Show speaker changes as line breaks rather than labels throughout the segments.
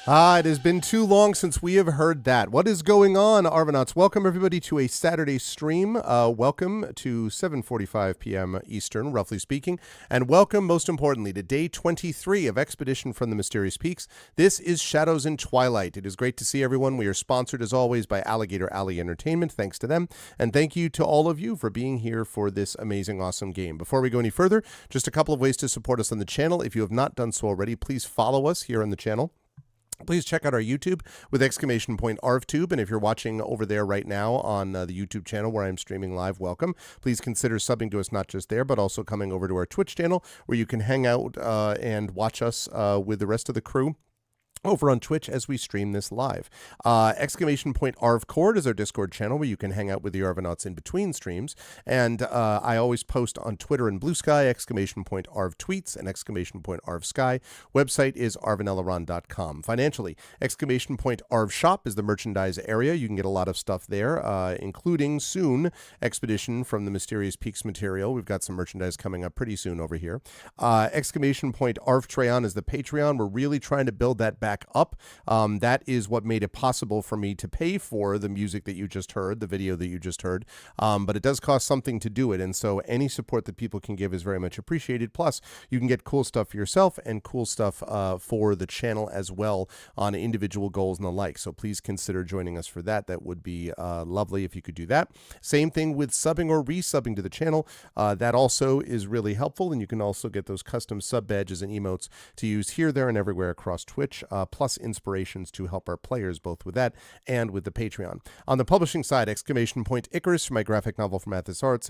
It has been too long since we have heard that. What is going on, Arvanauts? Welcome, everybody, to a Saturday stream. Welcome to 7:45 p.m. Eastern, roughly speaking. And welcome, most importantly, to day 23 of Expedition from the Mysterious Peaks. This is Shadows in Twilight. It is great to see everyone. We are sponsored, as always, by Alligator Alley Entertainment. Thanks to them. And thank you to all of you for being here for this amazing, awesome game. Before we go any further, just a couple of ways to support us on the channel. If you have not done so already, please follow us here on the channel. Please check out our YouTube with !ArvTube. And if you're watching over there right now on the YouTube channel where I'm streaming live, welcome. Please consider subbing to us not just there, but also coming over to our Twitch channel where you can hang out and watch us with the rest of the crew over on Twitch as we stream this live. !ArvCord is our Discord channel where you can hang out with the Arvanauts in between streams. And I always post on Twitter and Blue Sky, !ArvTweets and !ArvSky. Website is arvaneleron.com. Financially, !ArvShop is the merchandise area. You can get a lot of stuff there, including soon Expedition from the Mysterious Peaks material. We've got some merchandise coming up pretty soon over here. !ArvTrayon is the Patreon. We're really trying to build that back up. That is what made it possible for me to pay for the music that you just heard, the video that you just heard. But it does cost something to do it. And so any support that people can give is very much appreciated. Plus, you can get cool stuff for yourself and cool stuff for the channel as well on individual goals and the like. So please consider joining us for that. That would be lovely if you could do that. Same thing with subbing or resubbing to the channel. That also is really helpful. And you can also get those custom sub badges and emotes to use here, there, and everywhere across Twitch. Plus inspirations to help our players both with that and with the Patreon. On the publishing side, !Icarus for my graphic novel from Athos Arts,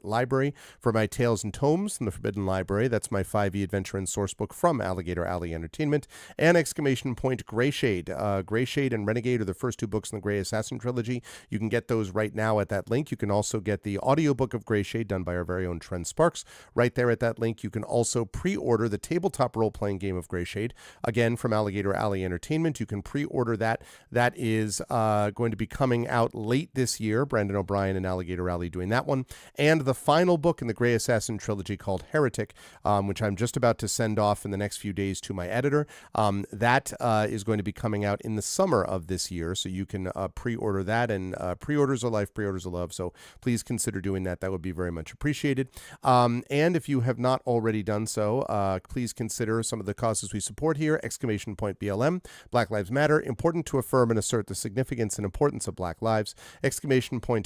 !Library for my Tales and Tomes from the Forbidden Library. That's my 5e adventure and sourcebook from Alligator Alley Entertainment. And !Greyshade. Greyshade and Renegade are the first two books in the Grey Assassin trilogy. You can get those right now at that link. You can also get the audiobook of Greyshade done by our very own Trent Sparks right there at that link. You can also pre-order the tabletop role-playing game of Greyshade, again from Alligator Alley Entertainment. You can pre-order that. That is going to be coming out late this year. Brandon O'Brien and Alligator Alley doing that one. And the final book in the Grey Assassin trilogy called Heretic, which I'm just about to send off in the next few days to my editor. That is going to be coming out in the summer of this year. So you can pre-order that. And pre-orders are life, pre-orders are love. So please consider doing that. That would be very much appreciated. And if you have not already done so, please consider some of the causes we support here. !BLM, Black Lives Matter, important to affirm and assert the significance and importance of Black lives.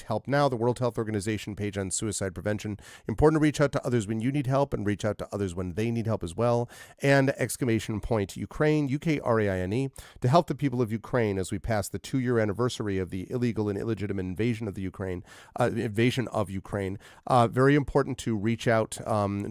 !Help Now, the World Health Organization page on suicide prevention. Important to reach out to others when you need help and reach out to others when they need help as well. And !Ukraine, UKRAINE, to help the people of Ukraine as we pass the 2-year anniversary of the illegal and illegitimate invasion of Ukraine. Very important to reach out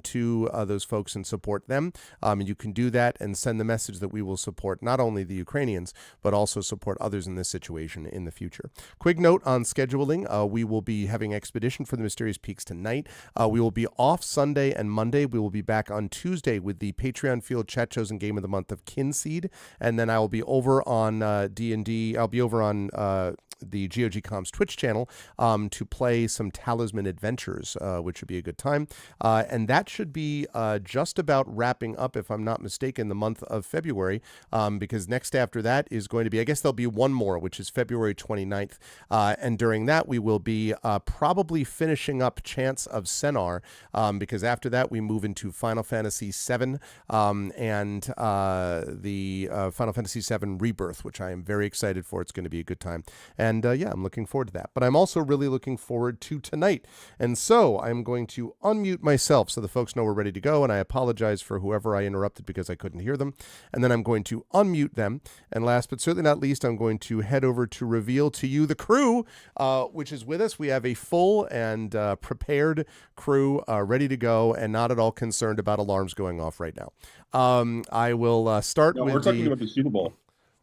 to those folks and support them. And you can do that and send the message that we will support not only the Ukrainians, but also support others in this situation in the future. Quick note on scheduling. We will be having Expedition for the Mysterious Peaks tonight. We will be off Sunday and Monday. We will be back on Tuesday with the Patreon Field Chat Chosen Game of the Month of Kinseed. And then I will be over on D&D. I'll be over on the GOG Comms Twitch channel to play some Talisman Adventures, which would be a good time. And that should be just about wrapping up, if I'm not mistaken, the month of February, because next after that is going to be, I guess there'll be one more, which is February 29th. And during that, we will be probably finishing up Chants of Senar, because after that, we move into Final Fantasy VII and the Final Fantasy VII Rebirth, which I am very excited for. It's going to be a good time. And yeah, I'm looking forward to that. But I'm also really looking forward to tonight. And so I'm going to unmute myself so the folks know we're ready to go. And I apologize for whoever I interrupted because I couldn't hear them. And then I'm going to unmute them. And last but certainly not least, I'm going to head over to reveal to you the crew, which is with us. We have a full and prepared crew ready to go and not at all concerned about alarms going off right now. I will start with
we're talking about the Super Bowl.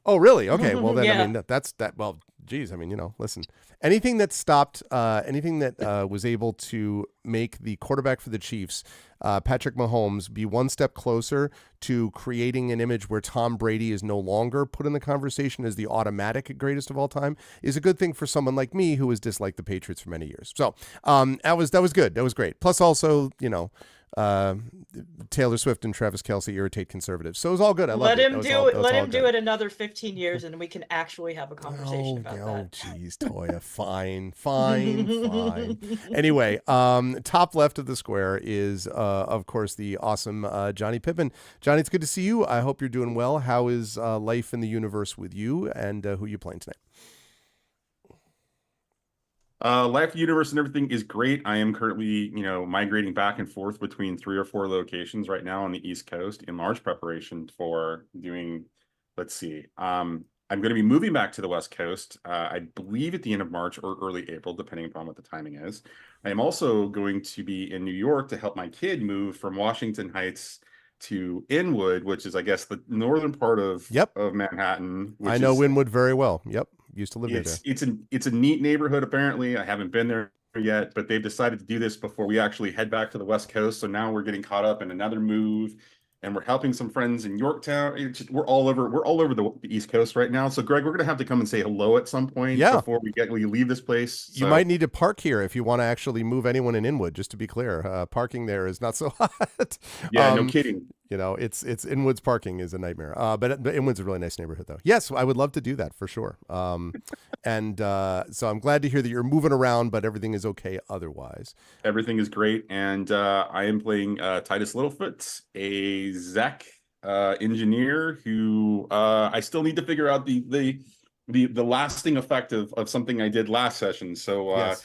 Oh, really? Okay. Well, then,
Yeah.
I mean, that's that. Well, geez. I mean, listen, anything that stopped, anything that was able to make the quarterback for the Chiefs, Patrick Mahomes, be one step closer to creating an image where Tom Brady is no longer put in the conversation as the automatic greatest of all time is a good thing for someone like me who has disliked the Patriots for many years. So that was good. That was great. Plus also, uh, Taylor Swift and Travis Kelce irritate conservatives. So it was all good. I loved
Let
it. That
him
was
do
all.
it.
That was
Let
all
him do
good.
it another 15 years, and we can actually have a conversation
Oh,
about
oh,
that.
geez, Toya. Fine, fine, fine. Anyway, top left of the square is, of course, the awesome Johnny Pippin. Johnny, it's good to see you. I hope you're doing well. How is life in the universe with you, and who are you playing tonight?
Life Universe and everything is great. I am currently, migrating back and forth between 3 or 4 locations right now on the East Coast in large preparation for doing, let's see. I'm going to be moving back to the West Coast, I believe at the end of March or early April, depending upon what the timing is. I am also going to be in New York to help my kid move from Washington Heights to Inwood, which is, I guess, the northern part of
Yep,
Manhattan,
I
which
know
is
Wynwood very well. Yep, used to live near there.
it's a neat neighborhood. Apparently, I haven't been there yet, but they've decided to do this before we actually head back to the West Coast. So now we're getting caught up in another move, and we're helping some friends in Yorktown. We're all over. We're all over the East Coast right now. So, Greg, we're gonna have to come and say hello at some point
Yeah,
before we leave this place.
you
So
might need to park here if you want to actually move anyone in Inwood. Just to be clear, parking there is not so hot.
yeah, no kidding.
It's Inwood's parking is a nightmare. But Inwood's a really nice neighborhood, though. Yes, I would love to do that for sure. And so I'm glad to hear that you're moving around, but everything is okay otherwise.
Everything is great, and I am playing Titus Littlefoot, a Zach engineer who I still need to figure out the lasting effect of something I did last session. So
Yes.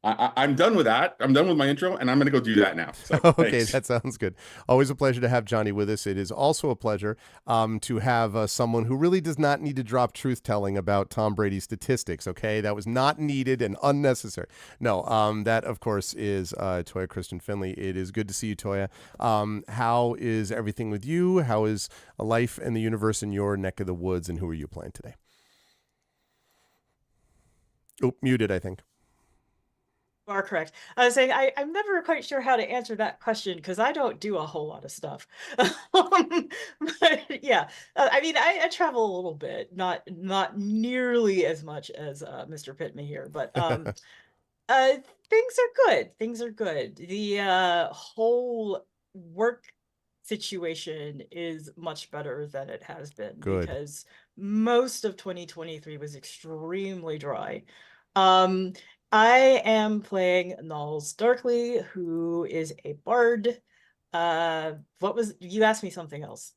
I'm done with that. I'm done with my intro, and I'm going to go do that now. So,
Okay,
thanks.
that sounds good. Always a pleasure to have Johnny with us. It is also a pleasure to have someone who really does not need to drop truth telling about Tom Brady's statistics. Okay, that was not needed and unnecessary. No, that of course is Toya Kristen Finley. It is good to see you, Toya. How is everything with you? How is life and the universe in your neck of the woods? And who are you playing today? Oh, muted, I think.
Are correct. I was saying I'm never quite sure how to answer that question because I don't do a whole lot of stuff. But yeah, I mean, I travel a little bit, not nearly as much as Mr. Pittman here, but things are good. Things are good. The whole work situation is much better than it has been
Good.
because most of 2023 was extremely dry. Um, I am playing Knowles Darkly, who is a bard. What was you asked me something else?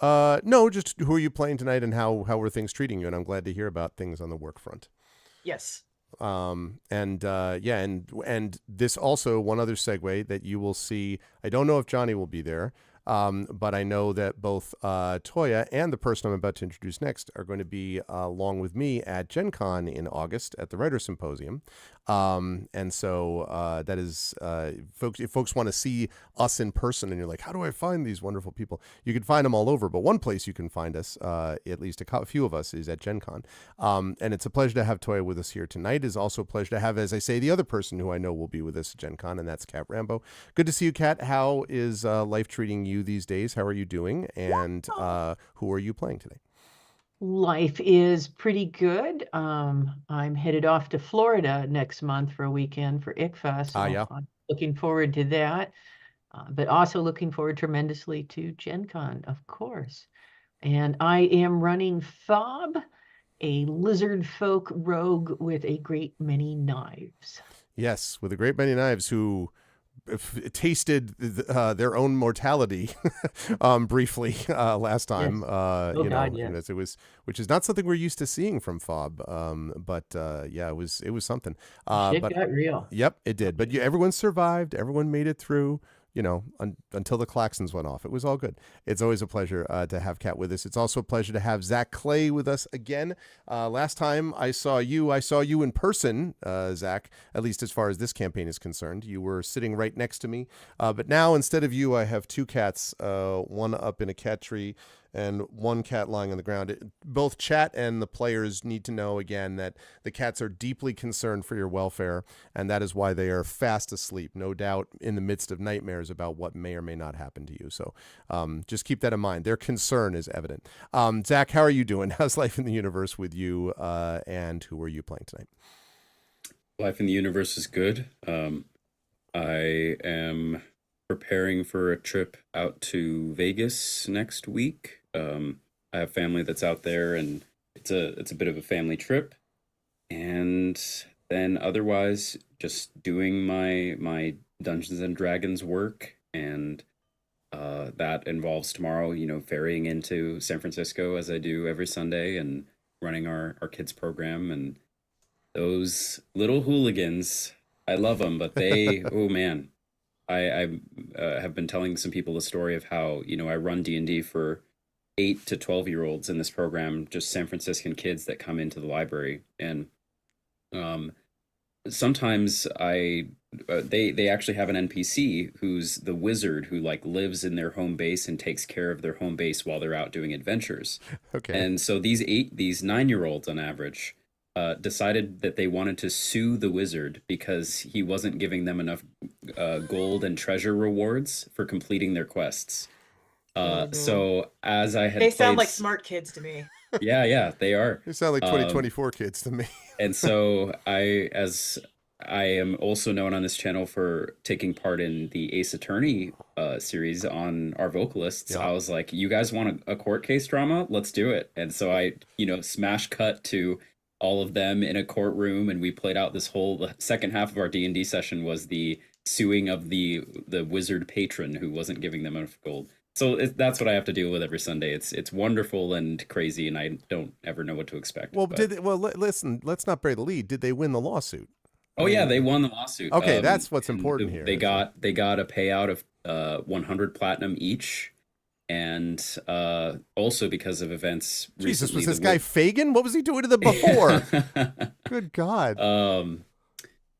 No, just who are you playing tonight and how are things treating you? And I'm glad to hear about things on the work front.
Yes.
And this also one other segue that you will see. I don't know if Johnny will be there. But I know that both Toya and the person I'm about to introduce next are going to be along with me at Gen Con in August at the Writer Symposium. And so that is, if folks want to see us in person and you're like, how do I find these wonderful people? You can find them all over, but one place you can find us, at least a few of us, is at Gen Con. And it's a pleasure to have Toya with us here tonight. It's also a pleasure to have, as I say, the other person who I know will be with us at Gen Con, and that's Kat Rambo. Good to see you, Kat. How is life treating you these days? How are you doing? And who are you playing today?
Life is pretty good. I'm headed off to Florida next month for a weekend for ICFA, so
yeah.
I'm looking forward to that. But also looking forward tremendously to Gen Con, of course. And I am running Fob, a lizard folk rogue with a great many knives.
Yes, with a great many knives who tasted their own mortality briefly last time.
Yes.
It was, which is not something we're used to seeing from Fob. But yeah, it was something.
Shit
but
got real.
Yep, it did. But everyone survived. Everyone made it through. Until the klaxons went off. It was all good. It's always a pleasure to have Kat with us. It's also a pleasure to have Zach Clay with us again. Last time I saw you in person, Zach, at least as far as this campaign is concerned. You were sitting right next to me. But now, instead of you, I have two cats, one up in a cat tree and one cat lying on the ground. Both chat and the players need to know again that the cats are deeply concerned for your welfare, and that is why they are fast asleep, no doubt in the midst of nightmares about what may or may not happen to you. So just keep that in mind. Their concern is evident. Zach, how are you doing? How's life in the universe with you, and who are you playing tonight?
Life in the universe is good. I am preparing for a trip out to Vegas next week. I have family that's out there, and it's a bit of a family trip. And then otherwise, just doing my Dungeons and Dragons work, and that involves tomorrow, ferrying into San Francisco as I do every Sunday, and running our kids program. And those little hooligans, I love them, but they, oh man, I have been telling some people the story of how, I run D&D for 8 to 12-year-olds in this program, just San Franciscan kids that come into the library. And sometimes they actually have an NPC who's the wizard who like lives in their home base and takes care of their home base while they're out doing adventures.
Okay.
And so these 9-year-olds on average decided that they wanted to sue the wizard because he wasn't giving them enough gold and treasure rewards for completing their quests. So as I had
They sound
played
like smart kids to me.
Yeah, they are.
You sound like 2024 kids to me.
And so as I am also known on this channel for taking part in the Ace Attorney series on our vocalists.
Yeah.
I was like, you guys want a court case drama? Let's do it. And so I, smash cut to all of them in a courtroom, and we played out the second half of our D&D session was the suing of the wizard patron who wasn't giving them enough gold. So that's what I have to deal with every Sunday. It's wonderful and crazy, and I don't ever know what to expect.
Well,
but...
listen, let's not bury the lead. Did they win the lawsuit?
Oh yeah, they won the lawsuit.
Okay, that's what's important here.
They got a payout of 100 platinum each, and also because of events.
Jesus,
recently,
was this guy Fagin? What was he doing to them before? Good God.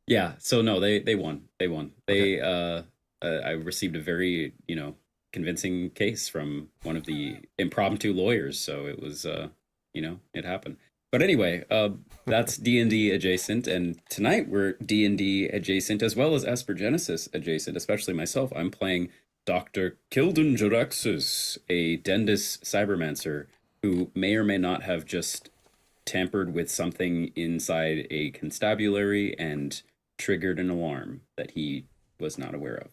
Yeah. So no, they won. They won. Okay. I received a very convincing case from one of the impromptu lawyers. So it was it happened. But anyway, that's D&D adjacent, and tonight we're D&D adjacent as well as Aspergenesis adjacent, especially myself. I'm playing Dr. Kilden Juraxus, a Dendis cybermancer who may or may not have just tampered with something inside a constabulary and triggered an alarm that he was not aware of.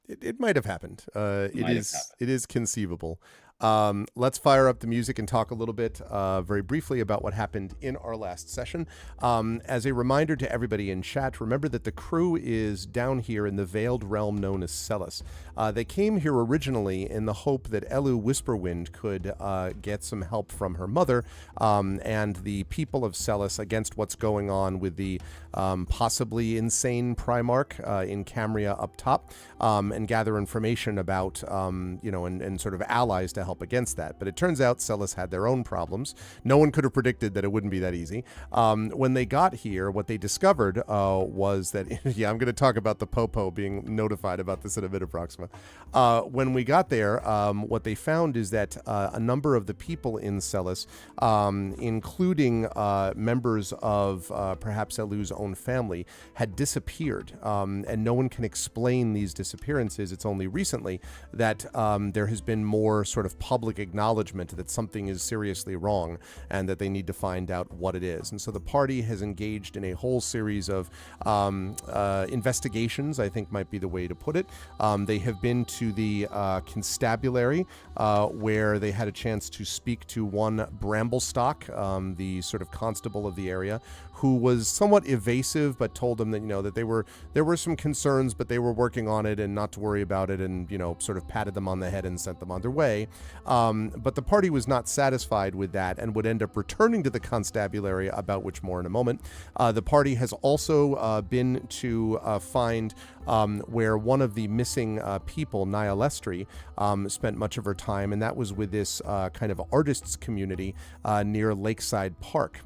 It might have happened. It is conceivable. Let's fire up the music and talk a little bit very briefly about what happened in our last session. As a reminder to everybody in chat, remember that the crew is down here in the veiled realm known as Celis. They came here originally in the hope that Elu Whisperwind could get some help from her mother and the people of Celis against what's going on with the possibly insane Primarch in Camria up top, and gather information about, and sort of allies to help against that. But it turns out Celis had their own problems. No one could have predicted that it wouldn't be that easy. When they got here, what they discovered was that, yeah, I'm going to talk about the Popo being notified about this in a minute, Proxima. When we got there, what they found is that a number of the people in Celis, including members of perhaps Elu's own family, had disappeared. And no one can explain these disappearances. It's only recently that there has been more sort of public acknowledgement that something is seriously wrong and that they need to find out what it is. And so the party has engaged in a whole series of investigations, I think might be the way to put it. They have been to the constabulary where they had a chance to speak to one Bramblestock, the sort of constable of the area, who was somewhat evasive, but told them that, that there were some concerns, but they were working on it and not to worry about it, and, sort of patted them on the head and sent them on their way. But the party was not satisfied with that and would end up returning to the constabulary, about which more in a moment. The party has also been to find where one of the missing people, Nialestri, spent much of her time, and that was with this kind of artists community near Lakeside Park.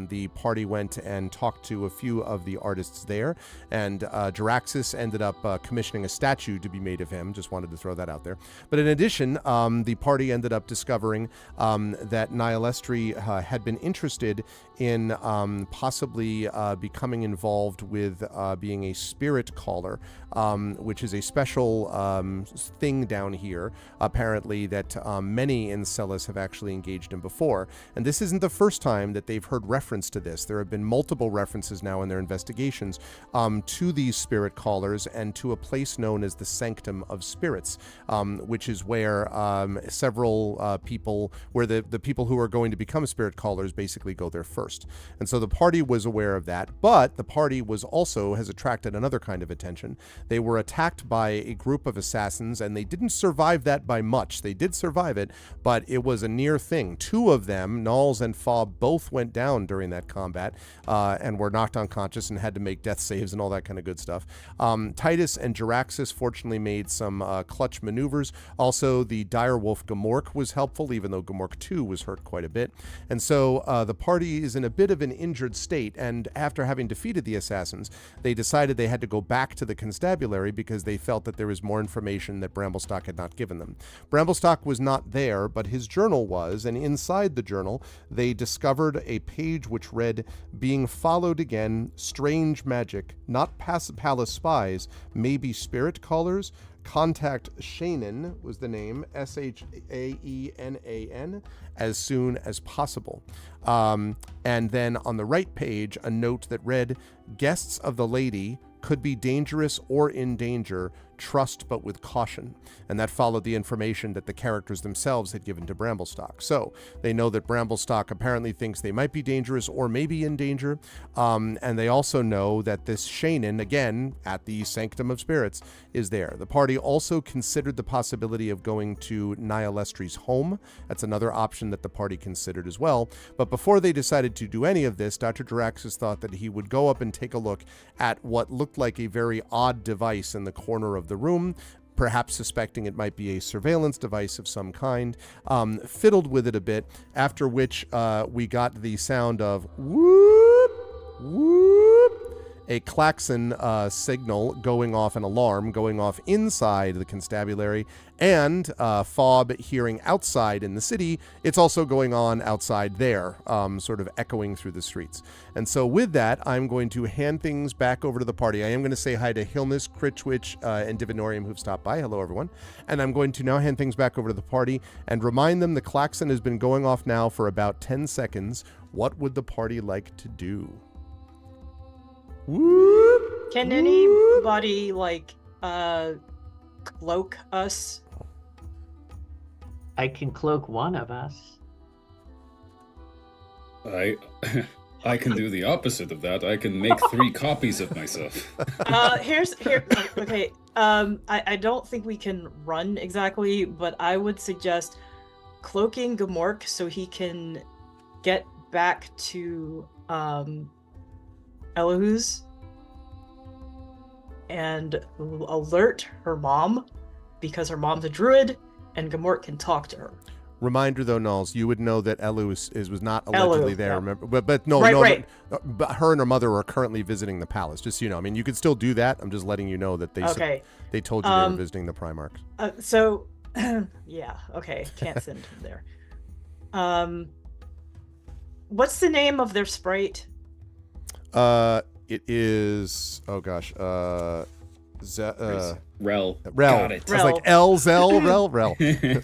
The party went and talked to a few of the artists there, and Juraxus ended up commissioning a statue to be made of him. Just wanted to throw that out there. But in addition, the party ended up discovering that Nialestri had been interested in possibly becoming involved with being a spirit caller which is a special thing down here, apparently, that many in Celis have actually engaged in before. And this isn't the first time that they've heard reference to this. There have been multiple references now in their investigations to these spirit callers and to a place known as the Sanctum of Spirits, which is where several people, where the people who are going to become spirit callers basically go there first. And so the party was aware of that, but the party has attracted another kind of attention. They were attacked by a group of assassins, and they didn't survive that by much. They did survive it, but it was a near thing. Two of them, Knowles and Fob, both went down during that combat and were knocked unconscious and had to make death saves and all that kind of good stuff. Titus and Jaraxxus fortunately made some clutch maneuvers. Also, the direwolf Gamork was helpful, even though Gamork too was hurt quite a bit. And so the party is in a bit of an injured state, and after having defeated the assassins, they decided they had to go back to the constabulary because they felt that there was more information that Bramblestalk had not given them. Bramblestalk was not there, but his journal was, and inside the journal, they discovered a page which read, "Being followed again, strange magic, not palace spies, maybe spirit callers. Contact Shanan," was the name, Shaenan, as soon as possible. And then on the right page, a note that read, "Guests of the lady could be dangerous or in danger. Trust but with caution." And that followed the information that the characters themselves had given to Bramblestalk. So they know that Bramblestalk apparently thinks they might be dangerous or maybe in danger. And they also know that this Shanan, again, at the Sanctum of Spirits, is there. The party also considered the possibility of going to Nialestri's home. That's another option that the party considered as well. But before they decided to do any of this, Dr. Jaraxxus thought that he would go up and take a look at what looked like a very odd device in the corner of the room, perhaps suspecting it might be a surveillance device of some kind, fiddled with it a bit, after which we got the sound of whoop, whoop, a klaxon signal going off, an alarm going off inside the constabulary, and Fob hearing outside in the city, it's also going on outside there, sort of echoing through the streets. And so with that, I'm going to hand things back over to the party. I am going to say hi to Hilmis, Critchwich, and Divinorium who've stopped by. Hello, everyone. And I'm going to now hand things back over to the party and remind them the klaxon has been going off now for about 10 seconds. What would the party like to do? Whoop,
Can
whoop.
anybody cloak us?
I can cloak one of us.
I can do the opposite of that. I can make 3 copies of myself.
Okay. I don't think we can run exactly, but I would suggest cloaking Gamork so he can get back to Elohuz and alert her mom, because her mom's a druid and Gamork can talk to her.
Reminder though, Knowles, you would know that Elu was not allegedly there.
Yeah.
Remember, but no,
Right.
but her and her mother are currently visiting the palace. Just so you know, I mean, you could still do that. I'm just letting you know that they they told you they were visiting the Primarchs.
So, yeah, okay, can't send him there. What's the name of their sprite?
It is, oh gosh,
Rel.
Rel.
Got it.
I was like L, Zell, Rel.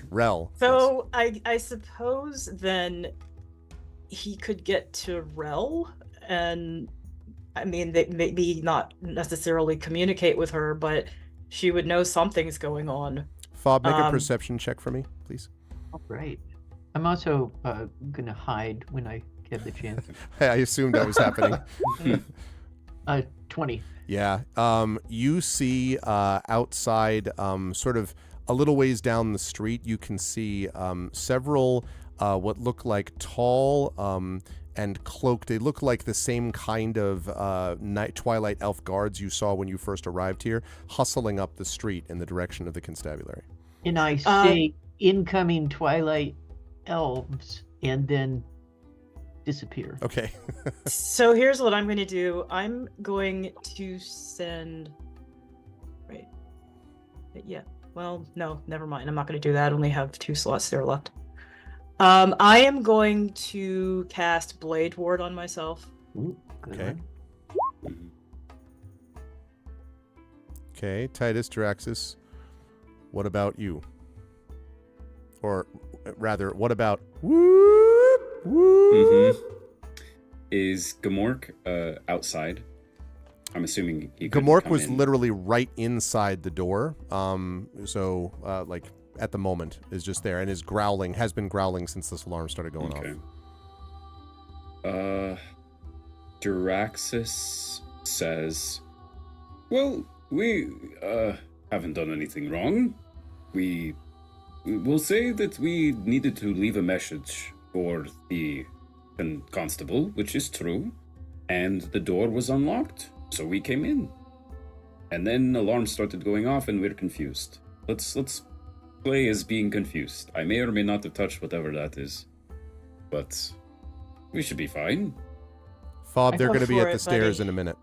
Rel.
So I suppose then he could get to Rel, and I mean, they maybe not necessarily communicate with her, but she would know something's going on.
Fob, make a perception check for me, please.
All right. I'm also gonna hide when I get the chance.
I assumed that was happening.
20.
Yeah. You see outside, sort of a little ways down the street, you can see several what look like tall and cloaked. They look like the same kind of Twilight elf guards you saw when you first arrived here, hustling up the street in the direction of the constabulary.
And I say incoming Twilight elves and then disappear.
Okay.
So here's what I'm going to do. I'm going to send... Wait. Yeah. Well, no, never mind. I'm not going to do that. I only have 2 slots there left. I am going to cast Blade Ward on myself.
Ooh, good
Okay.
one.
Okay, Titus, Draxus, what about you? Or rather, what about whoop, whoop?
Is Gamork outside? I'm assuming he could
Gamork
come
was
in.
literally right inside the door. Like at the moment is just there and is growling, has been growling since this alarm started going off.
Draxus says, well, we haven't done anything wrong. We will say that we needed to leave a message for the constable, which is true, and the door was unlocked, so we came in. And then alarms started going off and we're confused. Let's play as being confused. I may or may not have touched whatever that is, but we should be fine.
Fob, they're
Go
going to be
for
at the
it,
stairs
buddy.
in a minute.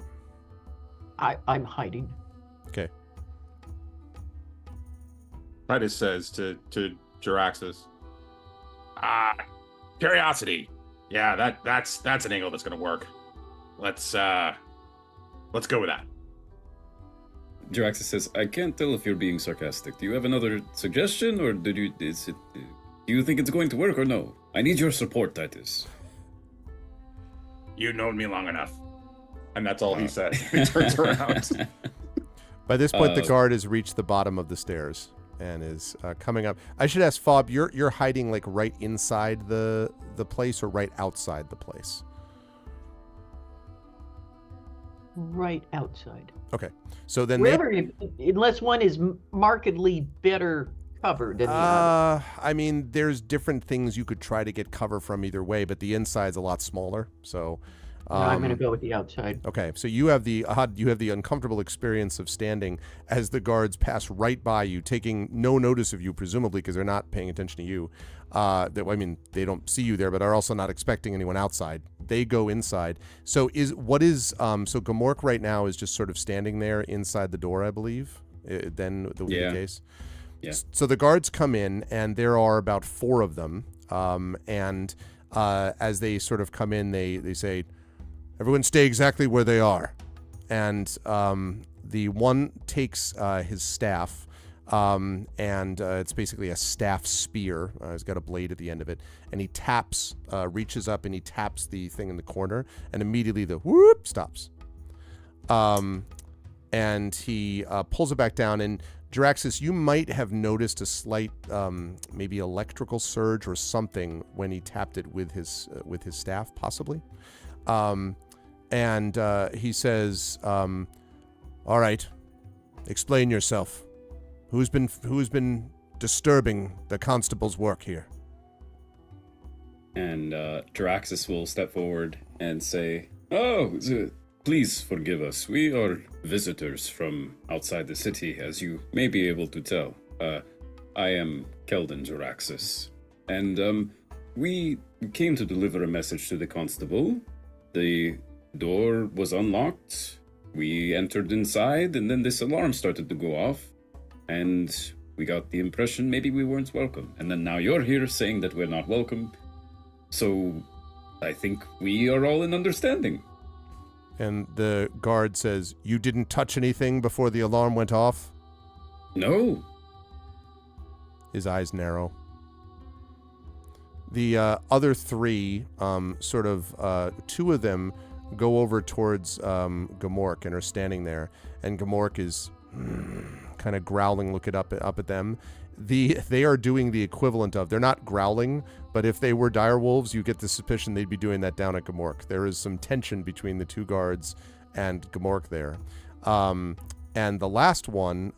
I'm hiding.
Okay.
Titus says to Jaraxus, curiosity. Yeah, that's an angle that's gonna work. Let's go with that.
Jaraxus says, I can't tell if you're being sarcastic. Do you have another suggestion, or do you think it's going to work or no? I need your support, Titus.
You've known me long enough. And that's all he says. He turns around.
By this point, the guard has reached the bottom of the stairs and is coming up. I should ask Fob, you're hiding like right inside the place or right outside the place?
Right outside.
Okay. So then
Wherever, unless one is markedly better covered than the other.
I mean, there's different things you could try to get cover from either way, but the inside's a lot smaller. So
No, I'm going to go with the outside.
Okay, so you have the uncomfortable experience of standing as the guards pass right by you, taking no notice of you, presumably because they're not paying attention to you. They don't see you there, but are also not expecting anyone outside. They go inside. So Gamork right now is just sort of standing there inside the door, I believe. Then that would be the case.
Yeah.
So the guards come in, and there are about 4 of them. As they sort of come in, they say, everyone stay exactly where they are. And the one takes his staff, and it's basically a staff spear. He's got a blade at the end of it. And he reaches up and he taps the thing in the corner, and immediately the whoop stops. And he pulls it back down. And Jaraxus, you might have noticed a slight, maybe electrical surge or something when he tapped it with his staff, possibly. And he says, "All right, explain yourself. Who's been disturbing the constable's work here?"
And Jaraxus will step forward and say, please forgive us. We are visitors from outside the city, as you may be able to tell. I am Keldon Jaraxus, and we came to deliver a message to the constable. The door was unlocked. We entered inside, and then this alarm started to go off, and we got the impression maybe we weren't welcome. And then now you're here saying that we're not welcome. So I think we are all in understanding.
And the guard says, "You didn't touch anything before the alarm went off?"
No.
His eyes narrow. The other 3, 2 of them go over towards Gamork and are standing there. And Gamork is kind of growling, looking up at them. They are doing the equivalent of, they're not growling, but if they were dire wolves, you get the suspicion they'd be doing that down at Gamork. There is some tension between the 2 guards and Gamork there. And the last one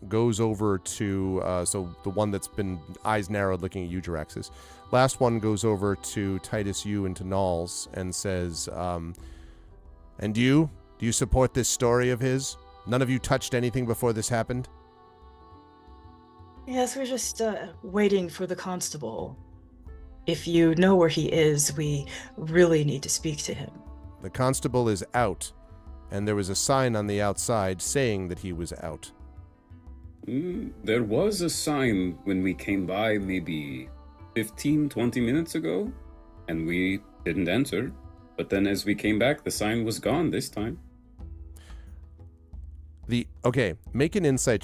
goes over to, so the one that's been eyes narrowed looking at you, Jaraxus. Last one goes over to Titus, you, and to Nalls and says, "And do you support this story of his? None of you touched anything before this happened?"
Yes, we're just waiting for the constable. If you know where he is, we really need to speak to him.
The constable is out, and there was a sign on the outside saying that he was out.
There was a sign when we came by maybe 15, 20 minutes ago, and we didn't enter. But then as we came back, the sign was gone this time.
Make an insight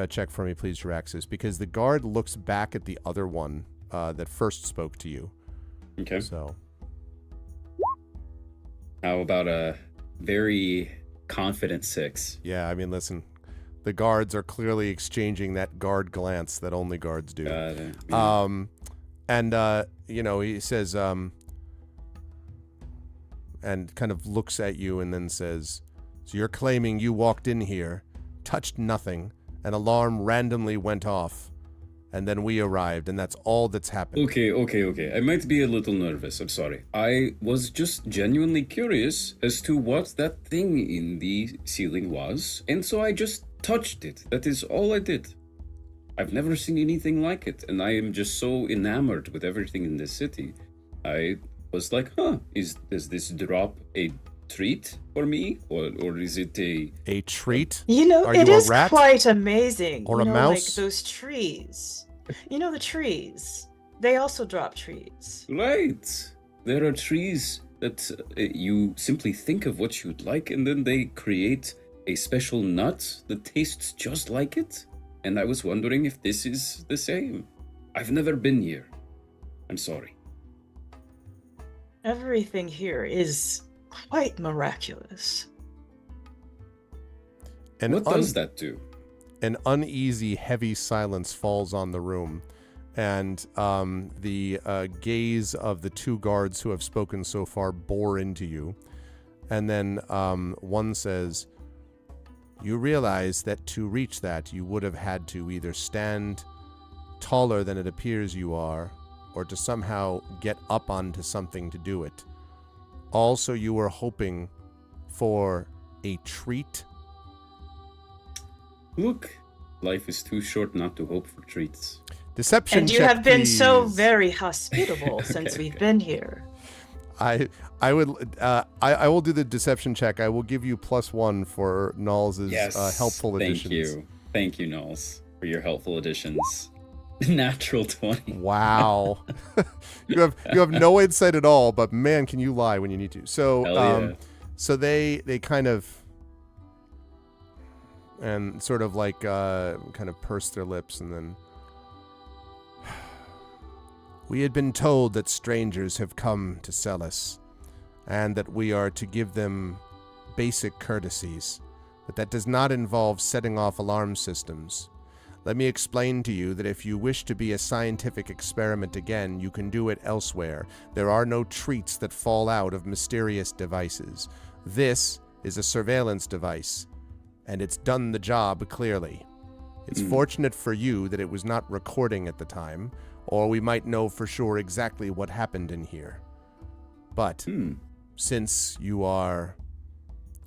check for me, please, Jaraxis, because the guard looks back at the other one that first spoke to you.
Okay.
So,
How about a very confident 6?
yeah, I mean, listen, the guards are clearly exchanging that guard glance that only guards do.
Yeah.
He says, and kind of looks at you and then says, so you're claiming you walked in here, touched nothing, an alarm randomly went off, and then we arrived, and that's all that's happened.
Okay. I might be a little nervous. I'm sorry. I was just genuinely curious as to what that thing in the ceiling was, and so I just touched it. That is all I did. I've never seen anything like it, and I am just so enamored with everything in this city. I was like, does this drop a treat for me, or is it a
treat?
It
you a
is
rat?
quite amazing.
Or a mouse?
Like those trees. The trees. They also drop trees.
Right? There are trees that you simply think of what you'd like, and then they create a special nut that tastes just like it. And I was wondering if this is the same. I've never been here. I'm sorry.
Everything here is quite miraculous.
And
what does that do?
An uneasy, heavy silence falls on the room, and the gaze of the two guards who have spoken so far bore into you. And then one says, you realize that to reach that, you would have had to either stand taller than it appears you are, or to somehow get up onto something to do it. Also, you were hoping for a treat.
Look, life is too short not to hope for treats.
Deception
And you
check,
have been so
please.
very hospitable since we've been here.
I will do the deception check. I will give you +1 for Nulls' helpful additions.
Thank you, Nulls, for your helpful additions. Natural 20.
Wow. you have no insight at all, but man, can you lie when you need to. So
yeah.
So they kind of and sort of like kind of purse their lips, and then we had been told that strangers have come to sell us, and that we are to give them basic courtesies, but that does not involve setting off alarm systems. Let me explain to you that if you wish to be a scientific experiment again, you can do it elsewhere. There are no treats that fall out of mysterious devices. This is a surveillance device, and it's done the job clearly. It's fortunate for you that it was not recording at the time, or we might know for sure exactly what happened in here. But since you are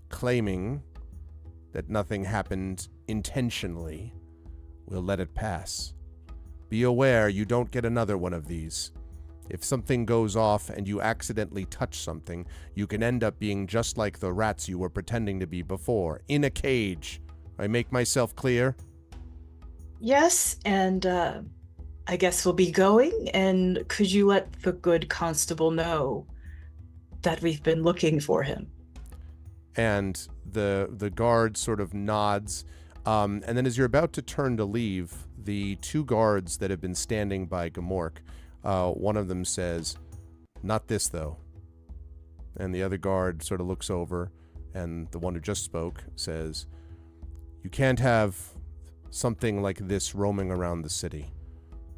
claiming that nothing happened intentionally, we'll let it pass. Be aware you don't get another one of these. If something goes off and you accidentally touch something, you can end up being just like the rats you were pretending to be before, in a cage. I make myself clear?
Yes, and I guess we'll be going, and could you let the good constable know that we've been looking for him?
And the guard sort of nods, and then as you're about to turn to leave, the two guards that have been standing by Gamork, one of them says, "Not this, though." And the other guard sort of looks over, and the one who just spoke says, "You can't have something like this roaming around the city.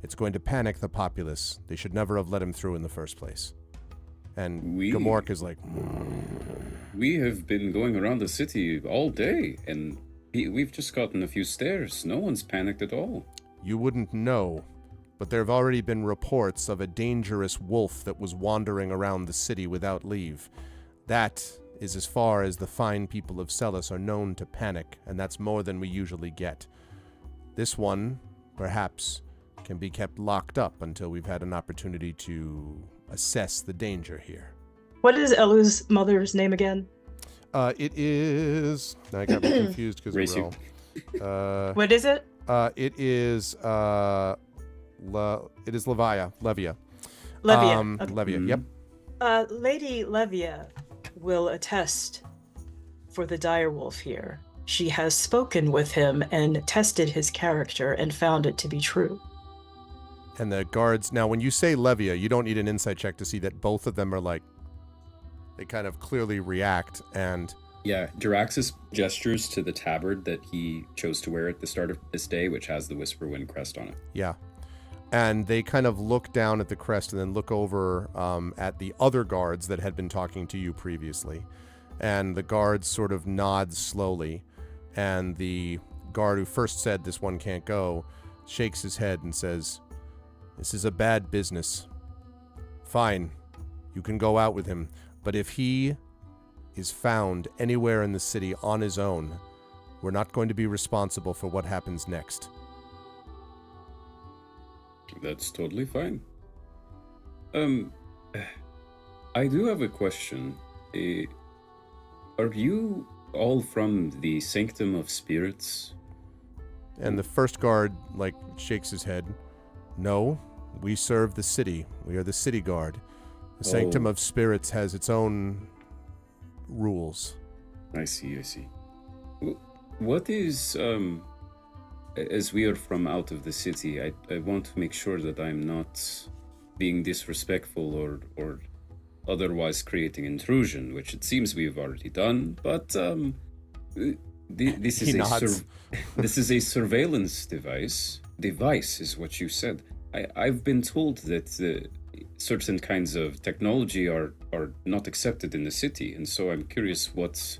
It's going to panic the populace. They should never have let him through in the first place." And Gamork is like,
We have been going around the city all day, and we've just gotten a few stairs. No one's panicked at all.
"You wouldn't know, but there have already been reports of a dangerous wolf that was wandering around the city without leave. That is as far as the fine people of Celis are known to panic, and that's more than we usually get. This one, perhaps, can be kept locked up until we've had an opportunity to assess the danger here."
What is Elu's mother's name again?
It is... Now I got me confused because of Rel.
What is it?
It is... it is Levia.
Levia. Okay.
Levia, yep.
Lady Levia will attest for the direwolf here. she has spoken with him and tested his character and found it to be true.
And the guards, now when you say Levia, you don't need an insight check to see that both of them are like, they kind of clearly react. And
Yeah, Jaraxus gestures to the tabard that he chose to wear at the start of this day, which has the Whisperwind crest on it.
yeah, and they kind of look down at the crest and then look over at the other guards that had been talking to you previously. And the guards sort of nod slowly, and the guard who first said this one can't go shakes his head and says, "This is a bad business. Fine, you can go out with him, but if he is found anywhere in the city on his own, we're not going to be responsible for what happens next."
That's totally fine. I do have a question. Are you all from the Sanctum of Spirits?
And the first guard, like, shakes his head. "No, we serve the city. We are the city guard. The Sanctum of Spirits has its own rules."
I see. What is, as we are from out of the city, I want to make sure that I'm not being disrespectful or otherwise creating intrusion, which it seems we've already done, but this
He
is
nods.
this is a surveillance device. Device is what you said. I've been told that certain kinds of technology are not accepted in the city, and so I'm curious what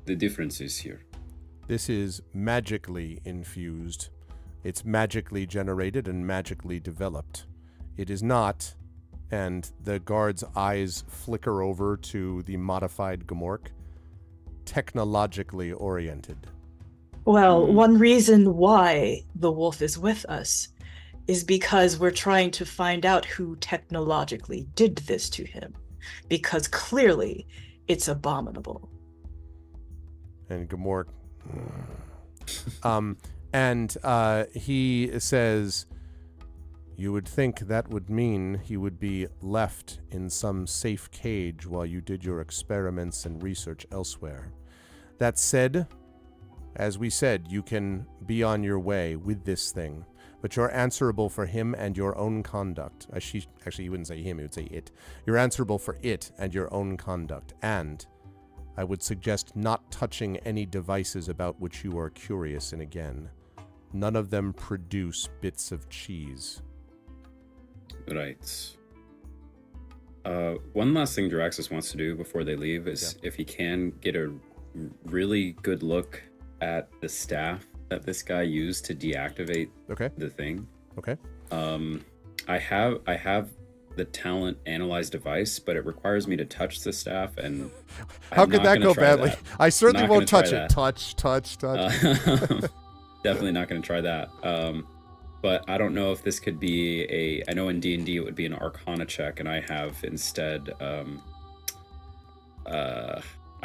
the difference is here.
This is magically infused. It's magically generated and magically developed. It is not, and the guard's eyes flicker over to the modified Gmork, technologically oriented.
Well, one reason why the wolf is with us is because we're trying to find out who technologically did this to him, because clearly it's abominable.
And Gmork, he says, "You would think that would mean he would be left in some safe cage while you did your experiments and research elsewhere. That said, as we said, you can be on your way with this thing, but you're answerable for him and your own conduct." Actually, you wouldn't say him, you would say it. "You're answerable for it and your own conduct, and I would suggest not touching any devices about which you are curious, and again, none of them produce bits of cheese."
Right. One last thing Jaraxus wants to do before they leave is, if he can, get a really good look at the staff that this guy used to deactivate the thing.
Okay.
I have the talent analyze device, but it requires me to touch the staff, and
How could that go badly?
that.
I certainly
Not
won't
gonna
touch
try
it.
that.
Touch.
Definitely not going to try that. But I don't know if this could be I know in D&D it would be an Arcana check, and I have instead, I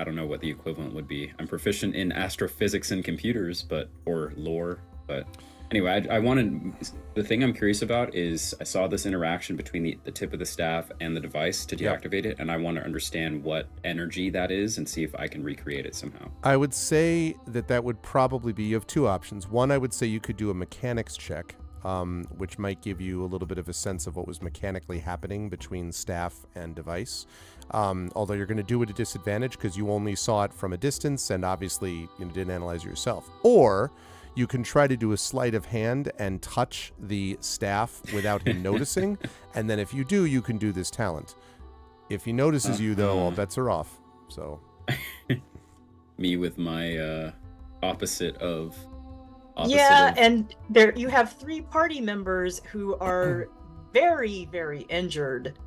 don't know what the equivalent would be. I'm proficient in astrophysics and computers, or lore, but anyway, the thing I'm curious about is I saw this interaction between the tip of the staff and the device to deactivate it, and I want to understand what energy that is and see if I can recreate it somehow.
I would say that would probably be, you have two options. One, I would say you could do a mechanics check, which might give you a little bit of a sense of what was mechanically happening between staff and device. Although you're going to do it at a disadvantage because you only saw it from a distance and obviously you didn't analyze it yourself. Or you can try to do a sleight of hand and touch the staff without him noticing, and then if you do, you can do this talent. If he notices you, though, all bets are off. So,
me with my opposite of.
And there you have 3 party members who are very, very injured.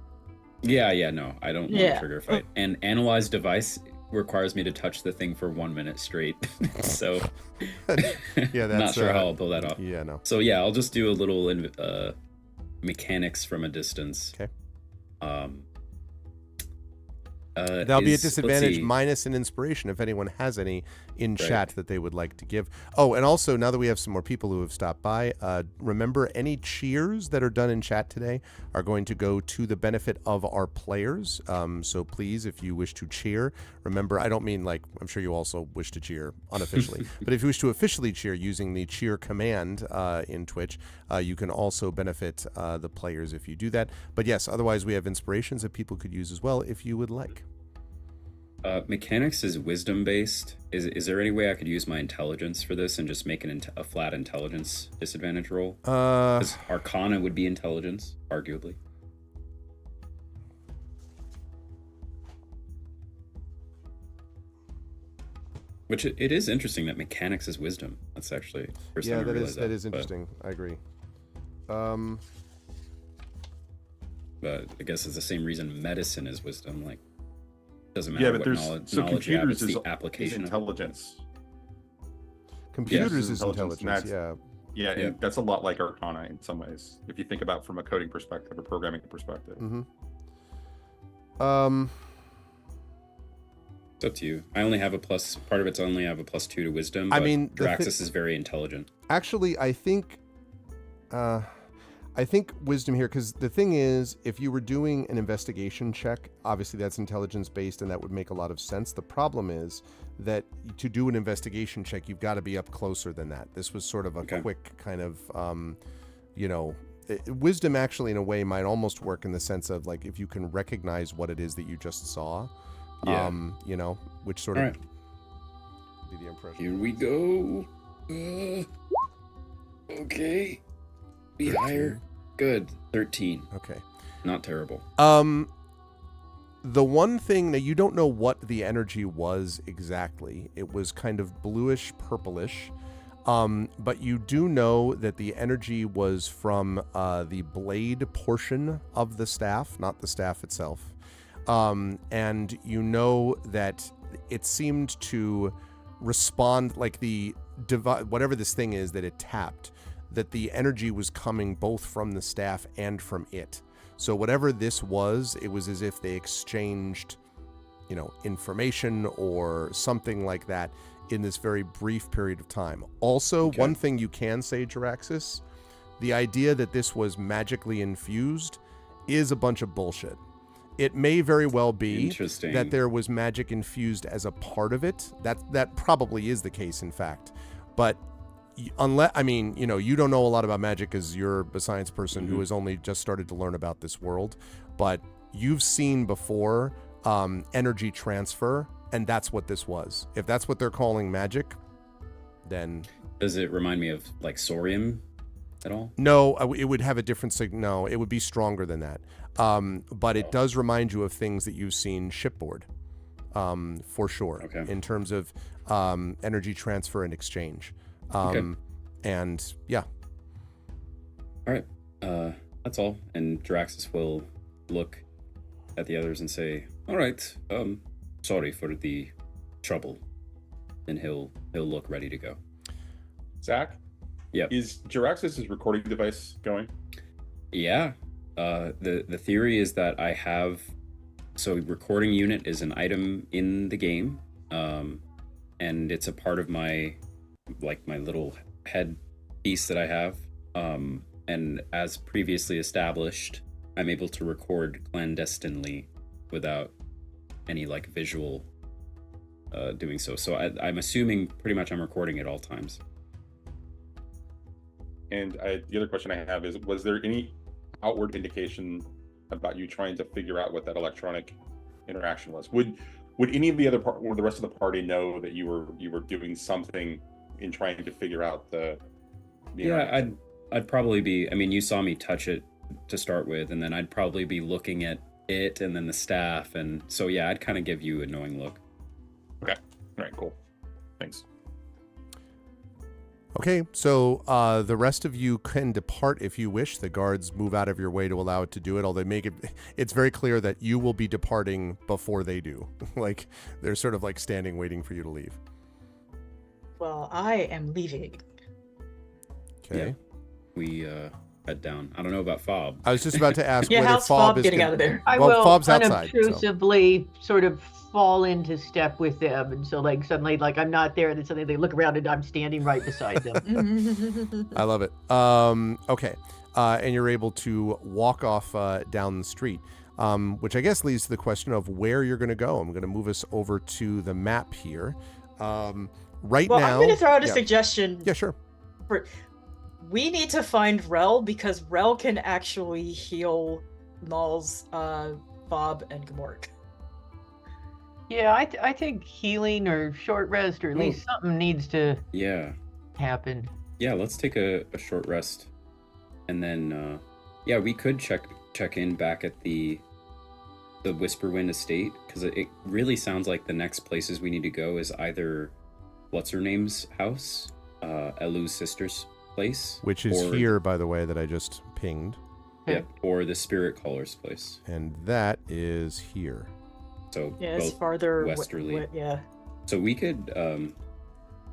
Yeah, no, I don't want to trigger a fight. And analyze device requires me to touch the thing for 1 minute straight. So
yeah, that's
not sure how I'll pull that off.
Yeah, no.
So yeah, I'll just do a little mechanics from a distance.
Okay. That'll be a
let's
disadvantage
see.
minus an inspiration if anyone has any in
Right.
chat that they would like to give. Oh, and also now that we have some more people who have stopped by, remember any cheers that are done in chat today are going to go to the benefit of our players. So please, if you wish to cheer, remember, I don't mean like, I'm sure you also wish to cheer unofficially, but if you wish to officially cheer using the cheer command in Twitch, you can also benefit the players if you do that. But yes, otherwise we have inspirations that people could use as well if you would like.
Mechanics is wisdom based. Is there any way I could use my intelligence for this and just make a flat intelligence disadvantage roll? Because Arcana would be intelligence, arguably. Which it is interesting that mechanics is wisdom. That's actually first
Yeah,
time I
that
realized
is
but
interesting. I agree.
I guess it's the same reason medicine is wisdom. Like, doesn't matter
Yeah, but
what
there's
knowledge you have,
computers
it's
is
the application of it.
intelligence.
Computers
Yes,
is intelligence.
intelligence,
Yeah.
Yeah,
Yeah.
and that's a lot like Arcana in some ways, if you think about from a coding perspective or programming perspective.
It's up to you. I only have a plus. Part of it's only have a +2 to wisdom.
I
But
mean, the
Draxus is very intelligent.
Actually, I think wisdom here, because the thing is, if you were doing an investigation check, obviously that's intelligence based, and that would make a lot of sense. The problem is that to do an investigation check, you've got to be up closer than that. This was sort of a quick kind of, wisdom actually in a way might almost work in the sense of like if you can recognize what it is that you just saw, which sort of be the impression.
Here we go. Okay. Be higher. Good. 13.
Okay.
Not terrible.
The one thing that you don't know what the energy was exactly. It was kind of bluish, purplish. But you do know that the energy was from the blade portion of the staff, not the staff itself. And you know that it seemed to respond like the whatever this thing is that it tapped, that the energy was coming both from the staff and from it. So whatever this was, it was as if they exchanged, information or something like that in this very brief period of time. Also, one thing you can say, Jaraxxus, the idea that this was magically infused is a bunch of bullshit. It may very well be that there was magic infused as a part of it. That probably is the case, in fact. But unless, you don't know a lot about magic because you're a science person who has only just started to learn about this world. But you've seen before energy transfer, and that's what this was. If that's what they're calling magic, then...
Does it remind me of like Sorium at all?
No, it would have a different signal. No, it would be stronger than that. But it does remind you of things that you've seen shipboard, for sure, in terms of energy transfer and exchange. And yeah.
All right. That's all. And Jaraxxus will look at the others and say, all right, sorry for the trouble. And he'll look ready to go.
Zach?
Yeah.
Is Jaraxxus' recording device going?
Yeah. The theory is that I have... So recording unit is an item in the game. And it's a part of my little head piece that I have. And as previously established, I'm able to record clandestinely without any visual doing so. So I'm assuming pretty much I'm recording at all times.
And the other question I have is, was there any outward indication about you trying to figure out what that electronic interaction was? Would any of the other or the rest of the party know that you were doing something in trying to figure out the
Yeah, I'd probably be. I mean, you saw me touch it to start with, and then I'd probably be looking at it and then the staff, and so yeah, I'd kind of give you a knowing look.
Okay. All right. Cool. Thanks.
Okay, so the rest of you can depart if you wish. The guards move out of your way to allow it to do it, although it's very clear that you will be departing before they do. They're sort of standing waiting for you to leave.
Well, I am leaving.
Okay.
Yeah. head down. I don't know about Fob.
I was just about to ask
Yeah,
whether
how's
Fob
Fob
is
getting out of there?
I
Well,
will
Fob's outside, so.
unobtrusively sort of fall into step with them, and so like suddenly like I'm not there, and then suddenly they look around and I'm standing right beside them.
I love it. Okay. And you're able to walk off down the street, which I guess leads to the question of where you're going to go. I'm going to move us over to the map here. Right
Well,
now.
I'm going to throw out a
yeah.
suggestion.
Yeah, sure.
We need to find Rel, because Rel can actually heal Null's, Bob, and Gamork.
Yeah, I think healing or short rest, or at least something needs to
Yeah.
happen.
Yeah, let's take a short rest. And then yeah, we could check in back at the Whisperwind estate, because it really sounds like the next places we need to go is either what's her name's house, Elu's sister's place,
Which is
or,
here, by the way, that I just pinged.
Yep, or the Spirit Caller's place.
And that is here.
So
Yeah, it's
both
farther
westerly.
yeah.
So we could, and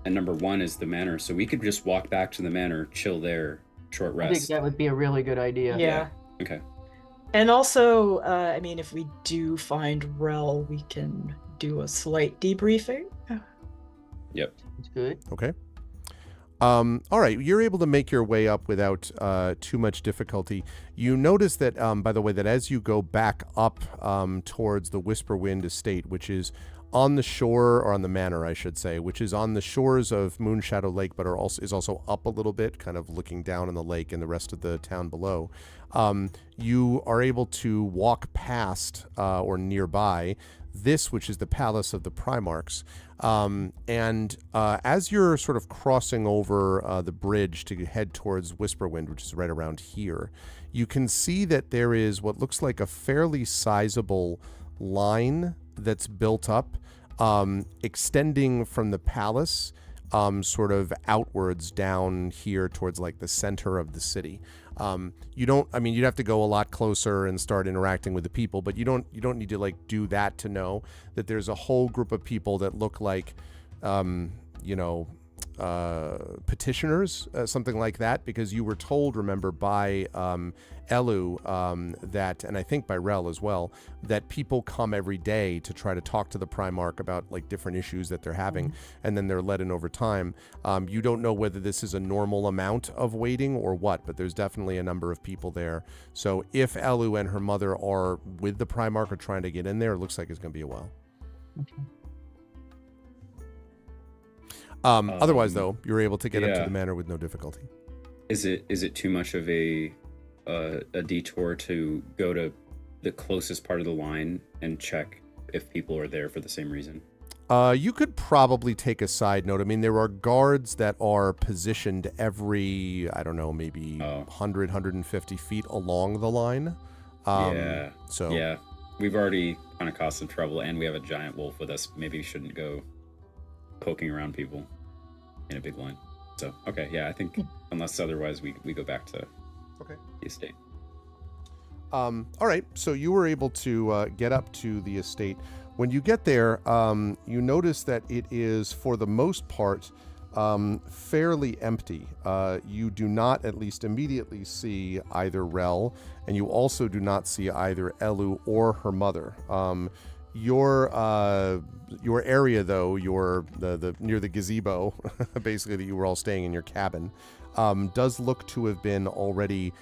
number one is the manor. So we could just walk back to the manor, chill there, short
I think
rest.
that would be a really good idea.
Yeah.
Okay.
And also, I mean, if we do find Rel, we can do a slight debriefing.
Yep.
It's good.
Okay. All right, you're able to make your way up without too much difficulty. You notice that, by the way, that as you go back up towards the Whisperwind estate, which is on the shore, or on the manor, I should say, which is on the shores of Moonshadow Lake, but is also up a little bit, kind of looking down on the lake and the rest of the town below. You are able to walk past or nearby this, which is the Palace of the Primarchs. And as you're sort of crossing over the bridge to head towards Whisperwind, which is right around here, you can see that there is what looks like a fairly sizable line that's built up, extending from the palace sort of outwards down here towards like the center of the city. You'd have to go a lot closer and start interacting with the people, but you don't need to like do that to know that there's a whole group of people that look like, petitioners, something like that, because you were told, remember, by Elu, that, and I think by Rel as well, that people come every day to try to talk to the Primarch about like different issues that they're having, and then they're let in over time. You don't know whether this is a normal amount of waiting or what, but there's definitely a number of people there. So if Elu and her mother are with the Primarch or trying to get in there, it looks like it's going to be a while.
Okay.
Otherwise, though, you're able to get up to
yeah.
the manor with no difficulty.
Is it too much of a detour to go to the closest part of the line and check if people are there for the same reason?
You could probably take a side note. I mean, there are guards that are positioned every, I don't know, maybe 100, 150 feet along the line.
Yeah.
So
Yeah. We've already kind of caused some trouble, and we have a giant wolf with us. Maybe we shouldn't go poking around people in a big line. So, okay, yeah, I think unless otherwise we go back to
Okay.
the estate.
All right, so you were able to get up to the estate. When you get there, you notice that it is, for the most part, fairly empty. You do not, at least immediately, see either Rel, and you also do not see either Elu or her mother. Your area, though, the near the gazebo, basically, that you were all staying in your cabin, does look to have been already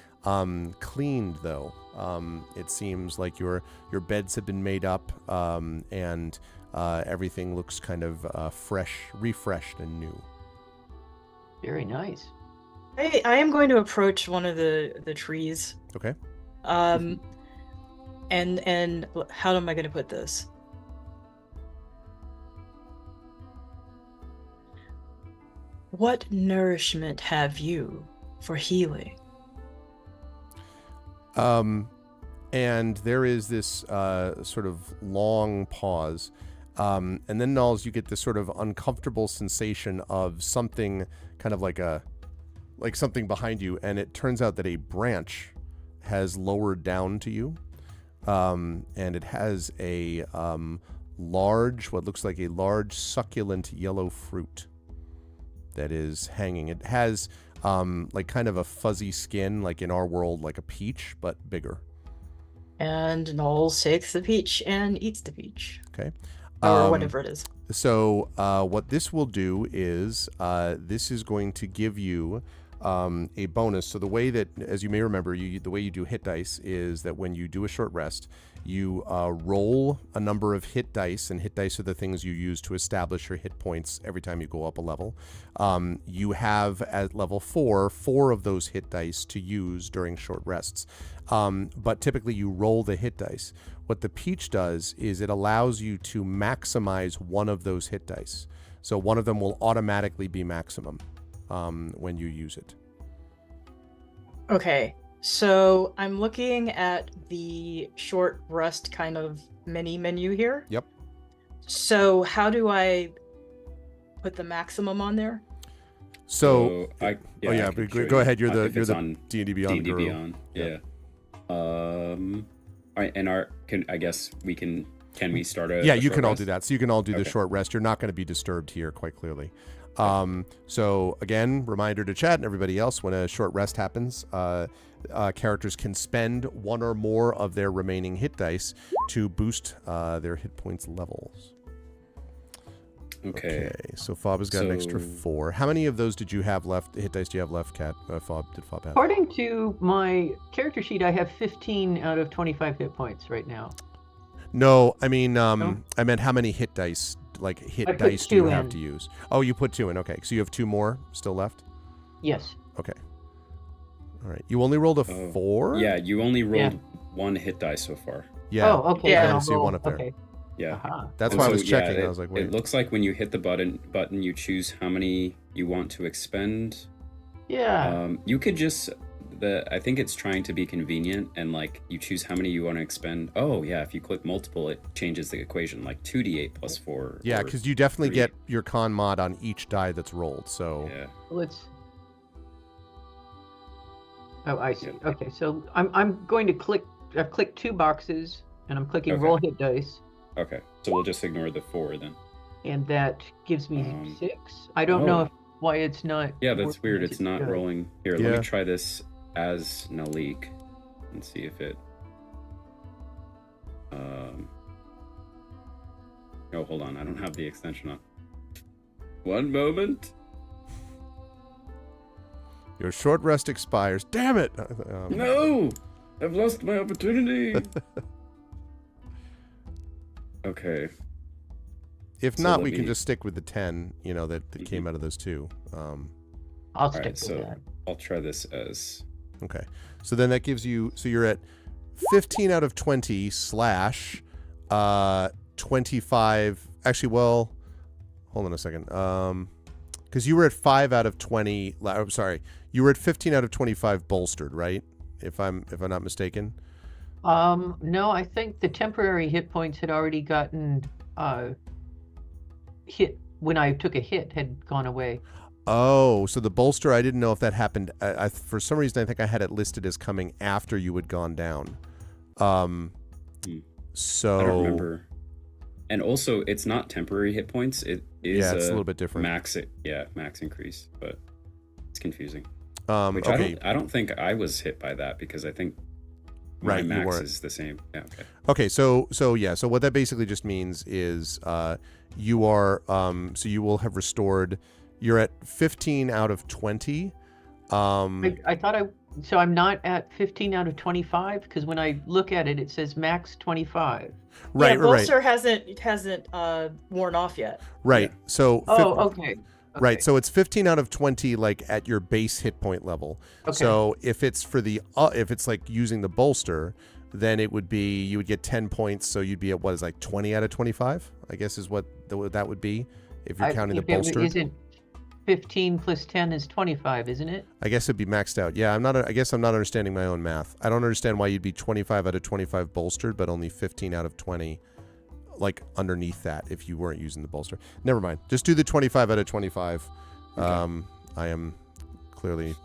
cleaned, though. It seems like your beds have been made up, and everything looks kind of fresh, refreshed, and new.
Very nice.
I am going to approach one of the trees.
Okay.
And how am I going to put this? What nourishment have you for healing?
And there is this sort of long pause. And then, Nulls, you get this sort of uncomfortable sensation of something kind of like something behind you. And it turns out that a branch has lowered down to you. And it has a what looks like a large succulent yellow fruit that is hanging. It has like kind of a fuzzy skin, like in our world, like a peach, but bigger.
And Knowles takes the peach and eats the peach.
Okay.
Or whatever it is.
So what this will do is this is going to give you a bonus. So the way that, as you may remember, the way you do hit dice is that when you do a short rest, you roll a number of hit dice, and hit dice are the things you use to establish your hit points every time you go up a level. You have at level 4 of those hit dice to use during short rests. But typically you roll the hit dice. What the peach does is it allows you to maximize one of those hit dice. So one of them will automatically be maximum when you use it.
Okay, so I'm looking at the short rest kind of mini menu here.
Yep.
So how do I put the maximum on there?
So
I can show
go
you.
ahead. You're
If it's
the
on
D&D Beyond
D&D
guru.
Beyond. Yeah. All right, and can we start a
Yeah,
a
you
short
can all
rest?
do that. So you can all do the
Okay.
short rest. You're not going to be disturbed here, quite clearly. So again, reminder to chat and everybody else: when a short rest happens, characters can spend one or more of their remaining hit dice to boost their hit points levels.
Okay.
So Fob has got an extra
So-
4. How many of those did you have left? Hit dice do you have left, Kat? Fob, did Fob have?
According to my character sheet, I have 15 out of 25 hit points right now.
No, I mean,
No?
I meant how many hit dice, like
I
hit
put
dice, do you
2
have
in.
to use? Oh, you put 2 in. Okay, so you have 2 more still left.
Yes.
Okay. All right. You only rolled a
Oh.
4?
Yeah, you only rolled one hit die so far.
Yeah.
Oh, okay.
Yeah,
then
I
I'll
see
roll-
one up there.
Okay.
Yeah.
Aha.
That's
And
why I
so,
was
yeah,
checking.
It,
I was like, wait.
It looks like when you hit the button, you choose how many you want to expend.
Yeah.
You could just I think it's trying to be convenient, and like you choose how many you want to expend. Oh yeah, if you click multiple, it changes the equation, like 2d8 plus 4.
Yeah,
or
because you definitely
3.
get your con mod on each die that's rolled. So
Yeah.
Let's. Oh, I see.
Yeah.
Okay, so I'm going to click. I've clicked 2 boxes, and I'm clicking
Okay.
roll hit dice,
Okay, so we'll just ignore the 4 then.
and that gives me
Um,
6. I don't know
oh.
if, why it's not.
Yeah, that's
working
weird.
as
It's
it
not
should.
rolling. Here, let
Yeah.
me try this as Nalik and see if it. Oh, hold on. I don't have the extension on. One moment.
your short rest expires. Damn it!
No, I've lost my opportunity. Okay.
If
So
not,
let
we can
me-
just stick with the 10. You know that came
Mhm.
out of those 2.
I'll
All
stick
right.
with
So
that.
I'll try this as.
Okay. So then that gives you. So you're at 15 out of 20 slash 25. Actually, well, hold on a second. Because you were at 5 out of 20. I'm sorry. You were at 15 out of 25 bolstered, right? If I'm not mistaken.
No, I think the temporary hit points had already gotten hit when I took a hit had gone away.
Oh, so the bolster, I didn't know if that happened. For some reason, I think I had it listed as coming after you had gone down. So
I don't remember. And also, it's not temporary hit points. It is
Yeah, it's a little bit different.
max increase, but it's confusing. Which
Okay.
I don't think I was hit by that because I think my
Right, you
max
weren't.
is the same. Yeah, okay.
Okay, so yeah, so what that basically just means is you are so you will have restored. You're at 15 out of 20.
I thought so I'm not at 15 out of 25 because when I look at it, it says max 25.
Right,
Yeah,
right,
bolster hasn't worn off yet.
right. So
Oh, okay.
right,
Okay.
so it's 15 out of 20, like at your base hit point level.
Okay.
So if it's for the if it's like using the bolster, then it would be you would get 10 points. So you'd be at what is like 20 out of 25. I guess is what that would be if you're counting the
if it
bolster.
isn't 15 plus 10 is 25, isn't it?
I guess it'd be maxed out. Yeah, I guess I'm not understanding my own math. I don't understand why you'd be 25 out of 25 bolstered, but only 15 out of 20, like underneath that if you weren't using the bolster. Never mind. Just do the 25 out of 25.
Okay.
I am clearly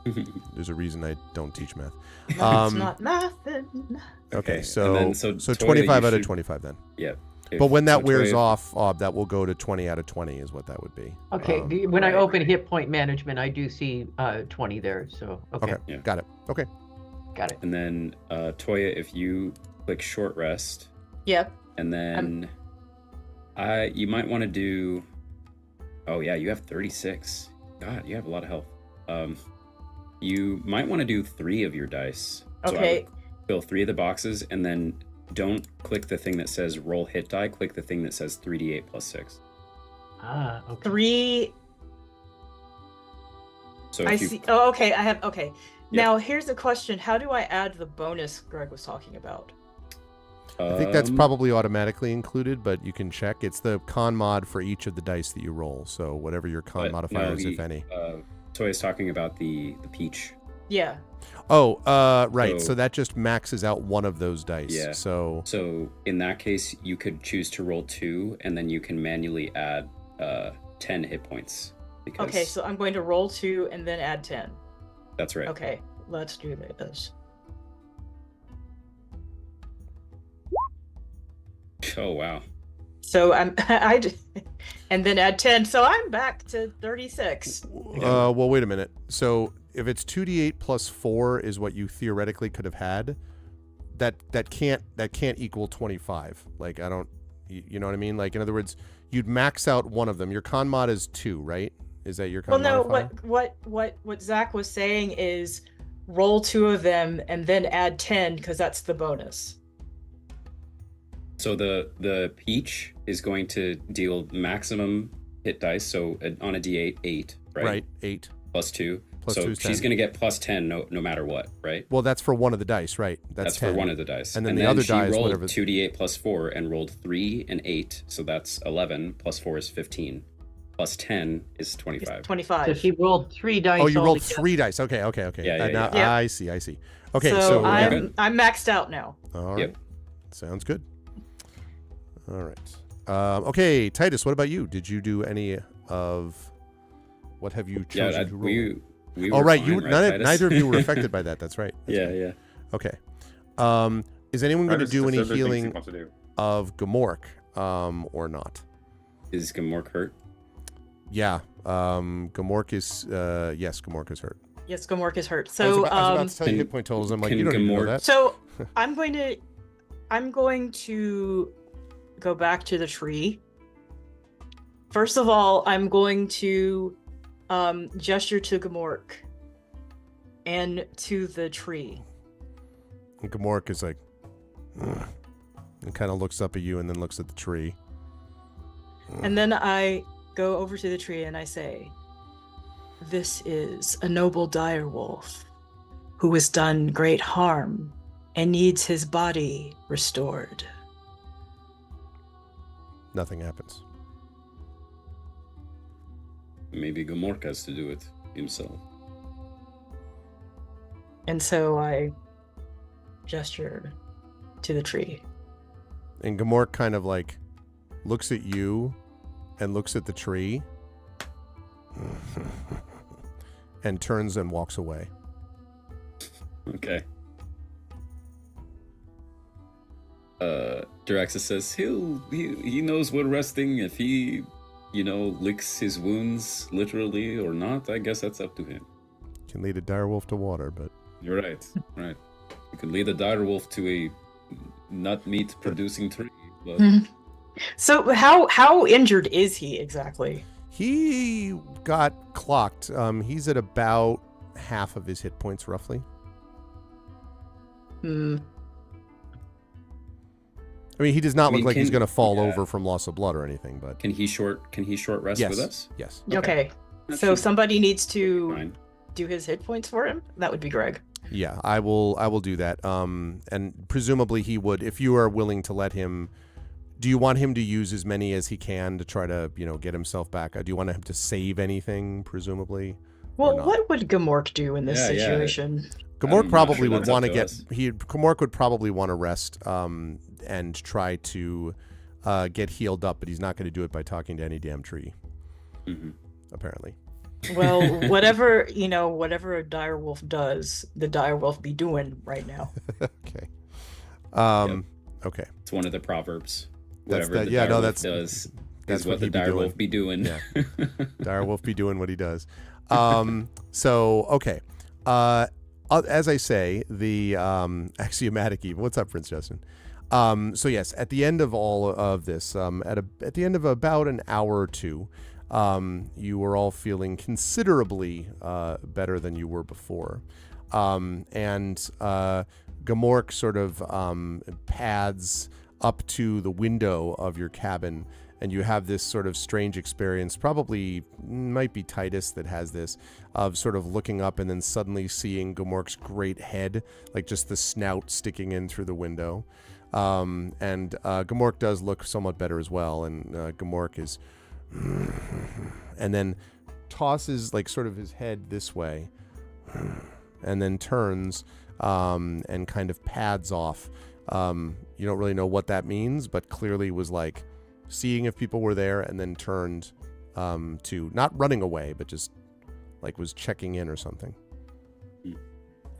there's a reason I don't teach math.
That's not mathin'.
Okay,
and
so
then,
so
Toya,
25
you
out of
should-
25 then.
Yeah.
But when that
so
wears
Toya-
off, that will go to 20 out of 20 is what that would be.
Okay, when I open hit point management, I do see 20 there. So okay,
Okay,
Yeah.
got it. Okay.
got it.
And then Toya, if you click short rest,
Yep.
and then you might want to do. Oh yeah, you have 36. God, you have a lot of health. You might want to do 3 of your dice. So I
Okay.
would fill 3 of the boxes, and then don't click the thing that says roll hit die. Click the thing that says 3d8 plus 6.
Okay.
3.
So
I
if you,
see. Oh, okay. I have. Okay.
Yeah.
Now here's the question: how do I add the bonus Greg was talking about?
I think that's
um,
probably automatically included, but you can check. It's the con mod for each of the dice that you roll. So whatever your con
but
modifiers,
no,
if any.
Toya's talking about the peach.
Yeah.
Oh, right. So
So-
that just maxes out one of those dice.
Yeah.
So
So in that case, you could choose to roll 2, and then you can manually add 10 hit points. Because
Okay. So I'm going to roll 2 and then add 10.
that's right.
Okay. Let's do this.
Oh wow.
So and then add 10. So I'm back to 36.
well, wait a minute. So if it's 2d8 plus 4 is what you theoretically could have had, that can't equal 25. Like I don't, you know what I mean? Like in other words, you'd max out one of them. Your con mod is 2, right? Is that your
Well,
con
no.
modifier?
What Zach was saying is roll 2 of them and then add 10 because that's the bonus.
So the peach is going to deal maximum hit dice. So on a d8, 8, right?
Right, 8.
Plus 2.
Plus
so
2 is
she's
10.
going to get plus 10 no matter what, right?
Well, that's for one of the dice, right?
That's
10.
for one of the dice.
And then the other
she
dice,
rolled
whatever-
2d8 plus 4 and rolled 3 and 8. So that's 11. Plus 4 is 15. Plus 10 is
It's
25.
25.
So she rolled 3 dice.
Oh, you rolled
altogether.
3 dice. Okay.
Yeah,
Now,
yeah.
I see. Okay,
so
so
I'm maxed out now.
all right.
Yep.
Sounds good. All right. Okay, Titus, what about you? Did you do any of what have you
Yeah,
chosen to roll?
we
Oh,
were
right.
fine,
You
right,
neither
Titus?
of you were affected by that. That's right. That's
Yeah,
right.
yeah.
Okay. Is anyone going to
Titus
do
has
any
other things he
healing
wants to do.
of Gamork or not?
Is Gamork hurt?
Yeah. Gamork is yes, Gamork is hurt.
Yes, Gamork is hurt.
I was
So
about to tell you
can-
hit point totals. I'm like,
can
you don't even know
Gamork-
that.
so I'm going to go back to the tree. First of all, I'm going to gesture to Gamork and to the tree.
And Gamork is like, "Ugh," and kind of looks up at you and then looks at the tree.
And then I go over to the tree and I say, "This is a noble direwolf who has done great harm and needs his body restored."
Nothing happens.
Maybe Gamork has to do it himself.
And so I gesture to the tree.
And Gamork kind of like looks at you and looks at the tree and turns and walks away.
Okay. Diraxis says he knows we're resting. If he, licks his wounds literally or not, I guess that's up to him.
Can lead a direwolf to water, but
You're right. Right. You can lead a direwolf to a nut meat producing tree, but
So how injured is he exactly?
he got clocked. He's at about half of his hit points, roughly.
Hmm.
I mean, he does not
I mean,
look like he's
can-
going to fall
yeah.
over from loss of blood or anything, but
can he short rest
yes,
with us?
yes.
Okay.
That
So
should
somebody needs
be
to
fine.
do his hit points for him. That would be Greg.
Yeah, I will do that. And presumably he would, if you are willing to let him. Do you want him to use as many as he can to try to, get himself back? Do you want him to save anything, presumably?
Well,
not?
what would Gamork do in this
Yeah, yeah.
situation?
Gamork
not
probably
sure
would
that's up
want to
to
get.
us.
Gamork would probably want to rest and try to get healed up, but he's not going to do it by talking to any damn tree.
Mhm.
Apparently.
Well, whatever a direwolf does, the direwolf be doing right now.
Okay. Okay.
It's one of the proverbs. whatever the
yeah, no,
direwolf does
that's
is what the
he'd be doing.
direwolf be doing.
Yeah. Direwolf be doing what he does. So, okay. As I say, the axiomatic evil. What's up, Prince Justin? So yes, at the end of all of this, at the end of about an hour or two, you were all feeling considerably better than you were before. And Gamork sort of pads up to the window of your cabin, and you have this sort of strange experience, probably might be Titus that has this, of sort of looking up and then suddenly seeing Gamork's great head, like just the snout sticking in through the window. And Gamork does look somewhat better as well, and Gamork is and then tosses like sort of his head this way and then turns and kind of pads off. You don't really know what that means, but clearly was like seeing if people were there and then turned to not running away, but just like was checking in or something.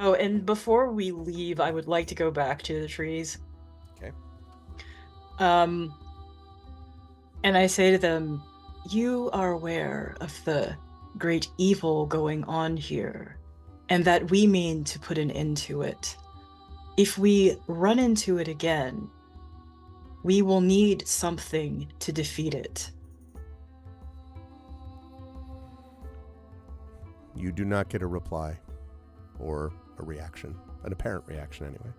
Oh, and before we leave, I would like to go back to the trees.
Okay.
And I say to them, you are aware of the great evil going on here, and that we mean to put an end to it. If we run into it again, we will need something to defeat it.
You do not get a reply or a reaction, an apparent reaction anyway.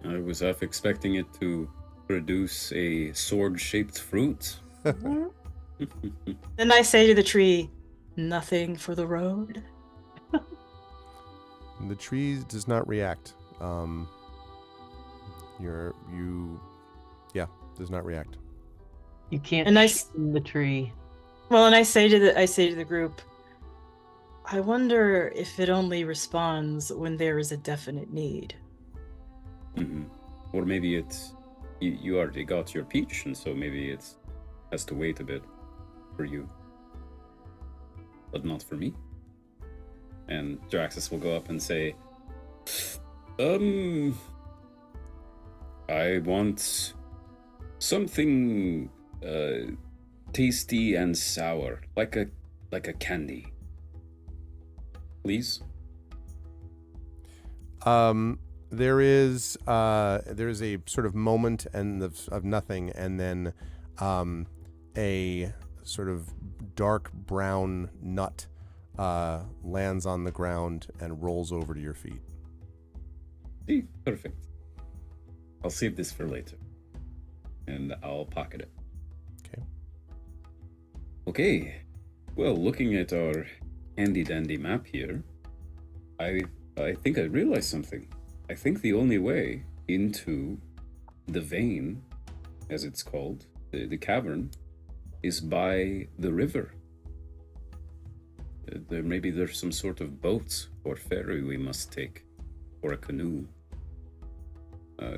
I was half expecting it to produce a sword-shaped fruit.
Then I say to the tree, nothing for the road.
The tree does not react. Does not react.
You can't
And I
in the tree.
Well, and I say to the group, I wonder if it only responds when there is a definite need.
Mm-hmm. Or maybe it's you already got your peach, and so maybe it has to wait a bit for you, but not for me. And Jaraxxus will go up and say, I want something tasty and sour, like a candy, please.
There's a sort of moment of nothing, and then a sort of dark brown nut lands on the ground and rolls over to your feet.
See, perfect. I'll save this for later, and I'll pocket it.
Okay.
Okay. Well, looking at our handy-dandy map here, I think I realized something. I think the only way into the vein, as it's called, the cavern, is by the river. Maybe there's some sort of boat or ferry we must take, or a canoe.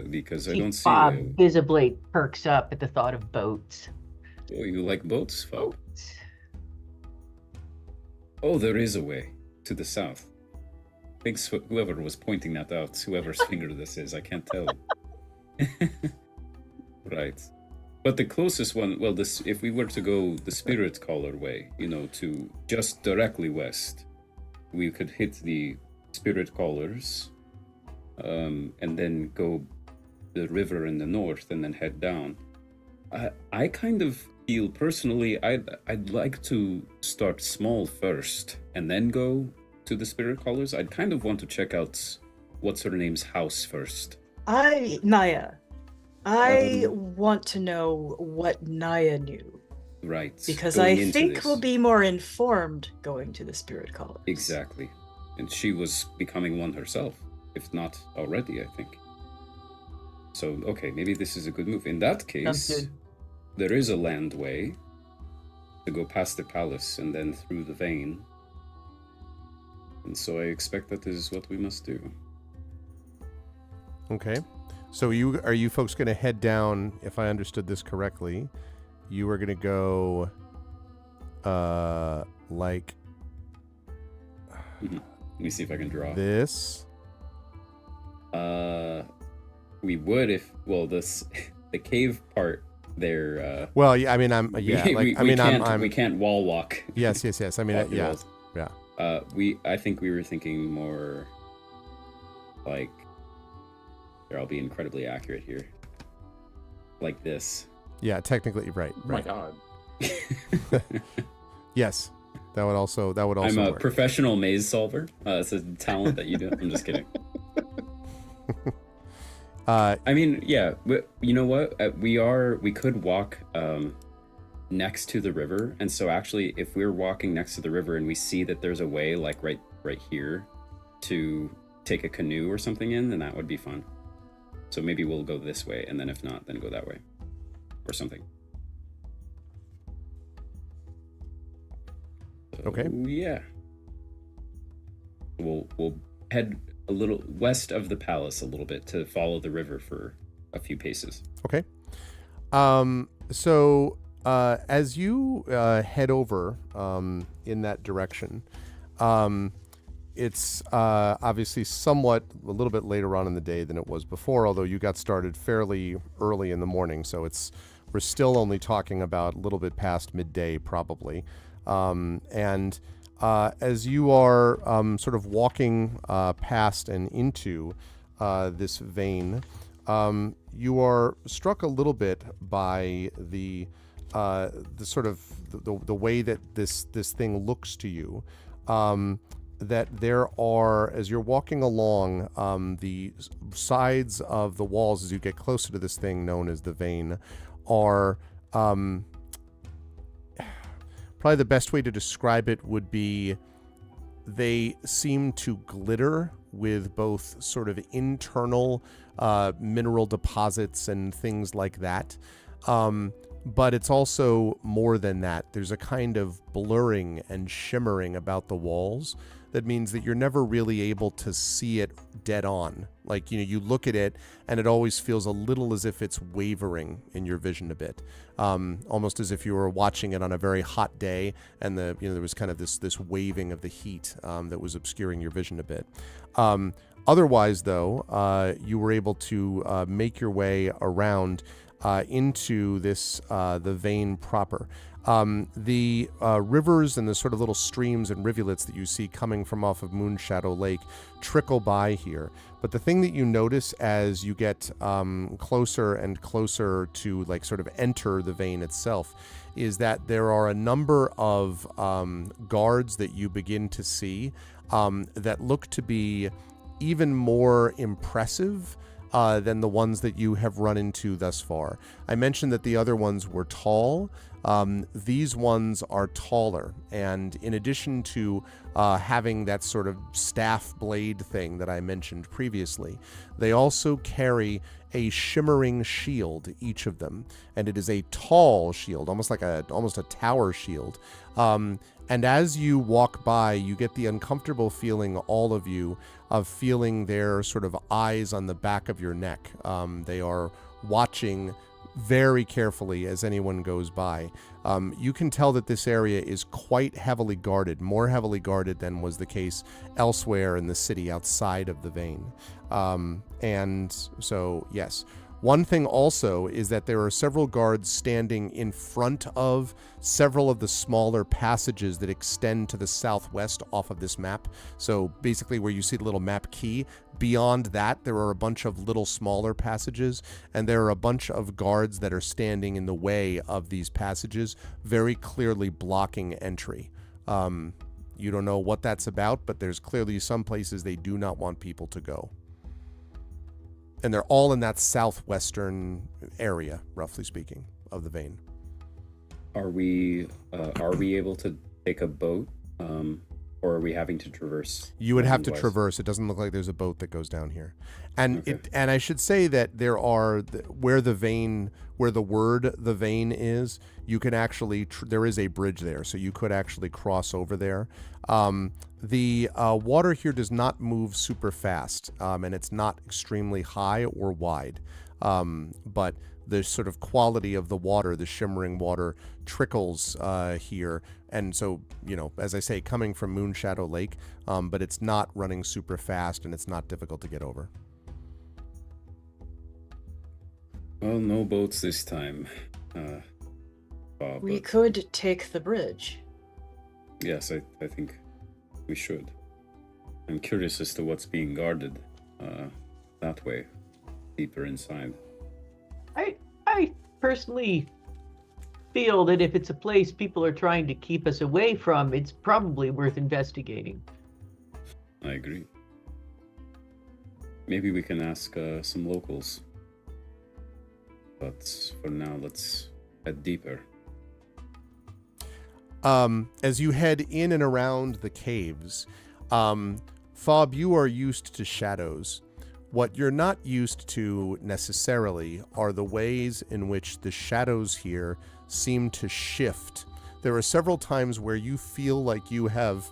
Because I don't see...
Fob visibly perks up at the thought of boats.
Oh, you like boats, Fob?
Boats.
Oh, there is a way to the south. Thanks, whoever was pointing that out, whoever's finger this is, I can't tell. Right. But the closest one, well, if we were to go the Spirit Caller way, to just directly west, we could hit the Spirit Callers, and then go the river in the north and then head down. I kind of feel personally I'd like to start small first and then go to the Spirit Callers. I'd kind of want to check out what's her name's house first.
Naya. I want to know what Naya knew.
Right.
Because I think we'll be more informed going to the Spirit Callers.
Exactly. And she was becoming one herself, if not already, I think. So, okay, maybe this is a good move. In that case, there is a land way to go past the palace and then through the vein. And so I expect that is what we must do.
Okay. So are you folks going to head down, if I understood this correctly, you are going to go like...
Mm-hmm. Let me see if I can draw.
This.
We would if this the cave part there.
Well, yeah, I mean, I'm yeah, like I mean, I'm
we can't wall walk.
Yes. I mean,
walk the
yeah,
walls.
yeah.
I think we were thinking more like. Here, I'll be incredibly accurate here. Like this.
Yeah, technically, right.
Oh my God.
Yes, that would also
I'm a
work.
professional maze solver. It's a talent that you do. I'm just kidding. I mean, yeah. You know what? We could walk next to the river, and so actually, if we're walking next to the river and we see that there's a way, like right here, to take a canoe or something in, then that would be fun. So maybe we'll go this way, and then if not, then go that way, or something.
Okay.
Yeah. We'll head a little west of the palace a little bit to follow the river for a few paces.
Okay. So as you head over in that direction, it's obviously somewhat a little bit later on in the day than it was before, although you got started fairly early in the morning. So we're still only talking about a little bit past midday probably. And as you are sort of walking past and into this vein, you are struck a little bit by the sort of the way that this thing looks to you. That there are, as you're walking along, the sides of the walls as you get closer to this thing known as the vein are probably the best way to describe it would be they seem to glitter with both sort of internal mineral deposits and things like that. But it's also more than that. There's a kind of blurring and shimmering about the walls that means that you're never really able to see it dead on. Like, you look at it and it always feels a little as if it's wavering in your vision a bit. Almost as if you were watching it on a very hot day and there was kind of this waving of the heat that was obscuring your vision a bit. Otherwise, though, you were able to make your way around into the vein proper. The rivers and the sort of little streams and rivulets that you see coming from off of Moonshadow Lake trickle by here. But the thing that you notice as you get closer and closer to like sort of enter the vein itself is that there are a number of guards that you begin to see that look to be even more impressive than the ones that you have run into thus far. I mentioned that the other ones were tall. These ones are taller, and in addition to having that sort of staff blade thing that I mentioned previously, they also carry a shimmering shield, each of them, and it is a tall shield, almost a tower shield. And as you walk by, you get the uncomfortable feeling, all of you, of feeling their sort of eyes on the back of your neck. They are watching very carefully as anyone goes by. You can tell that this area is quite heavily guarded, more heavily guarded than was the case elsewhere in the city outside of the vein. And so, yes. One thing also is that there are several guards standing in front of several of the smaller passages that extend to the southwest off of this map. So basically where you see the little map key, beyond that there are a bunch of little smaller passages, and there are a bunch of guards that are standing in the way of these passages, very clearly blocking entry. You don't know what that's about, but there's clearly some places they do not want people to go. And they're all in that southwestern area, roughly speaking, of the vein.
Are we able to take a boat, or are we having to traverse?
You would have to
west?
traverse. It doesn't look like there's a boat that goes down here, and
Okay.
and I should say that there are where the word the vein is. You can actually there is a bridge there, so you could actually cross over there. The water here does not move super fast, and it's not extremely high or wide, but the sort of quality of the water, the shimmering water, trickles here. And so, as I say, coming from Moonshadow Lake, but it's not running super fast and it's not difficult to get over.
Well, no boats this time. Bob,
We
but
could take the bridge.
yes, I think we should. I'm curious as to what's being guarded that way, deeper inside.
I personally feel that if it's a place people are trying to keep us away from, it's probably worth investigating.
I agree. Maybe we can ask some locals. But for now, let's head deeper.
As you head in and around the caves, Fob, you are used to shadows. What you're not used to necessarily are the ways in which the shadows here seem to shift. There are several times where you feel like you have,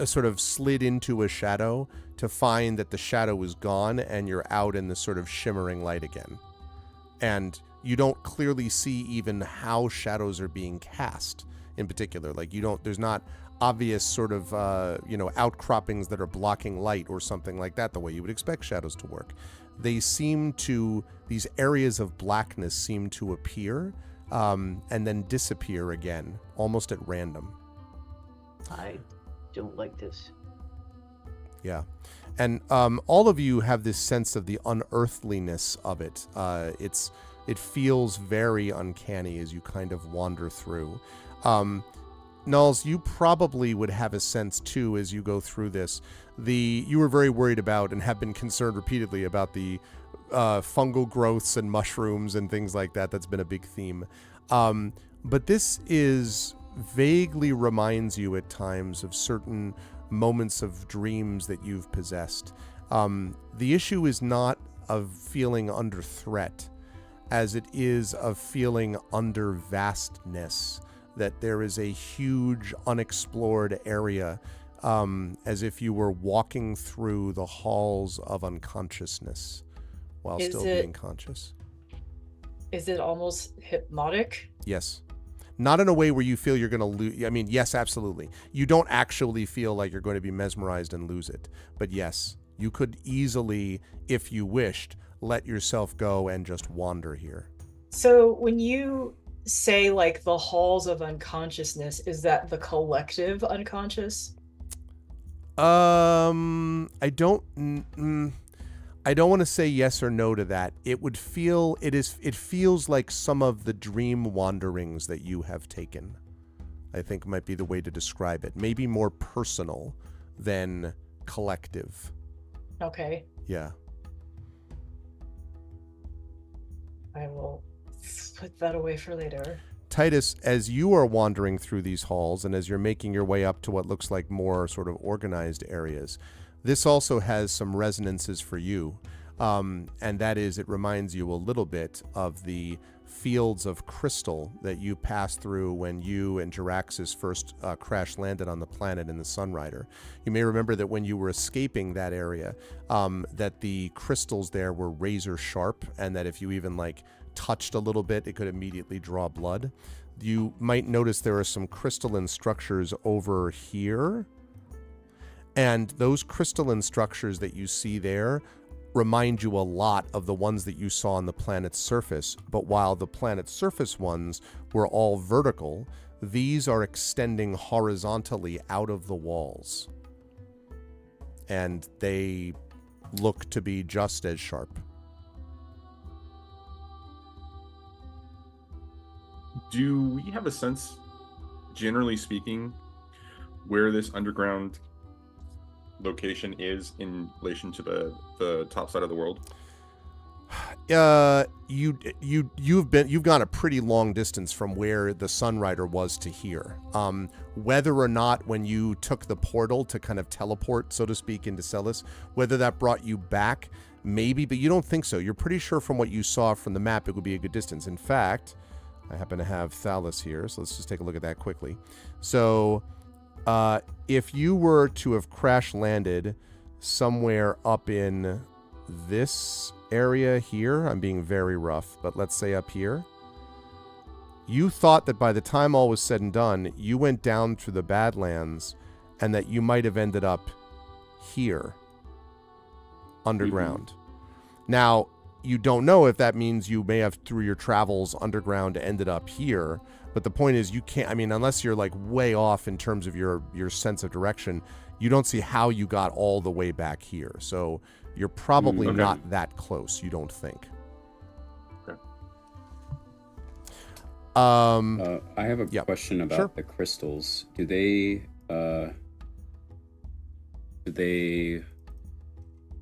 sort of slid into a shadow to find that the shadow is gone and you're out in the sort of shimmering light again. And you don't clearly see even how shadows are being cast in particular. Like there's not obvious sort of, outcroppings that are blocking light or something like that, the way you would expect shadows to work. These areas of blackness seem to appear and then disappear again, almost at random.
I don't like this.
Yeah. And all of you have this sense of the unearthliness of it. It feels very uncanny as you kind of wander through. Nulls, you probably would have a sense too as you go through this. You were very worried about and have been concerned repeatedly about the fungal growths and mushrooms and things like that. That's been a big theme. But this vaguely reminds you at times of certain moments of dreams that you've possessed. The issue is not of feeling under threat as it is of feeling under vastness, that there is a huge unexplored area, as if you were walking through the halls of unconsciousness while still being conscious.
Is it almost hypnotic?
Yes. Not in a way where you feel you're going to lose. I mean, yes, absolutely. You don't actually feel like you're going to be mesmerized and lose it. But yes, you could easily, if you wished, let yourself go and just wander here.
So when you say like the halls of unconsciousness, is that the collective unconscious?
I don't want to say yes or no to that. It feels like some of the dream wanderings that you have taken, I think might be the way to describe it. Maybe more personal than collective.
Okay.
Yeah.
I will put that away for later.
Titus, as you are wandering through these halls and as you're making your way up to what looks like more sort of organized areas, this also has some resonances for you, and that is it reminds you a little bit of the fields of crystal that you passed through when you and Jiraxis first crash landed on the planet in the Sunrider. You may remember that when you were escaping that area, that the crystals there were razor sharp, and that if you even touched a little bit, it could immediately draw blood. You might notice there are some crystalline structures over here. And those crystalline structures that you see there remind you a lot of the ones that you saw on the planet's surface. But while the planet's surface ones were all vertical, these are extending horizontally out of the walls. And they look to be just as sharp.
Do we have a sense, generally speaking, where this underground location is in relation to the top side of the world?
You've gone a pretty long distance from where the Sunrider was to here. Whether or not when you took the portal to kind of teleport, so to speak, into Celis, whether that brought you back, maybe, but you don't think so. You're pretty sure from what you saw from the map it would be a good distance. In fact, I happen to have Thalos here, so let's just take a look at that quickly. So if you were to have crash landed somewhere up in this area here, I'm being very rough, but let's say up here, you thought that by the time all was said and done, you went down through the Badlands and that you might have ended up here, underground. Now, you don't know if that means you may have, through your travels underground, ended up here. But the point is, you can't, I mean, unless you're like way off in terms of your sense of direction, you don't see how you got all the way back here. So you're probably
Okay.
not that close, you don't think.
Okay.
I have a
Yeah,
question about
sure.
the crystals. Do they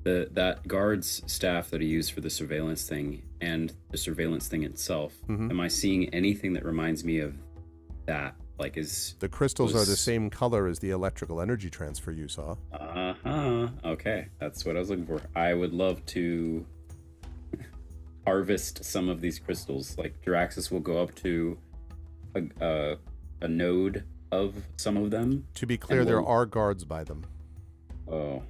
that guard's staff that he used for the surveillance thing and the surveillance thing itself,
Mhm.
am I seeing anything that reminds me of that? Like,
The crystals are the
was-
same color as the electrical energy transfer you saw.
Okay, that's what I was looking for. I would love to harvest some of these crystals. Like, Jaraxxus will go up to a node of some of them.
To be clear,
And
there
we'll-
are guards by them.
Oh,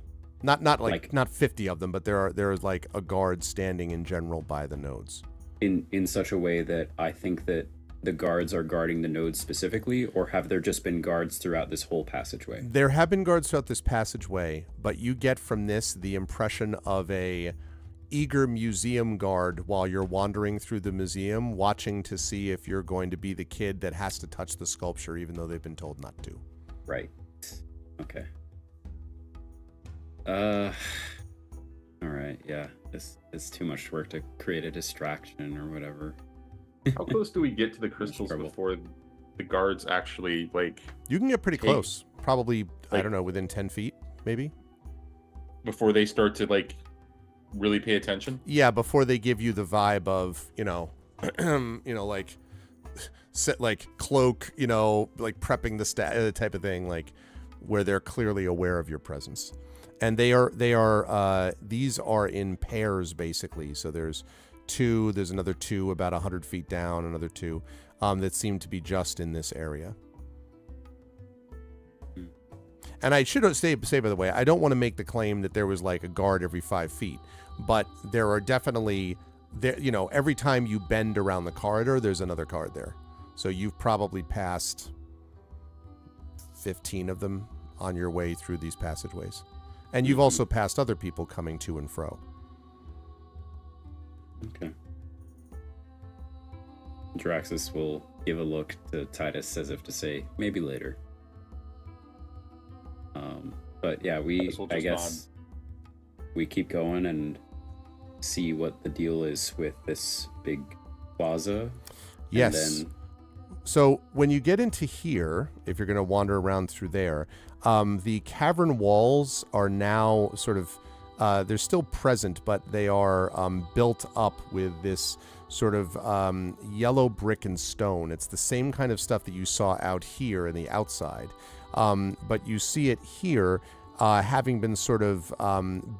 Not
Like-
not 50 of them, but there is like a guard standing in general by the nodes.
in such a way that I think that the guards are guarding the nodes specifically, or have there just been guards throughout this whole passageway?
There have been guards throughout this passageway, but you get from this the impression of a eager museum guard while you're wandering through the museum, watching to see if you're going to be the kid that has to touch the sculpture even though they've been told not to.
Right. Okay. All right. Yeah. It's too much work to create a distraction or whatever.
How close do we get to the crystals
trouble.
before the guards actually like
You can get pretty
Hey.
close. Probably, I
Like-
don't know, within 10 feet, maybe?
before they start to like really pay attention?
Yeah, before they give you the vibe of, like set like cloak, like prepping the type of thing, like where they're clearly aware of your presence. And these are in pairs basically. So there's another two about 100 feet down, another two that seem to be just in this area. And I should say, by the way, I don't want to make the claim that there was like a guard every 5 feet, but there are definitely, every time you bend around the corridor, there's another guard there. So you've probably passed 15 of them on your way through these passageways. And you've also passed other people coming to and fro.
Okay. Jaraxxus will give a look to Titus as if to say, maybe later. But yeah,
Titus will
I
just
guess we keep going and see what the deal is with this big plaza.
Yes.
And then,
So when you get into here, if you're going to wander around through there, the cavern walls are now sort of, they're still present, but they are built up with this sort of yellow brick and stone. It's the same kind of stuff that you saw out here in the outside. But you see it here having been sort of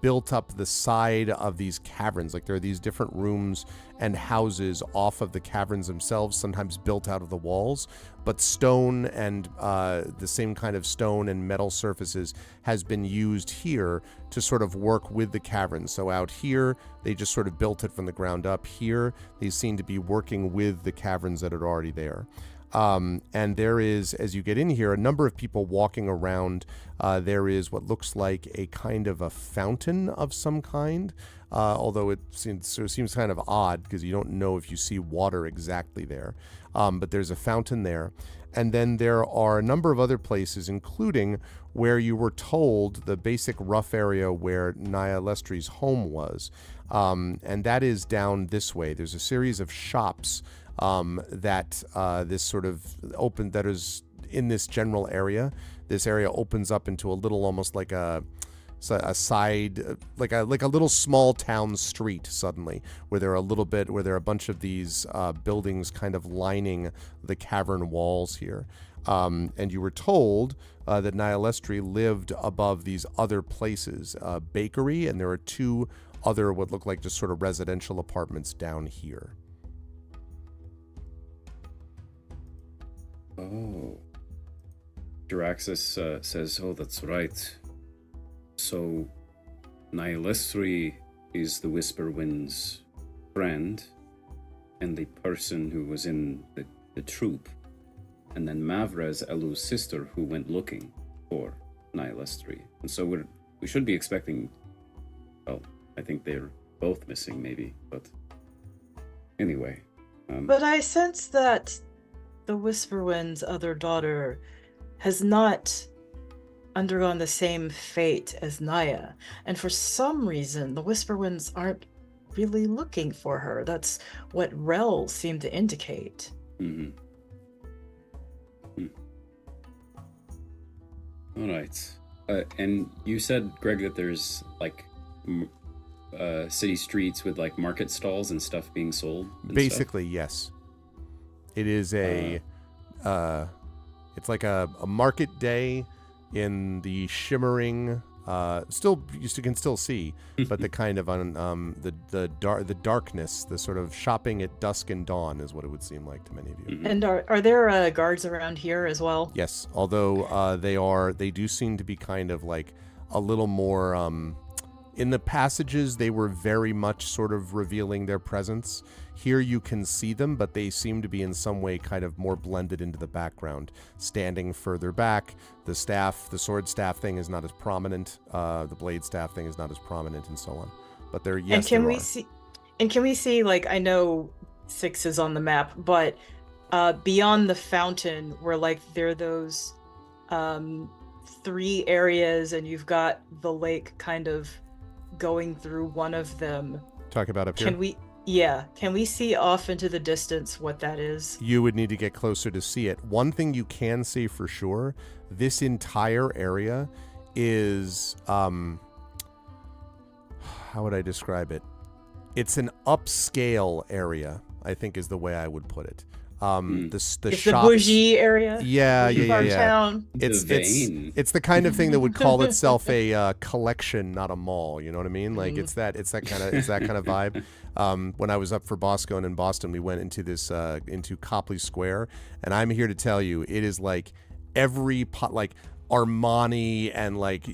built up the side of these caverns. Like there are these different rooms and houses off of the caverns themselves, sometimes built out of the walls. But stone and the same kind of stone and metal surfaces has been used here to sort of work with the caverns. So out here, they just sort of built it from the ground up. Here, they seem to be working with the caverns that are already there. And there is, as you get in here, a number of people walking around. There is what looks like a kind of a fountain of some kind, although it seems kind of odd because you don't know if you see water exactly there. But there's a fountain there. And then there are a number of other places, including where you were told the basic rough area where Naya Lestri's home was. And that is down this way. There's a series of shops that this sort of open that is in this general area. This area opens up into a little, almost like a side, like a little small town street suddenly, where there are a bunch of these buildings kind of lining the cavern walls here. And you were told that Naya Lestri lived above these other places, bakery, and there are two other what look like just sort of residential apartments down here.
oh, Jaraxxus says, oh, that's right. So, Naya Lestri is the Whisper Wind's friend and the person who was in the troop. And then Mavra is Elu's sister who went looking for Naya Lestri. And so we should be expecting, well, I think they're both missing, maybe. But anyway,
But I sense that the Whisperwind's other daughter has not undergone the same fate as Naya, and for some reason the Whisperwinds aren't really looking for her. That's what Rel seemed to indicate.
mm-hmm. All right. And you said, Greg, that there's like city streets with like market stalls and stuff being sold.
Basically, yes. It is a it's like a market day in the shimmering still you can still see, but the kind of the darkness, the sort of shopping at dusk and dawn is what it would seem like to many of you.
Mm-hmm.
And are there guards around here as well?
Yes, although they do seem to be kind of like a little more in the passages. They were very much sort of revealing their presence. Here you can see them, but they seem to be in some way kind of more blended into the background, standing further back. The sword staff thing is not as prominent. The blade staff thing is not as prominent, and so on. But there, yes,
And can
there
we
are.
see? And can we see? Like, I know 6 is on the map, but beyond the fountain, where like there are those 3 areas, and you've got the lake kind of going through one of them.
Talk about up here.
Can we see off into the distance what that is?
You would need to get closer to see it. One thing you can see for sure, this entire area is, how would I describe it? It's an upscale area, I think is the way I would put it. The
It's
shops,
the bougie area.
Yeah.
Town.
It's
vein.
it's the kind of thing that would call itself a collection, not a mall. You know what I mean? Like it's that kind of vibe. When I was up for Boscone in Boston, we went into this into Copley Square, and I'm here to tell you, it is like every like Armani and like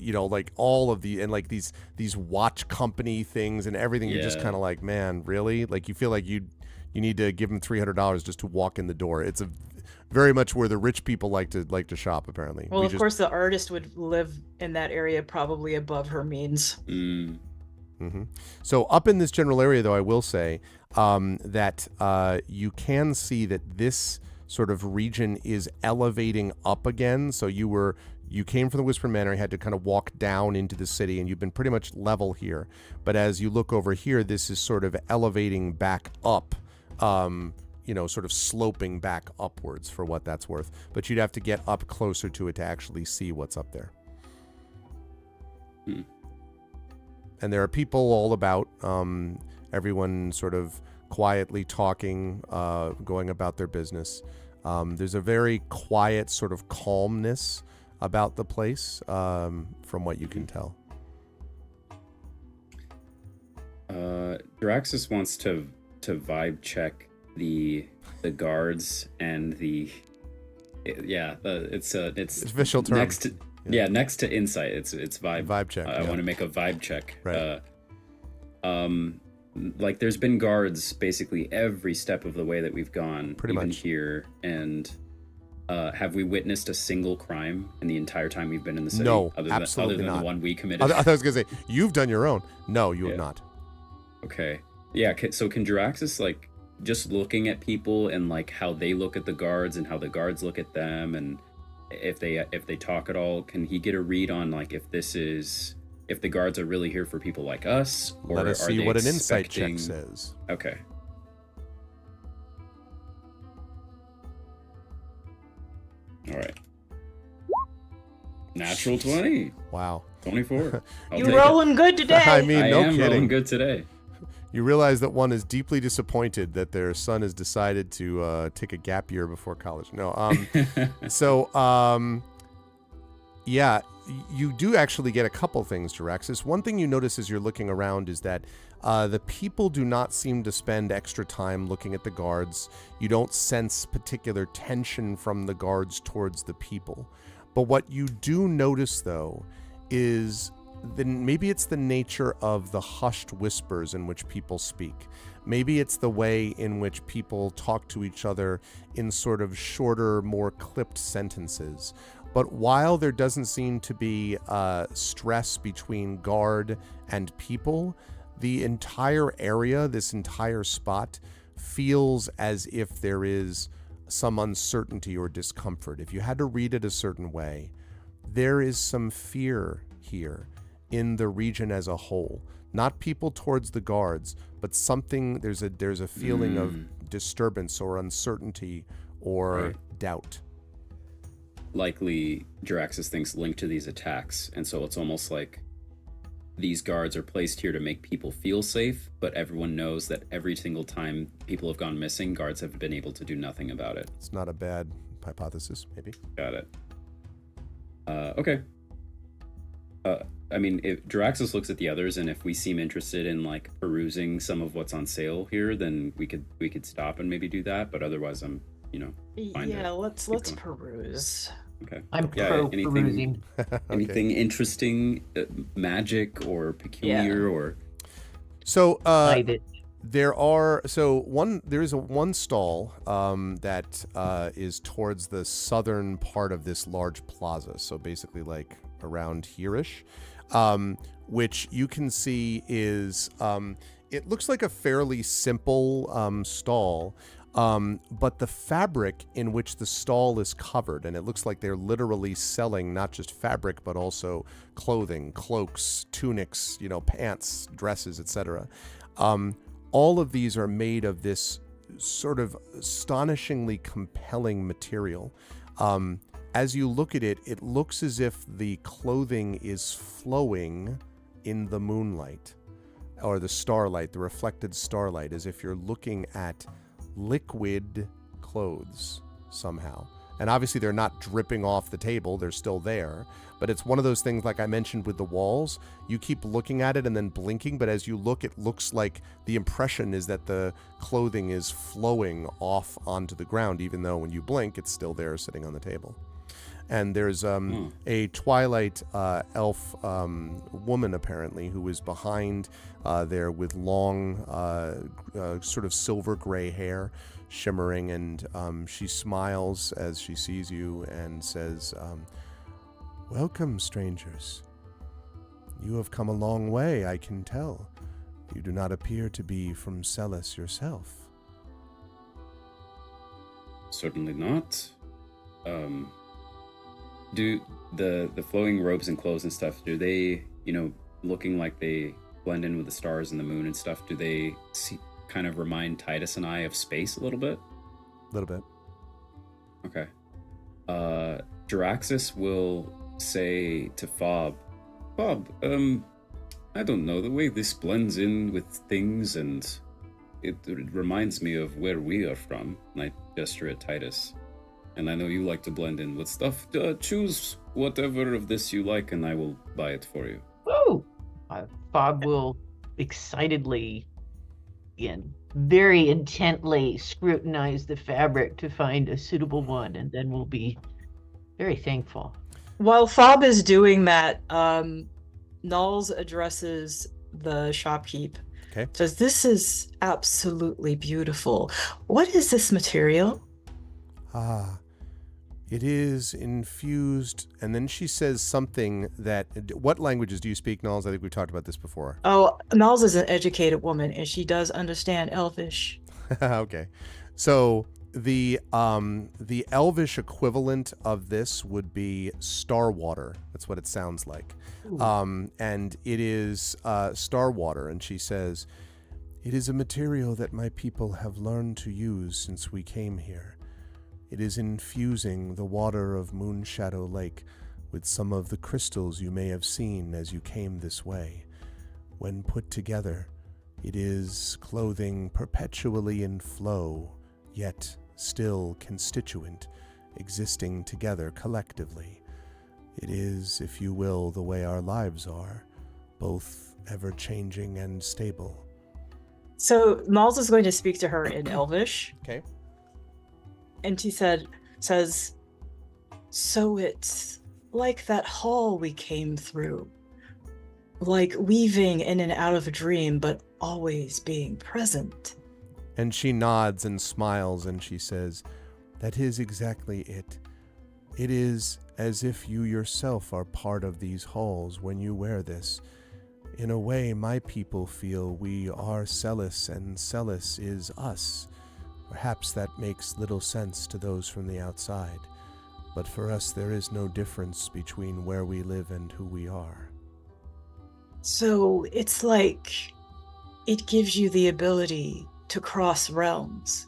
all of the and like these watch company things and everything. You're just kind of like, man, really? Like you feel like you need to give them $300 just to walk in the door. It's a very much where the rich people like to shop, apparently.
Well, of course, the artist would live in that area, probably above her means.
Mm-hmm. So up in this general area, though, I will say that you can see that this sort of region is elevating up again. So you came from the Whisper Manor, had to kind of walk down into the city, and you've been pretty much level here. But as you look over here, this is sort of elevating back up. Sort of sloping back upwards for what that's worth. But you'd have to get up closer to it to actually see what's up there. And there are people all about, everyone sort of quietly talking, going about their business. There's a very quiet sort of calmness about the place, from what you can tell.
Draxus wants to vibe check the guards and it's
official term.
Next to insight. It's vibe
check.
I want to make a vibe check.
Right.
Like there's been guards basically every step of the way that we've gone,
pretty
even
much
here. And have we witnessed a single crime in the entire time we've been in the city?
No,
other
absolutely
than
not.
The one we committed.
I was gonna say you've done your own. No, you have not.
Okay. Yeah. So can Jiraxis, like, just looking at people and like how they look at the guards and how the guards look at them, and if they talk at all, can he get a read on like if the guards are really here for people like us, or
let us
are
see
they
what an insight
expecting...
check says.
Okay. All right. Natural 20.
Wow.
24.
You rolling good today.
I mean, no
am
kidding.
rolling good today.
You realize that one is deeply disappointed that their son has decided to take a gap year before college. No. Yeah, you do actually get a couple things, Jiraxis. One thing you notice as you're looking around is that the people do not seem to spend extra time looking at the guards. You don't sense particular tension from the guards towards the people. But what you do notice, though, is maybe it's the nature of the hushed whispers in which people speak. Maybe it's the way in which people talk to each other in sort of shorter, more clipped sentences. But while there doesn't seem to be stress between guard and people, the entire area, this entire spot, feels as if there is some uncertainty or discomfort. If you had to read it a certain way, there is some fear here in the region as a whole. Not people towards the guards, but something, there's a feeling of disturbance or uncertainty or doubt.
Likely Jaraxxus thinks linked to these attacks, and so it's almost like these guards are placed here to make people feel safe, but everyone knows that every single time people have gone missing, guards have been able to do nothing about it.
It's not a bad hypothesis, maybe.
Got it. Okay. I mean, if Jaraxxus looks at the others, and if we seem interested in like perusing some of what's on sale here, then we could stop and maybe do that. But otherwise, I'm fine.
Yeah, let's
going.
peruse.
Okay.
I'm perusing.
Anything interesting, magic or peculiar or?
So
Hide it.
there is one stall that is towards the southern part of this large plaza. So basically like around here-ish, which you can see is it looks like a fairly simple stall. But the fabric in which the stall is covered, and it looks like they're literally selling not just fabric, but also clothing, cloaks, tunics, pants, dresses, etc. All of these are made of this sort of astonishingly compelling material. As you look at it, it looks as if the clothing is flowing in the moonlight or the starlight, the reflected starlight, as if you're looking at liquid clothes somehow. And obviously they're not dripping off the table, they're still there, but it's one of those things like I mentioned with the walls. You keep looking at it and then blinking, but as you look, it looks like the impression is that the clothing is flowing off onto the ground, even though when you blink it's still there sitting on the table. And there's a Twilight elf woman, apparently, who is behind there with long, sort of silver gray hair, shimmering, and she smiles as she sees you and says, "Welcome, strangers. You have come a long way, I can tell. You do not appear to be from Celis yourself."
Certainly not. Do the flowing robes and clothes and stuff, do they, looking like they blend in with the stars and the moon and stuff, do they kind of remind Titus and I of space a little bit?
A little bit.
Okay. Jaraxxus will say to Fob, I don't know, the way this blends in with things, and it reminds me of where we are from. And I gesture at Titus. And I know you like to blend in with stuff. Choose whatever of this you like, and I will buy it for you.
Oh! Bob will excitedly and very intently scrutinize the fabric to find a suitable one, and then we'll be very thankful.
While Fob is doing that, Nulls addresses the shopkeep.
Okay.
Says, "This is absolutely beautiful. What is this material?"
It is infused, and then she says something that, what languages do you speak, Nulls? I think we've talked about this before.
Oh, Nulls is an educated woman, and she does understand Elvish.
Okay. So the Elvish equivalent of this would be star water. That's what it sounds like. And it is star water, and she says, "It is a material that my people have learned to use since we came here. It is infusing the water of Moonshadow Lake with some of the crystals you may have seen as you came this way. When put together, it is clothing perpetually in flow, yet still constituent, existing together collectively. It is, if you will, the way our lives are, both ever-changing and stable."
So Nulls is going to speak to her in Elvish.
Okay.
And she says, "So it's like that hall we came through, like weaving in and out of a dream, but always being present."
And she nods and smiles, and she says, "That is exactly it. It is as if you yourself are part of these halls when you wear this. In a way, my people feel we are Celis, and Celis is us. Perhaps that makes little sense to those from the outside, but for us there is no difference between where we live and who we are.
So it's like it gives you the ability to cross realms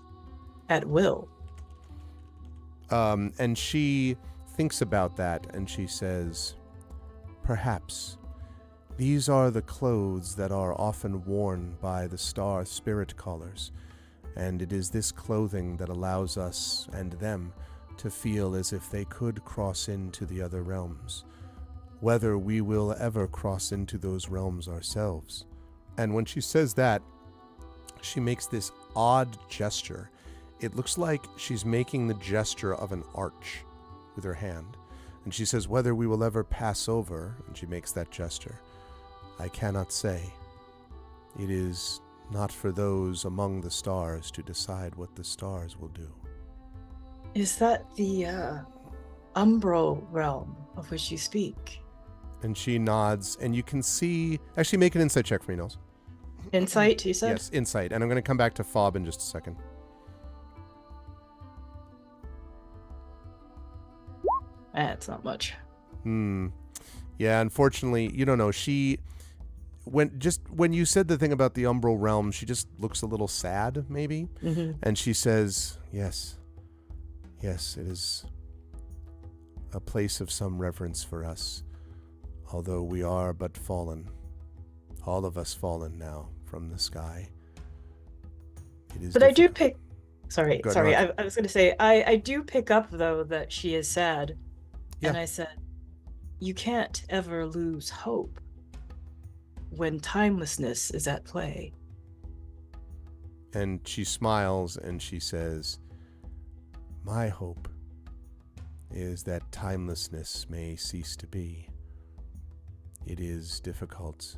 at will.
And she thinks about that, and she says, perhaps. These are the clothes that are often worn by the star spirit callers, and it is this clothing that allows us and them to feel as if they could cross into the other realms, whether we will ever cross into those realms ourselves. And when she says that, she makes this odd gesture. It looks like she's making the gesture of an arch with her hand. And she says, whether we will ever pass over, and she makes that gesture, I cannot say. It is not for those among the stars to decide what the stars will do.
Is that the umbral realm of which you speak?
And she nods, and you can see... Actually, make an insight check for me, Nels.
Insight, you said?
Yes, insight. And I'm going to come back to Fob in just a second.
It's not much.
Yeah, unfortunately, you don't know. She... When you said the thing about the umbral realm, she just looks a little sad, maybe.
Mm-hmm.
And she says, yes, it is a place of some reverence for us, although we are but fallen, all of us fallen now from the sky. It is
But I do
difficult.
pick... Sorry.
Go ahead.
I was going to say, I do pick up, though, that she is sad.
Yeah.
And I said, you can't ever lose hope when timelessness is at play.
And she smiles and she says, my hope is that timelessness may cease to be. It is difficult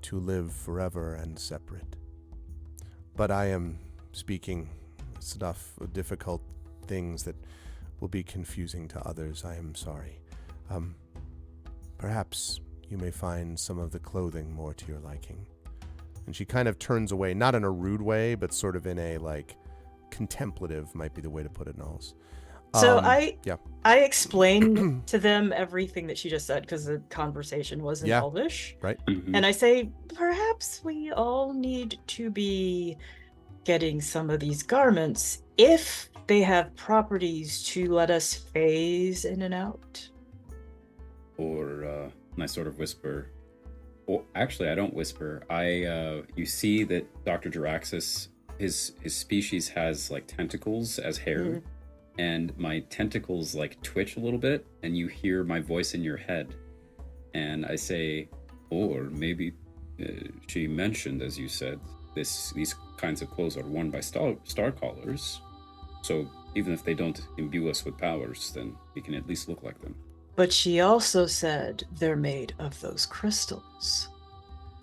to live forever and separate. But I am speaking stuff of difficult things that will be confusing to others. I am sorry. Perhaps you may find some of the clothing more to your liking. And she kind of turns away, not in a rude way, but sort of in a, like, contemplative might be the way to put it, Knowles.
So
yeah.
I explained to them everything that she just said because the conversation was in
Yeah.
Elvish.
Right?
Mhm.
And I say, perhaps we all need to be getting some of these garments if they have properties to let us phase in and out.
Or and I sort of whisper. Well, actually, I don't whisper. You see that Dr. Jaraxis, his species has like tentacles as hair,
Mhm.
and my tentacles like twitch a little bit, and you hear my voice in your head, and I say, or maybe she mentioned, as you said, these kinds of clothes are worn by star callers, so even if they don't imbue us with powers, then we can at least look like them.
But she also said they're made of those crystals.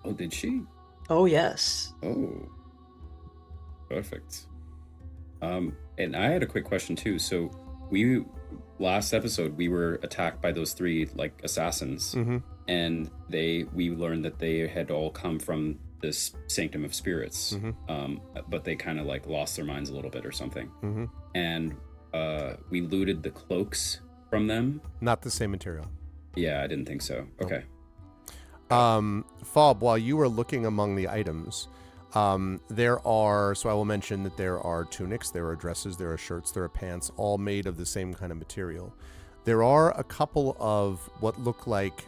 Oh, did she?
Oh, yes.
Oh, perfect. And I had a quick question too. So last episode we were attacked by those three like assassins,
Mm-hmm.
and we learned that they had all come from this Sanctum of Spirits,
Mm-hmm.
but they kind of like lost their minds a little bit or something,
Mm-hmm.
and we looted the cloaks from them.
Not the same material.
Yeah, I didn't think so. Okay.
Fob, while you were looking among the items, there are, so I will mention that there are tunics, there are dresses, there are shirts, there are pants, all made of the same kind of material. There are a couple of what look like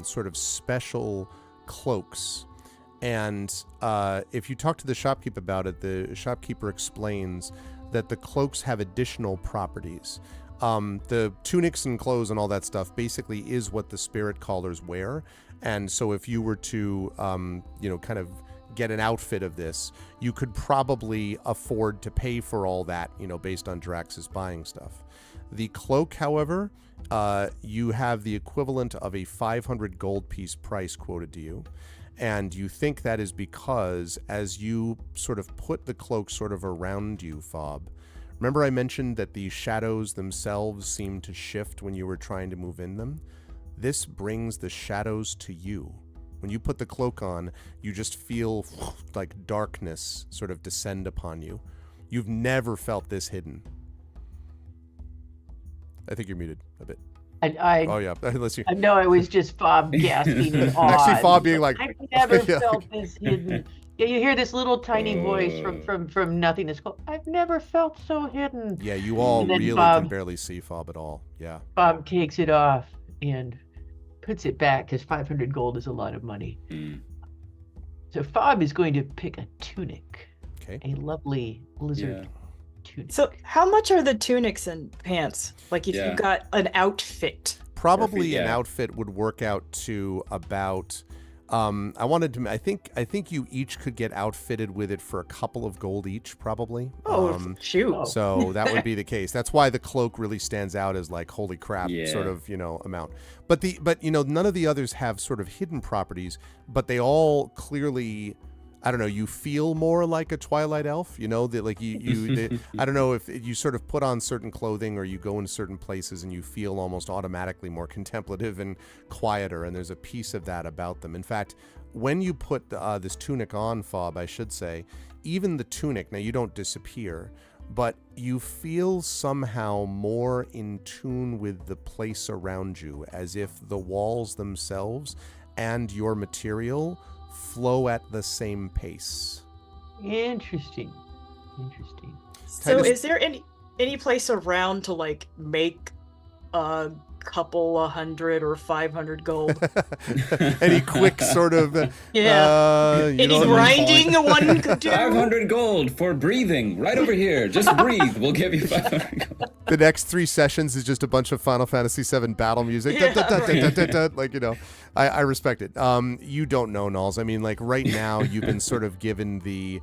sort of special cloaks. And if you talk to the shopkeep about it, the shopkeeper explains that the cloaks have additional properties. The tunics and clothes and all that stuff basically is what the spirit callers wear. And so if you were to, kind of get an outfit of this, you could probably afford to pay for all that, based on Drax's buying stuff. The cloak, however, you have the equivalent of a 500 gold piece price quoted to you. And you think that is because as you sort of put the cloak sort of around you, Fob, remember I mentioned that the shadows themselves seem to shift when you were trying to move in them? This brings the shadows to you When you put the cloak on, you just feel like darkness sort of descend upon you. You've never felt this hidden. I think you're muted a bit. Oh yeah, unless you.
I know it was just Fob gasping in awe.
Actually, Fob being like,
I've never
Yeah.
felt this hidden. Yeah, you hear this little tiny voice from nothingness go, I've never felt so hidden.
Yeah, you all
And then
really
Fob-
can barely see Fob at all. Yeah.
Bob takes it off and puts it back because 500 gold is a lot of money.
Mm.
So Fob is going to pick a tunic,
Okay.
a lovely lizard
Yeah.
tunic.
So how much are the tunics and pants? Like if
Yeah.
you got an outfit.
Probably an
yeah.
outfit would work out to about. I think you each could get outfitted with it for a couple of gold each, probably.
Shoot.
So that would be the case. That's why the cloak really stands out as like holy crap
Yeah.
sort of, amount. But none of the others have sort of hidden properties, but they all clearly, I don't know, you feel more like a Twilight elf, that like I don't know if you sort of put on certain clothing or you go into certain places and you feel almost automatically more contemplative and quieter, and there's a piece of that about them. In fact, when you put this tunic on, Fob, I should say, even the tunic, now you don't disappear, but you feel somehow more in tune with the place around you, as if the walls themselves and your material flow at the same pace.
Interesting.
So
Titus-
is there any place around to like make a couple 100 or 500 gold?
Any quick sort of
Yeah.
you
Any
know what I mean?
grinding one could do?
500 gold for breathing. Right over here. Just breathe. We'll give you 500 gold.
The next 3 sessions is just a bunch of Final Fantasy VII battle music.
Yeah,
Like, I respect it. You don't know, Knowles. I mean, like right now you've been sort of given the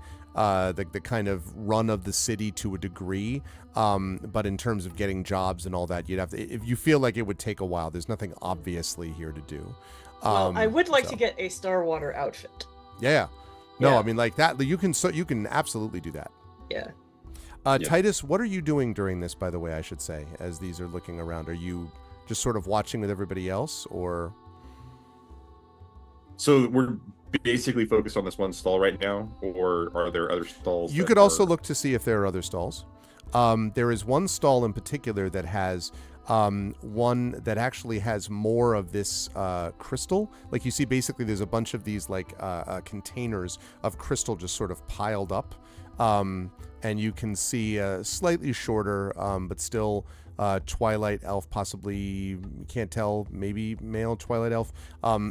kind of run of the city to a degree. But in terms of getting jobs and all that, you'd have to, if you feel like it would take a while, there's nothing obviously here to do.
Well, I would like
so.
to get a Starwater outfit.
Yeah. No,
Yeah.
I mean like that, you can absolutely do that.
Yeah.
Yep.
Titus, what are you doing during this, by the way, I should say, as these are looking around? Are you just sort of watching with everybody else, or?
So we're basically focused on this one stall right now, or are there other stalls?
You
that
could also
are-
look to see if there are other stalls. There is one stall in particular that has one that actually has more of this crystal. Like you see, basically there's a bunch of these like containers of crystal just sort of piled up. And you can see a slightly shorter, but still Twilight elf, possibly, you can't tell, maybe male Twilight elf,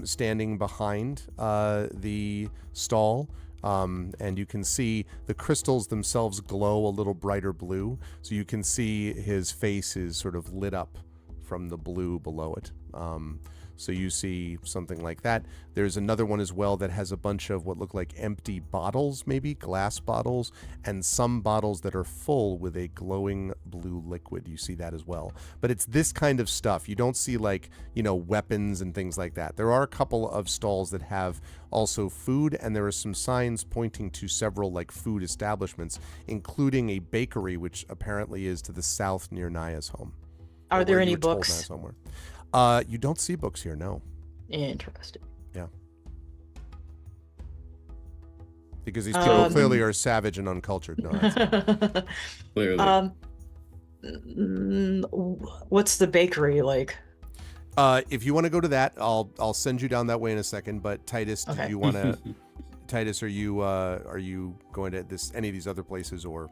standing behind the stall. And you can see the crystals themselves glow a little brighter blue. So you can see his face is sort of lit up from the blue below it. So you see something like that. There's another one as well that has a bunch of what look like empty bottles, maybe glass bottles, and some bottles that are full with a glowing blue liquid. You see that as well. But it's this kind of stuff. You don't see like, weapons and things like that. There are a couple of stalls that have also food, and there are some signs pointing to several like food establishments, including a bakery, which apparently is to the south near Naya's home.
Are
Or
there
where
any
you were told
books?
Naya's home were. You don't see books here, no.
Interesting.
Because these people
Um,
clearly are savage and uncultured. No, that's
Clearly.
What's the bakery like?
if you want to go to that, I'll send you down that way in a second. But Titus, do
Okay.
you want to? Titus, are you going to any of these other places, or?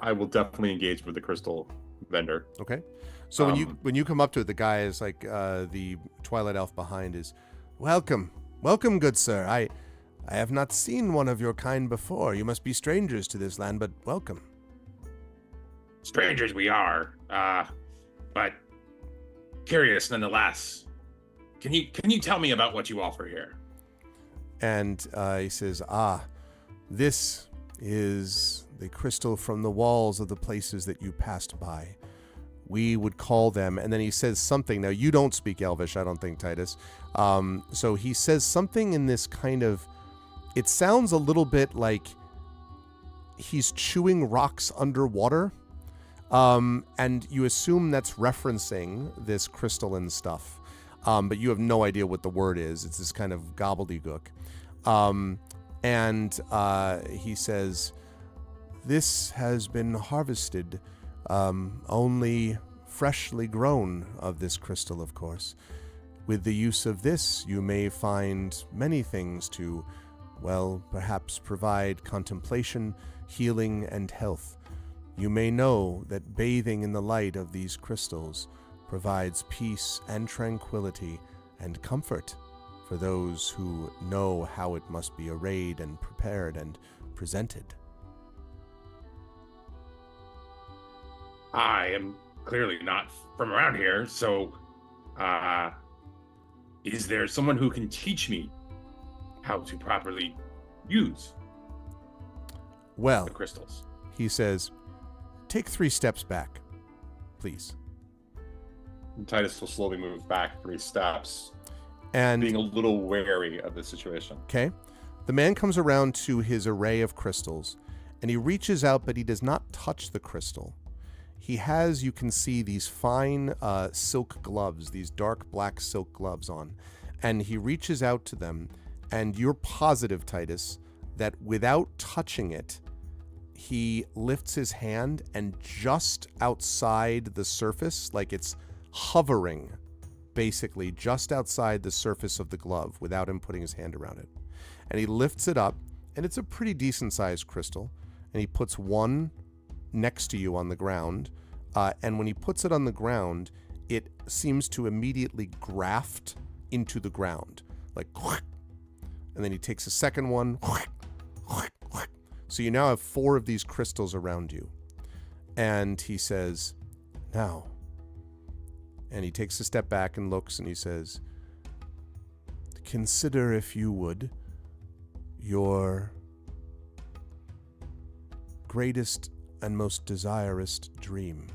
I will definitely engage with the crystal vendor.
Okay. So when you come up to it, the guy is like the Twilight elf behind is, welcome, good sir. I have not seen one of your kind before. You must be strangers to this land, but welcome.
Strangers we are, but curious nonetheless. Can you tell me about what you offer here?
And he says, this is the crystal from the walls of the places that you passed by. We would call them, and then he says something. Now, you don't speak Elvish, I don't think, Titus. So he says something in this kind of, it sounds a little bit like he's chewing rocks underwater. And you assume that's referencing this crystalline stuff. but you have no idea what the word is. It's this kind of gobbledygook. And he says, "This has been harvested, only freshly grown of this crystal, of course. With the use of this, you may find many things to, well, perhaps provide contemplation, healing, and health. You may know that bathing in the light of these crystals provides peace and tranquility and comfort for those who know how it must be arrayed and prepared and presented."
I am clearly not from around here, so is there someone who can teach me how to properly use
Well,
the crystals?
he says, "Take 3 steps back, please."
And Titus will slowly move back 3 steps,
And
being a little wary of the situation.
okay, the man comes around to his array of crystals, and he reaches out, but he does not touch the crystal. He has, you can see, these fine silk gloves, these dark black silk gloves on, and he reaches out to them, and you're positive, Titus, that without touching it, he lifts his hand, and just outside the surface, like it's hovering, basically just outside the surface of the glove without him putting his hand around it. And he lifts it up, and it's a pretty decent sized crystal, and he puts one next to you on the ground, and when he puts it on the ground, it seems to immediately graft into the ground, like, and then he takes a second one, so you now have 4 of these crystals around you, and he says, "Now," and he takes a step back and looks, and he says, "Consider, if you would, your greatest and most desirous dream.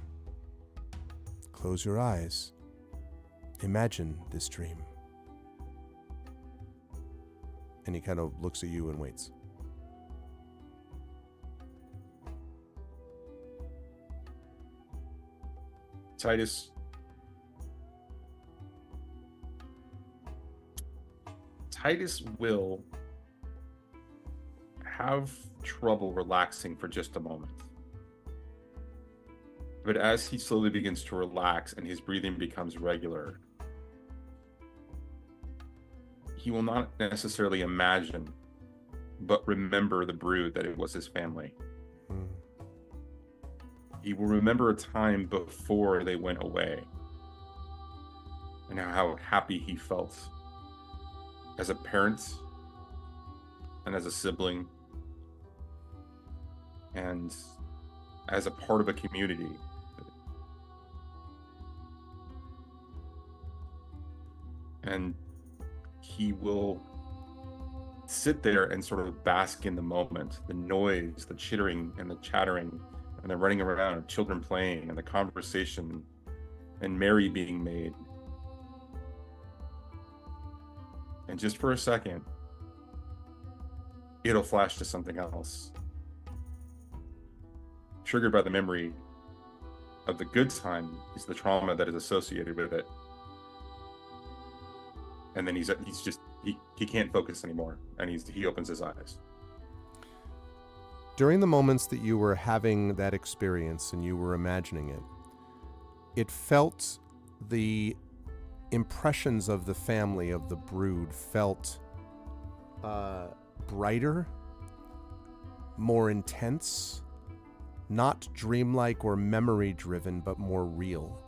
Close your eyes. Imagine this dream." And he kind of looks at you and waits.
Titus will have trouble relaxing for just a moment. But as he slowly begins to relax and his breathing becomes regular, he will not necessarily imagine, but remember the brood that it was his family.
Mm.
He will remember a time before they went away and how happy he felt as a parent and as a sibling and as a part of a community. And he will sit there and sort of bask in the moment, the noise, the chittering and the chattering and the running around, children playing and the conversation and merry being made. And just for a second, it'll flash to something else, triggered by the memory of the good time is the trauma that is associated with it. And then he's just he can't focus anymore, and he opens his eyes.
During the moments that you were having that experience and you were imagining it, it felt the impressions of the family, of the brood, felt brighter, more intense, not dreamlike or memory driven, but more real.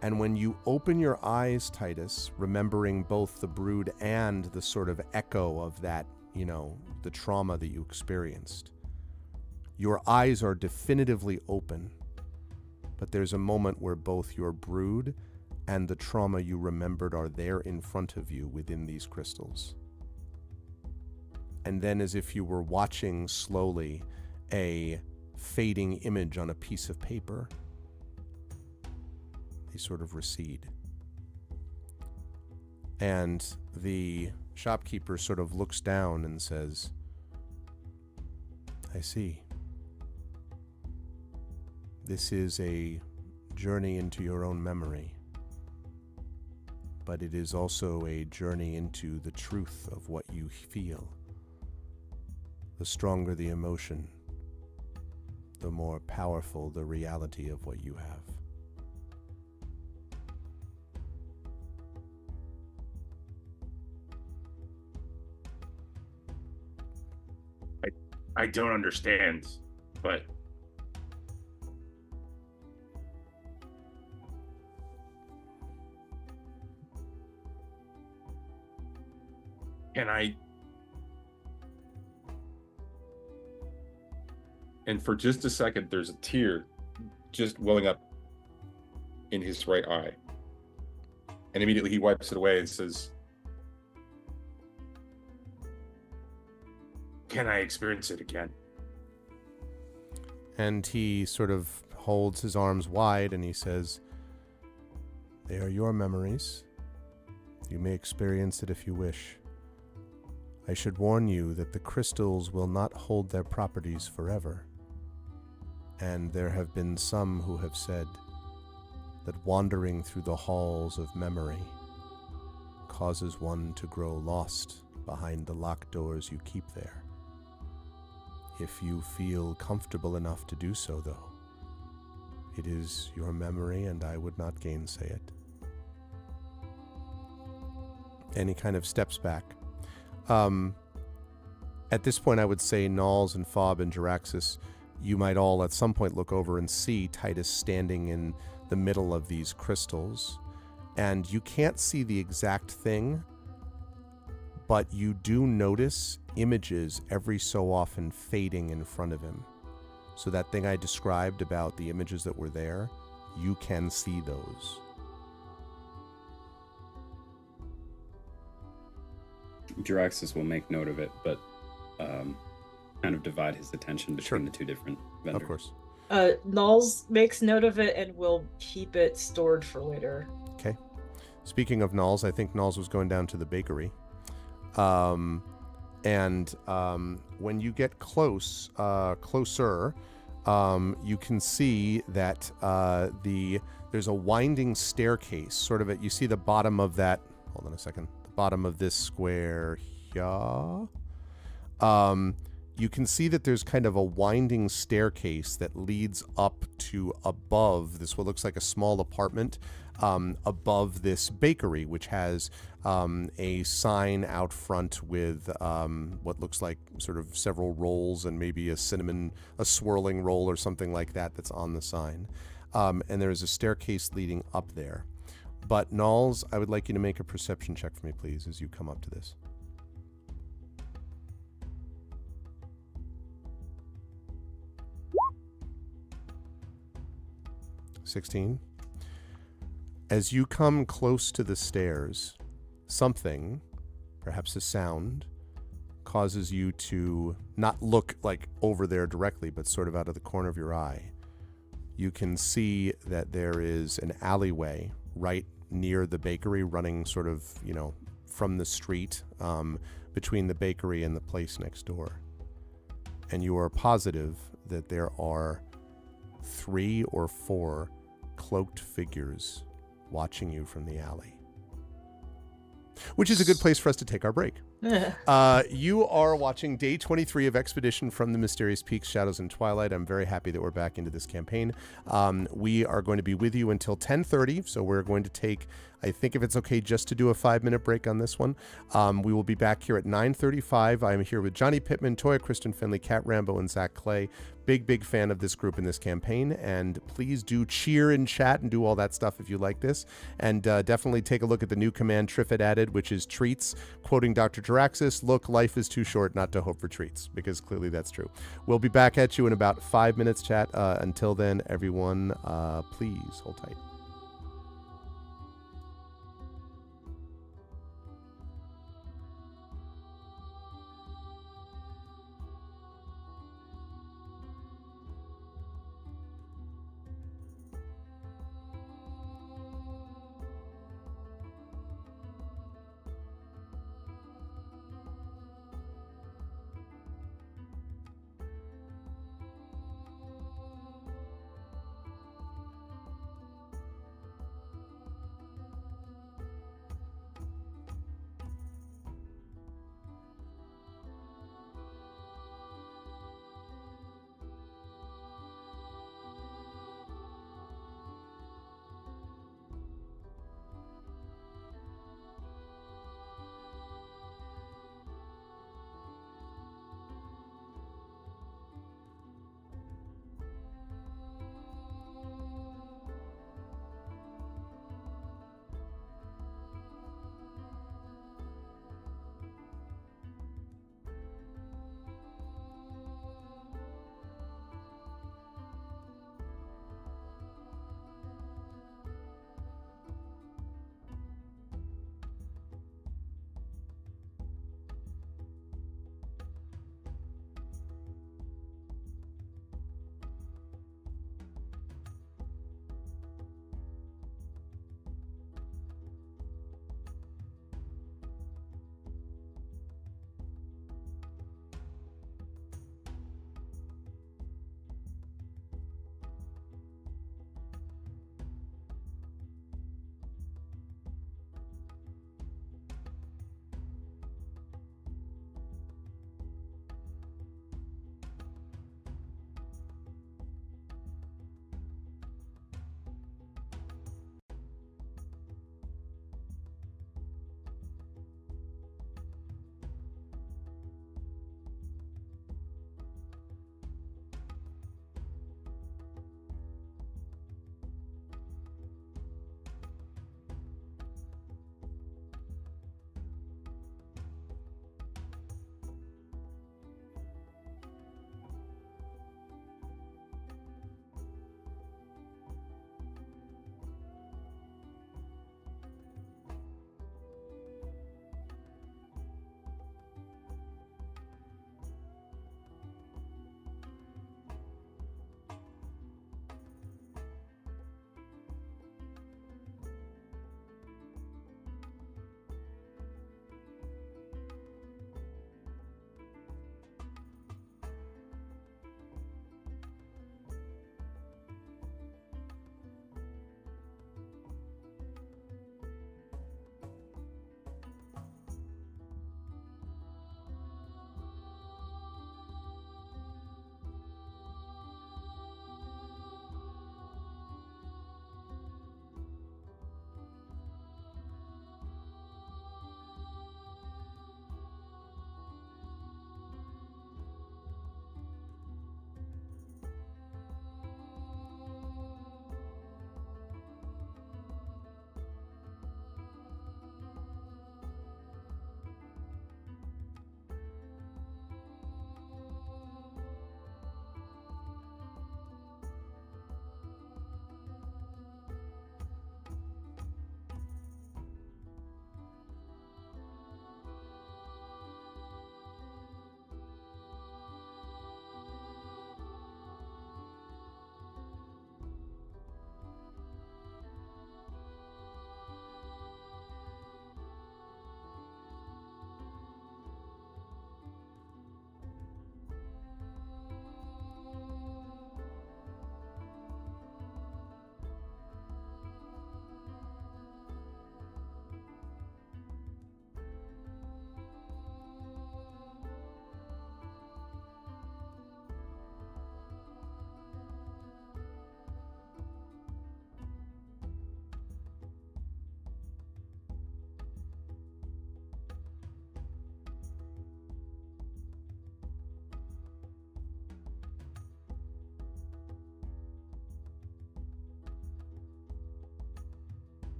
And when you open your eyes, Titus, remembering both the brood and the sort of echo of that, the trauma that you experienced, your eyes are definitively open, but there's a moment where both your brood and the trauma you remembered are there in front of you within these crystals. And then, as if you were watching slowly a fading image on a piece of paper, they sort of recede. And the shopkeeper sort of looks down and says, "I see. This is a journey into your own memory. but it is also a journey into the truth of what you feel. The stronger the emotion, the more powerful the reality of what you have.
I don't understand, but can I?
And for just a second, there's a tear just welling up in his right eye. And immediately he wipes it away and says,
Can I experience it again?
And he sort of holds his arms wide and he says, "They are your memories. You may experience it if you wish. I should warn you that the crystals will not hold their properties forever. And there have been some who have said that wandering through the halls of memory causes one to grow lost behind the locked doors you keep there. If you feel comfortable enough to do so, though, it is your memory and I would not gainsay it." And he kind of steps back. At this point, I would say Nalls and Fob and Jaraxxus, you might all at some point look over and see Titus standing in the middle of these crystals. And you can't see the exact thing, but you do notice images every so often fading in front of him. So that thing I described about the images that were there, you can see those.
Jaraxxus will make note of it, but kind of divide his attention between the two different vendors.
Of course.
Nalls makes note of it and will keep it stored for later.
Okay. Speaking of Nalls, I think Nalls was going down to the bakery. When you get closer, you can see that there's a winding staircase, sort of you see the bottom of that, hold on a second, the bottom of this square here. You can see that there's kind of a winding staircase that leads up to above this, what looks like a small apartment, above this bakery, which has a sign out front with what looks like sort of several rolls and maybe a swirling roll or something like that that's on the sign. And there is a staircase leading up there. But Nalls, I would like you to make a perception check for me, please, as you come up to this. 16. As you come close to the stairs, something, perhaps a sound, causes you to not look like over there directly, but sort of out of the corner of your eye. You can see that there is an alleyway right near the bakery running sort of, from the street between the bakery and the place next door. And you are positive that there are 3 or 4 cloaked figures watching you from the alley. Which is a good place for us to take our break. You are watching day 23 of Expedition from the Mysterious Peaks, Shadows, and Twilight. I'm very happy that we're back into this campaign. We are going to be with you until 10:30, so we're going to take, I think if it's okay just to do a 5-minute break on this one. We will be back here at 9:35. I'm here with Johnny Pittman, Toya Kristen Finley, Kat Rambo, and Zach Clay. Big fan of this group in this campaign, and please do cheer and chat and do all that stuff if you like this. And definitely take a look at the new command Triffid added, which is treats, quoting Dr. Jaraxxus, "Look, life is too short not to hope for treats," because clearly that's true. We'll be back at you in about 5 minutes, chat. Until then, everyone, please hold tight.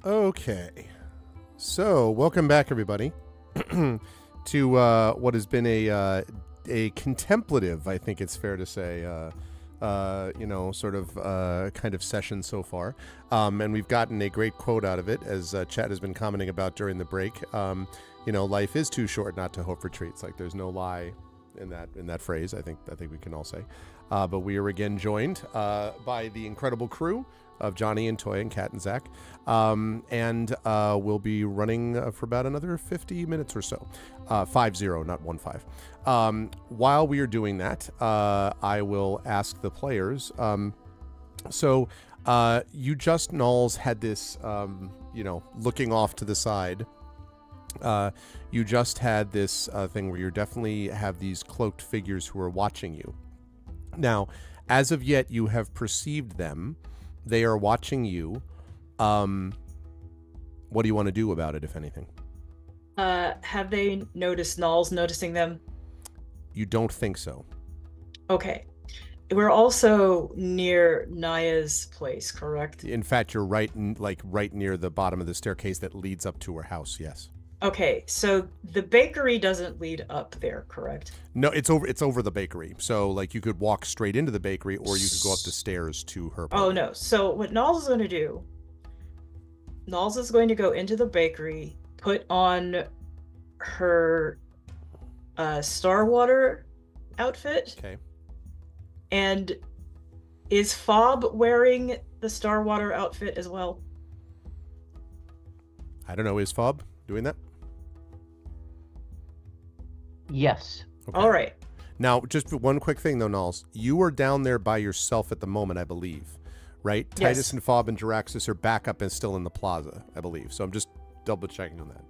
Okay. So, welcome back, everybody, to what has been a contemplative, I think it's fair to say, sort of kind of session so far. And we've gotten a great quote out of it, as Chad has been commenting about during the break. Life is too short not to hope for treats. Like, there's no lie in that phrase. I think we can all say. But we are again joined by the incredible crew of Johnny and Toy and Kat and Zach. And we'll be running for about another 50 minutes or so. 50, not 15. While we are doing that, I will ask the players. So you just, Knowles, had this, looking off to the side. You just had this thing where you definitely have these cloaked figures who are watching you. Now, as of yet, you have perceived them. They are watching you. What do you want to do about it, if anything?
Have they noticed Knowles noticing them?
You don't think so.
Okay. We're also near Naya's place, correct?
In fact, you're right near the bottom of the staircase that leads up to her house, yes.
Okay, so the bakery doesn't lead up there, correct?
No, it's over the bakery. So, like, you could walk straight into the bakery, or you could go up the stairs to her apartment.
Oh, no. So what Knowles is going to do, Knowles is going to go into the bakery, put on her Starwater outfit.
Okay.
And is Fob wearing the Starwater outfit as well?
I don't know. Is Fob doing that?
Yes.
Okay.
All right.
Now, just one quick thing, though, Knowles. You are down there by yourself at the moment, I believe, right?
Yes.
Titus and Fob and Jiraxis are back up and still in the plaza, I believe. So I'm just double-checking on that.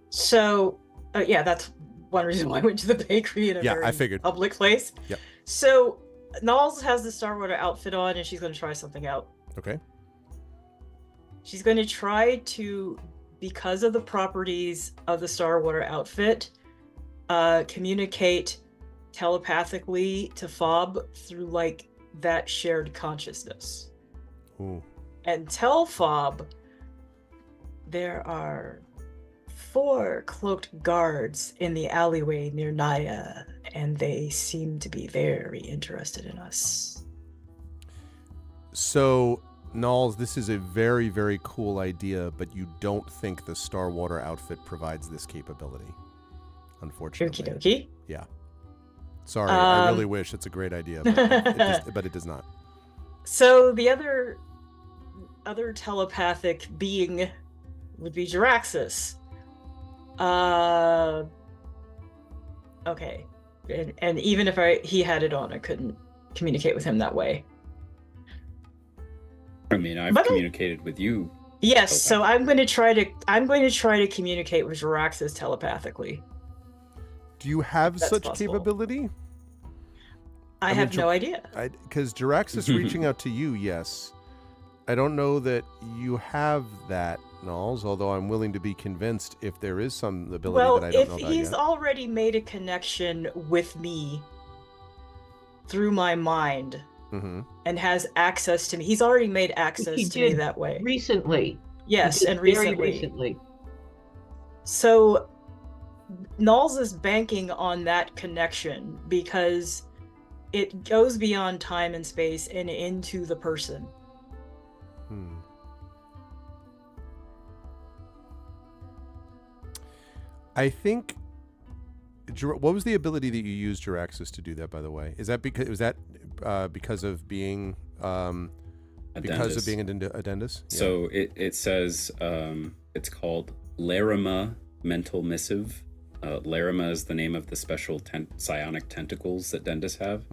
So, yeah, that's one reason why I went to the bakery in a
I figured.
public place.
Yep.
So, Knowles has the Starwater outfit on, and she's going to try something out.
Okay.
She's going to try to, because of the properties of the Starwater outfit, communicate telepathically to Fob through, like, that shared consciousness.
Ooh.
And tell Fob there are 4 cloaked guards in the alleyway near Naya, and they seem to be very interested in us.
So, Knowles, this is a very, very cool idea, but you don't think the Starwater outfit provides this capability, unfortunately.
Okie dokie.
Yeah. Sorry, I really wish. It's a great idea, but it does not.
So the other telepathic being would be Jiraxis. Okay. And even if he had it on, I couldn't communicate with him that way.
I mean, I've communicated with you.
Yes, so I'm going to try to communicate with Jiraxis telepathically.
Do you have such
possible.
capability?
I have no idea.
Because Jiraxis reaching out to you, yes. I don't know that you have that, Knowles, although I'm willing to be convinced if there is some ability that I don't know about
if he's
yet.
already made a connection with me through my mind and has access to me, he's already made access to me that way.
Recently.
Yes, and
Very
recently.
recently.
So Knowles is banking on that connection because it goes beyond time and space and into the person.
I think. What was the ability that you used Jiraxis to do that? By the way, is that because of being a dentist? Yeah.
So it says it's called Larima Mental Missive. Larima is the name of the special psionic tentacles that dentists have,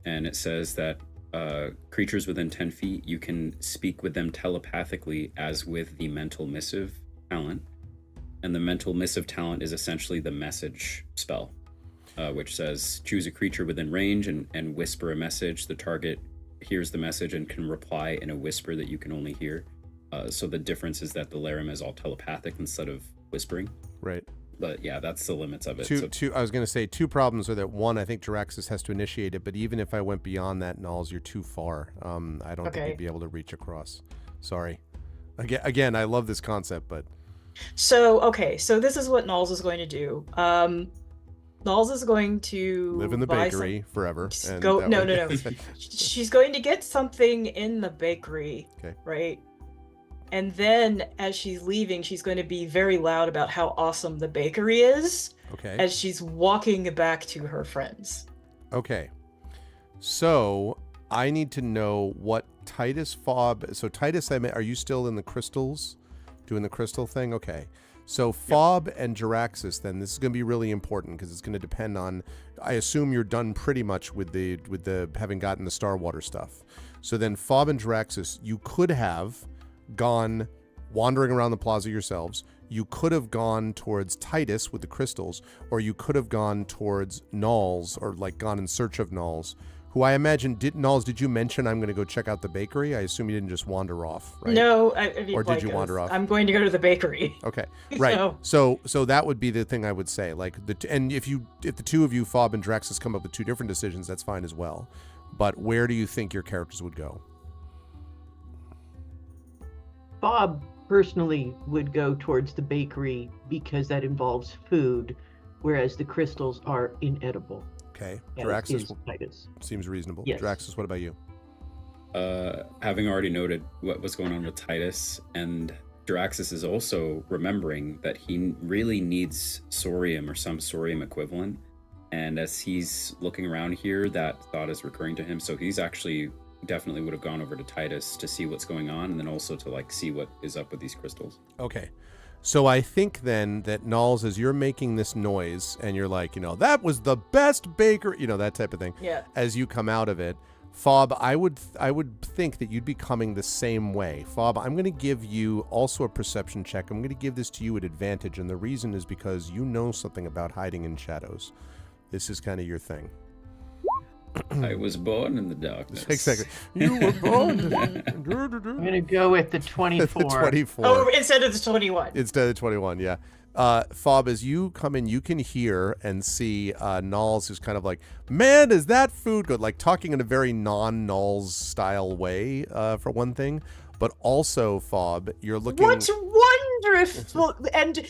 and it says that creatures within 10 feet, you can speak with them telepathically as with the mental missive talent. And the mental missive talent is essentially the message spell, which says choose a creature within range and whisper a message. The target hears the message and can reply in a whisper that you can only hear. So the difference is that the Larima is all telepathic instead of whispering.
Right.
But yeah, that's the limits of it.
I was going to say 2 problems are that, one, I think Jiraxis has to initiate it, but even if I went beyond that, Knowles, you're too far. I don't think you'd be able to reach across. Sorry. Again, I love this concept, but
So, okay, so this is what Knowles is going to do. Knowles is going to
live in the
buy
bakery forever.
some,
And
go,
that
no,
way-
no, no. She's going to get something in the bakery,
Okay.
right? And then as she's leaving, she's going to be very loud about how awesome the bakery is
Okay.
as she's walking back to her friends.
Okay. So I need to know what Titus Fob. So Titus, are you still in the crystals, doing the crystal thing? Okay. So Fob and Jaraxxus, then this is going to be really important because it's going to depend on. I assume you're done pretty much with the having gotten the Star Water stuff. So then Fob and Jaraxxus, you could have gone wandering around the plaza yourselves. You could have gone towards Titus with the crystals, or you could have gone towards Knowles, or like gone in search of Knowles, who I imagine Knowles, did you mention I'm going to go check out the bakery? I assume you didn't just wander off, right?
No, I mean,
Or did you wander off?
I'm going to go to the bakery.
Okay, right.
So-
So that would be the thing I would say. Like and if the two of you, Fob and Draxus, come up with two different decisions, that's fine as well. But where do you think your characters would go?
Bob personally would go towards the bakery because that involves food, whereas the crystals are inedible.
Okay,
as
Draxus
is Titus.
seems reasonable.
Yes.
Draxus, what about you?
Having already noted what was going on with Titus, and Jaraxxus is also remembering that he really needs Sorium or some Sorium equivalent. And as he's looking around here, that thought is recurring to him. So he's actually definitely would have gone over to Titus to see what's going on, and then also to like see what is up with these crystals.
Okay. So I think then that Knowles, as you're making this noise and you're like, that was the best baker, that type of thing.
Yeah.
As you come out of it, Fob, I would think that you'd be coming the same way. Fob, I'm going to give you also a perception check. I'm going to give this to you at advantage, and the reason is because you know something about hiding in shadows. This is kind of your thing.
I was born in the darkness.
Exactly. You were born.
I'm going to go with the 24.
24.
Oh, instead of the 21.
Instead of 21, yeah. Fob, as you come in, you can hear and see Knowles, who's kind of like, man, is that food good? Like talking in a very non-Knowles style way, for one thing. But also, Fob, you're looking...
What wonderful and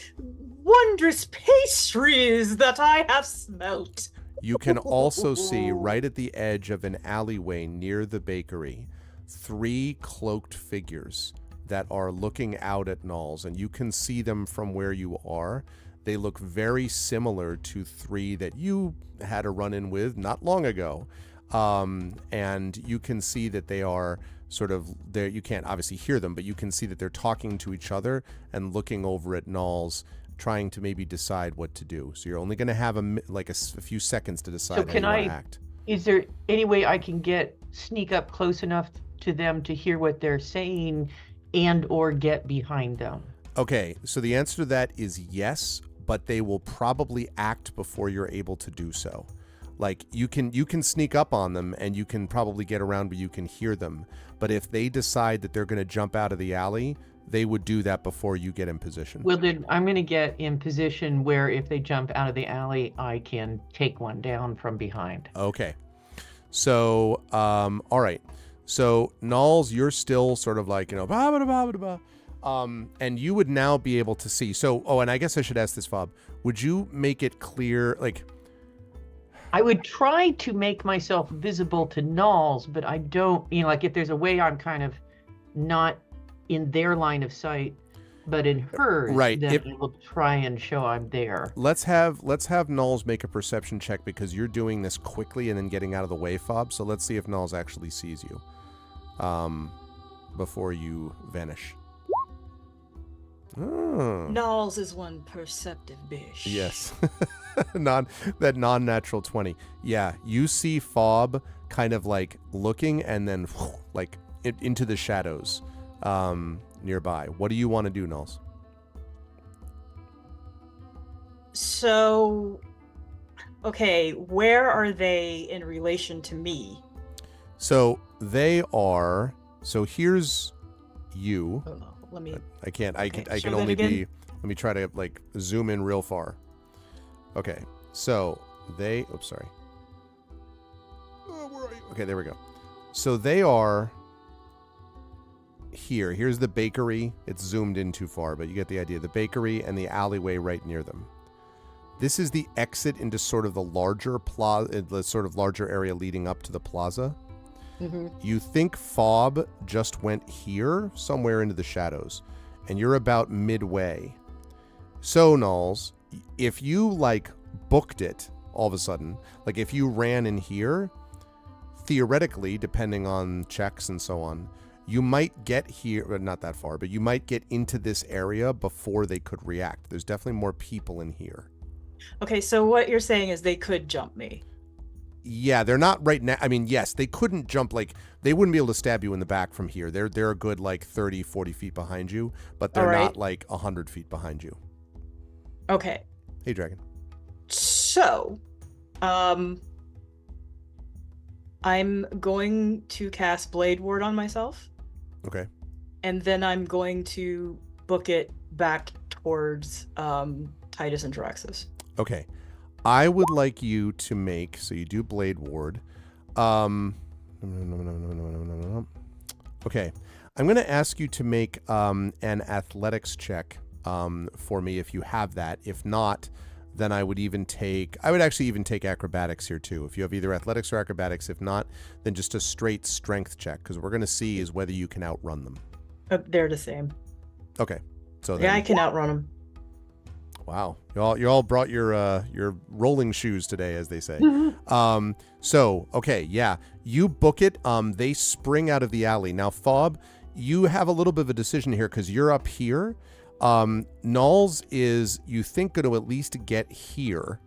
wondrous pastries that I have smelt.
You can also see right at the edge of an alleyway near the bakery 3 cloaked figures that are looking out at Knowles, and you can see them from where you are. They look very similar to 3 that you had a run-in with not long ago. And you can see that they are sort of there. You can't obviously hear them, but you can see that they're talking to each other and looking over at Knowles, trying to maybe decide what to do. So you're only going to have a few seconds to decide how you want to act.
Is there any way I can sneak up close enough to them to hear what they're saying and or get behind them?
Okay, so the answer to that is yes, but they will probably act before you're able to do so. Like you can sneak up on them and you can probably get around where you can hear them. But if they decide that they're going to jump out of the alley, they would do that before you get in position.
Well, then I'm going to get in position where if they jump out of the alley, I can take one down from behind.
Okay. So, all right. So, Knowles, you're still sort of like, bah, bah, bah, bah, bah. And you would now be able to see. So, and I guess I should ask this, Fob. Would you make it clear, like...
I would try to make myself visible to Knowles, but I don't, like if there's a way I'm kind of not in their line of sight, but in hers,
right.
then I will try and show I'm there.
Let's have Knowles make a perception check because you're doing this quickly and then getting out of the way, Fob. So let's see if Knowles actually sees you before you vanish. Oh.
Knowles is one perceptive bish.
Yes. That non-natural 20. Yeah, you see Fob kind of like looking and then like into the shadows nearby. What do you want to do, Knowles?
So, okay, where are they in relation to me?
So they are. So here's you.
Oh, no, let me.
I can't. I
Okay,
can
show that
only
again.
be. Let me try to like zoom in real far. Okay. So they. Oops, sorry. Oh, where are you? Okay, there we go. So they are here. Here's the bakery. It's zoomed in too far, but you get the idea. The bakery and the alleyway right near them. This is the exit into sort of the larger plaza, the sort of larger area leading up to the plaza.
Mm-hmm.
You think Fob just went here, somewhere into the shadows, and you're about midway. So, Nulls, if you, like, booked it all of a sudden, like if you ran in here, theoretically, depending on checks and so on, you might get here, not that far, but you might get into this area before they could react. There's definitely more people in here.
Okay, so what you're saying is they could jump me.
Yeah, they're not right now. I mean, yes, they couldn't jump, like, they wouldn't be able to stab you in the back from here. They're a good, like, 30, 40 feet behind you, but they're not, like, 100 feet behind you.
Okay.
Hey, Dragon.
So, I'm going to cast Blade Ward on myself.
Okay.
And then I'm going to book it back towards Titus and Draxus.
Okay. I would like you to make, so you do Blade Ward. Okay. I'm going to ask you to make an athletics check for me if you have that. If not, then I would actually even take acrobatics here too. If you have either athletics or acrobatics, if not, then just a straight strength check, because what we're going to see is whether you can outrun them.
They're the same.
Okay. So
yeah, I can outrun them.
Wow, you all brought your rolling shoes today, as they say. So okay, yeah, you book it. They spring out of the alley. Now, Fob, you have a little bit of a decision here because you're up here. Nulls is, you think, going to at least get here,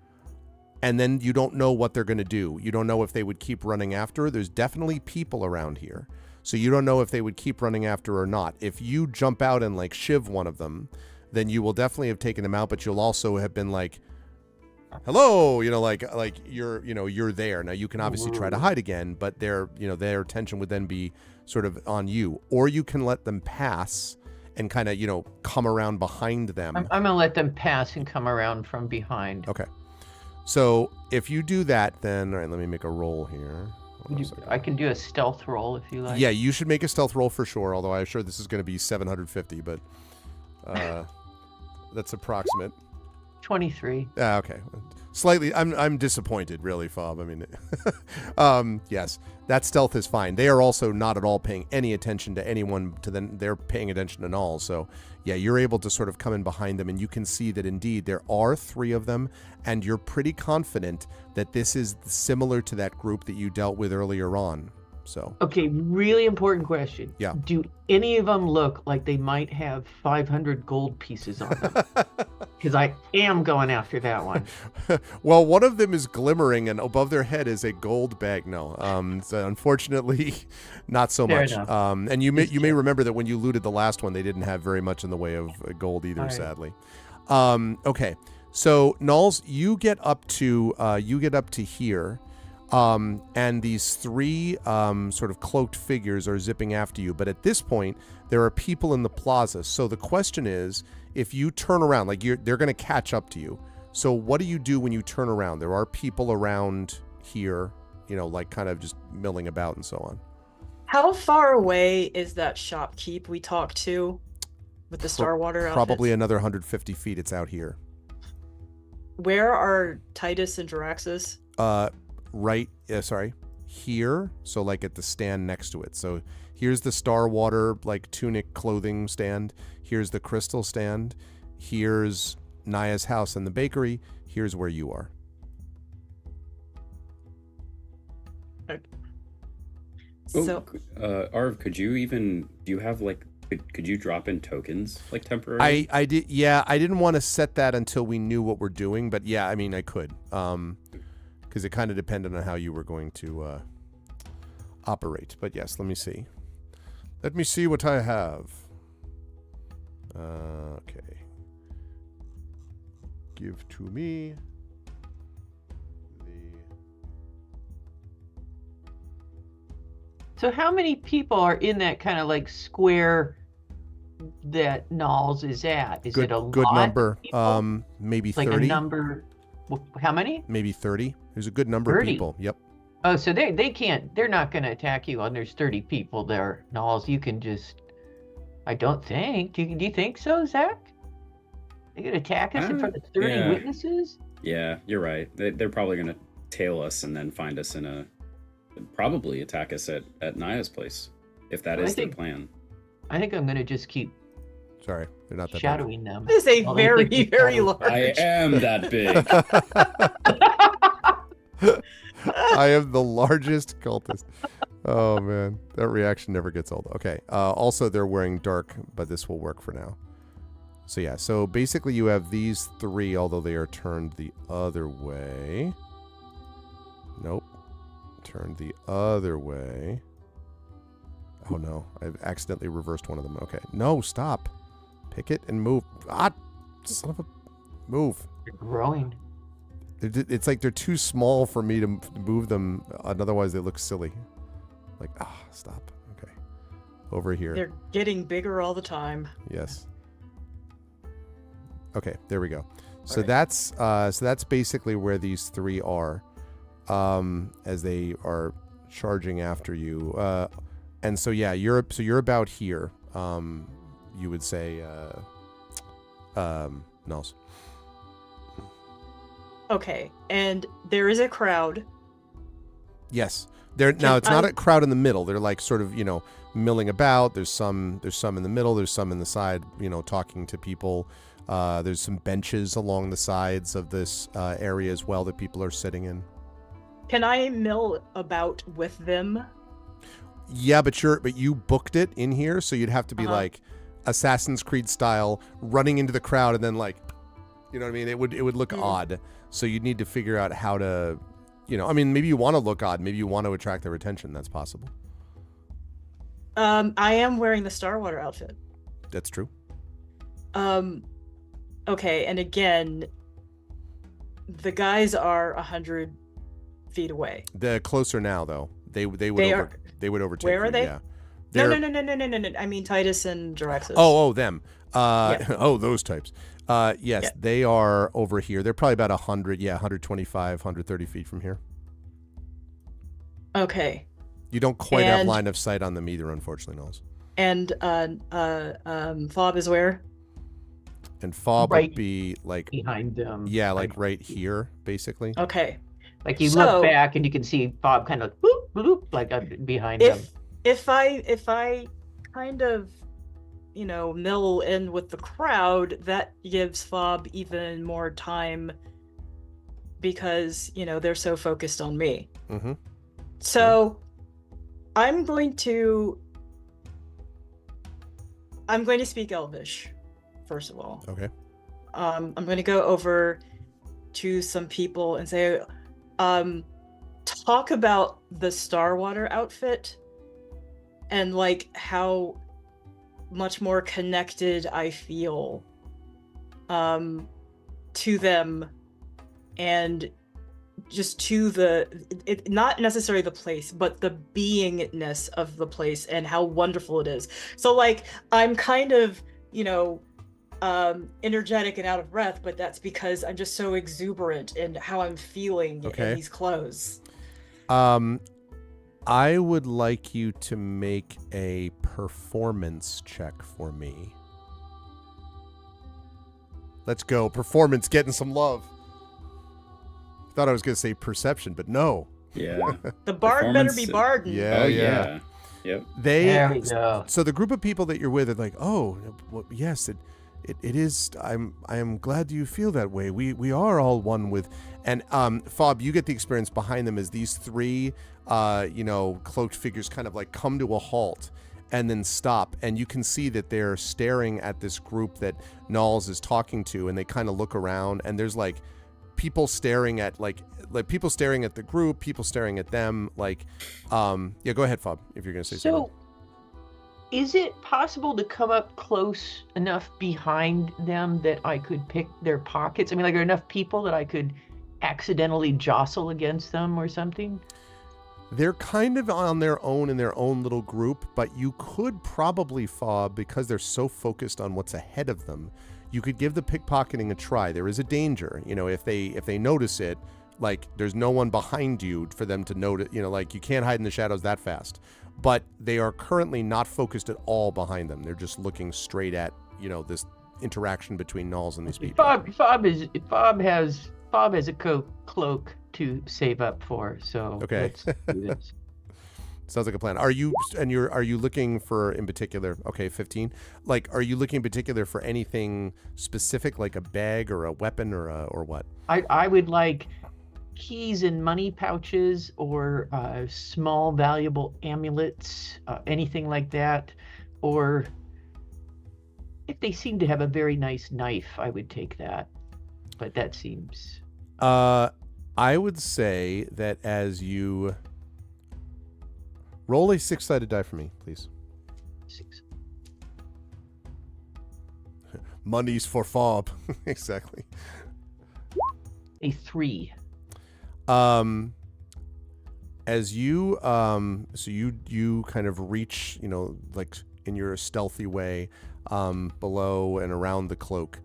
and then you don't know what they're going to do. You don't know if they would keep running after. There's definitely people around here, so you don't know if they would keep running after or not. If you jump out and like shiv one of them, then you will definitely have taken them out, but you'll also have been like, hello, like you're there. Now you can obviously try to hide again, but their attention would then be sort of on you, or you can let them pass and kind of, come around behind them.
I'm going to let them pass and come around from behind.
Okay. So if you do that, then, all right, let me make a roll here.
I can do a stealth roll if you like.
Yeah, you should make a stealth roll for sure, although I'm sure this is going to be 750, but that's approximate.
23.
Okay. Slightly, I'm disappointed, really, Fob. I mean, yes, that stealth is fine. They are also not at all paying any attention to anyone. They're paying attention to Null. So, yeah, you're able to sort of come in behind them, and you can see that indeed there are 3 of them, and you're pretty confident that this is similar to that group that you dealt with earlier on. So.
Okay, really important question.
Yeah.
Do any of them look like they might have 500 gold pieces on them? Because I am going after that one.
Well, one of them is glimmering, and above their head is a gold bag. No, so unfortunately, not so
Fair
much.
enough.
And you may remember that when you looted the last one, they didn't have very much in the way of gold either,
Right.
sadly. Okay, so Nulls, you get up to here. And these 3 sort of cloaked figures are zipping after you. But at this point, there are people in the plaza. So the question is, if you turn around, like they're going to catch up to you. So what do you do when you turn around? There are people around here, like kind of just milling about and so on.
How far away is that shopkeep we talked to with the Starwater outfits?
Probably another 150 feet. It's out here.
Where are Titus and Draxus?
Here, so like at the stand next to it. So here's the Starwater like tunic clothing stand. Here's the crystal stand. Here's Naya's house and the bakery. Here's where you are.
Okay.
Oh,
So
Arv, could you drop in tokens like temporarily?
I did. Yeah, I didn't want to set that until we knew what we're doing, but yeah, I mean, I could. Because it kind of depended on how you were going to operate. But yes, let me see. Let me see what I have. Okay. Give to me the...
So how many people are in that kind of like square that Nulls is at? Is it a
good
lot
number?
of people?
Maybe
Like
30.
a number. How many?
Maybe 30. There's a good number
30?
of people. Yep.
Oh, so they can't. They're not going to attack you when there's 30 people there, Nulls. You can just I don't think. Do you think so, Zach? They could attack us in front of 30
yeah.
witnesses?
Yeah, you're right. They're probably going to tail us and then find us probably attack us at Naya's place, if that is their plan.
I think I'm going to just keep
Sorry, they're not that
shadowing them.
That is a
Well, they
very,
think
very
shadow-
large.
I am that big.
big. I am the largest cultist. Oh man, that reaction never gets old. Okay. Also, they're wearing dark, but this will work for now. So yeah. So basically, you have these three, although they are turned the other way. Nope. Turned the other way. Oh no, I've accidentally reversed one of them. Okay. No, stop. Pick it and move. Ah, son of a... Move.
They're growing.
It's like they're too small for me to move them, and otherwise they look silly. Like, stop. Okay. Over here.
They're getting bigger all the time.
Yes. Okay, there we go. So
right.
that's basically where these three are, as they are charging after you. And so yeah, you're about here. You would say, Nels.
Okay, and there is a crowd.
Yes. Now it's not a crowd in the middle. They're like sort of, milling about. There's some in the middle, there's some in the side, talking to people. There's some benches along the sides of this area as well that people are sitting in.
Can I mill about with them?
Yeah, but you booked it in here, so you'd have to be like Assassin's Creed style, running into the crowd and then like, you know what I mean? It would look odd. So you'd need to figure out how to, maybe you want to look odd. Maybe you want to attract their attention. That's possible.
I am wearing the Starwater outfit.
That's true.
Okay, and again, the guys are 100 feet away.
They're closer now, though. They would overtake.
Where are
you,
they?
Yeah.
No. I mean Titus and Jaraxus.
Oh, them.
Yeah.
Oh, those types. Yes,
Yeah.
they are over here. They're probably about 125, 130 feet from here.
Okay.
You don't quite have line of sight on them either, unfortunately, Knowles.
And Fob is where?
And Fob
Right
would be like
behind them.
Yeah, like right here, basically.
Okay.
Like you
So-
look back and you can see Bob kind of boop, boop, like behind them.
If I kind of mill in with the crowd, that gives Fob even more time because they're so focused on me.
Mm-hmm.
So I'm going to speak Elvish first of all.
Okay.
I'm going to go over to some people and say, talk about the Starwater outfit and like how much more connected I feel to them and just to not necessarily the place, but the beingness of the place and how wonderful it is. So like I'm kind of, energetic and out of breath, but that's because I'm just so exuberant in how I'm feeling in these clothes.
I would like you to make a performance check for me. Let's go. Performance, getting some love. Thought I was going to say perception, but no.
Yeah.
The bard better be barding.
Yeah,
Oh,
yeah.
Yep.
There we go.
So the group of people that you're with are like, oh, well, yes, it is. I am glad you feel that way. We are all one with. And Fob, you get the experience behind them as these three, cloaked figures kind of like come to a halt and then stop, and you can see that they're staring at this group that Knowles is talking to, and they kind of look around, and there's like people staring at like people staring at the group, people staring at them. Like, yeah, go ahead, Fob, if you're gonna say something.
So, is it possible to come up close enough behind them that I could pick their pockets? I mean, like, are there enough people that I could accidentally jostle against them or something?
They're kind of on their own in their own little group, but you could probably, Fob, because they're so focused on what's ahead of them, you could give the pickpocketing a try. There is a danger, if they notice it, Like there's no one behind you for them to notice, like you can't hide in the shadows that fast. But they are currently not focused at all behind them. They're just looking straight at, this interaction between Nulls and these people.
Fob has a cloak to save up for, so
Okay.
let's do this.
Sounds like a plan. Are you looking for in particular? Okay, 15. Like, are you looking in particular for anything specific, like a bag or a weapon or what?
I would like keys and money pouches or small valuable amulets, anything like that. Or if they seem to have a very nice knife, I would take that. But that seems...
I would say that as you roll a 6-sided die for me, please.
6.
Money's for fob. Exactly.
A 3.
As you so you kind of reach, like in your stealthy way, below and around the cloak,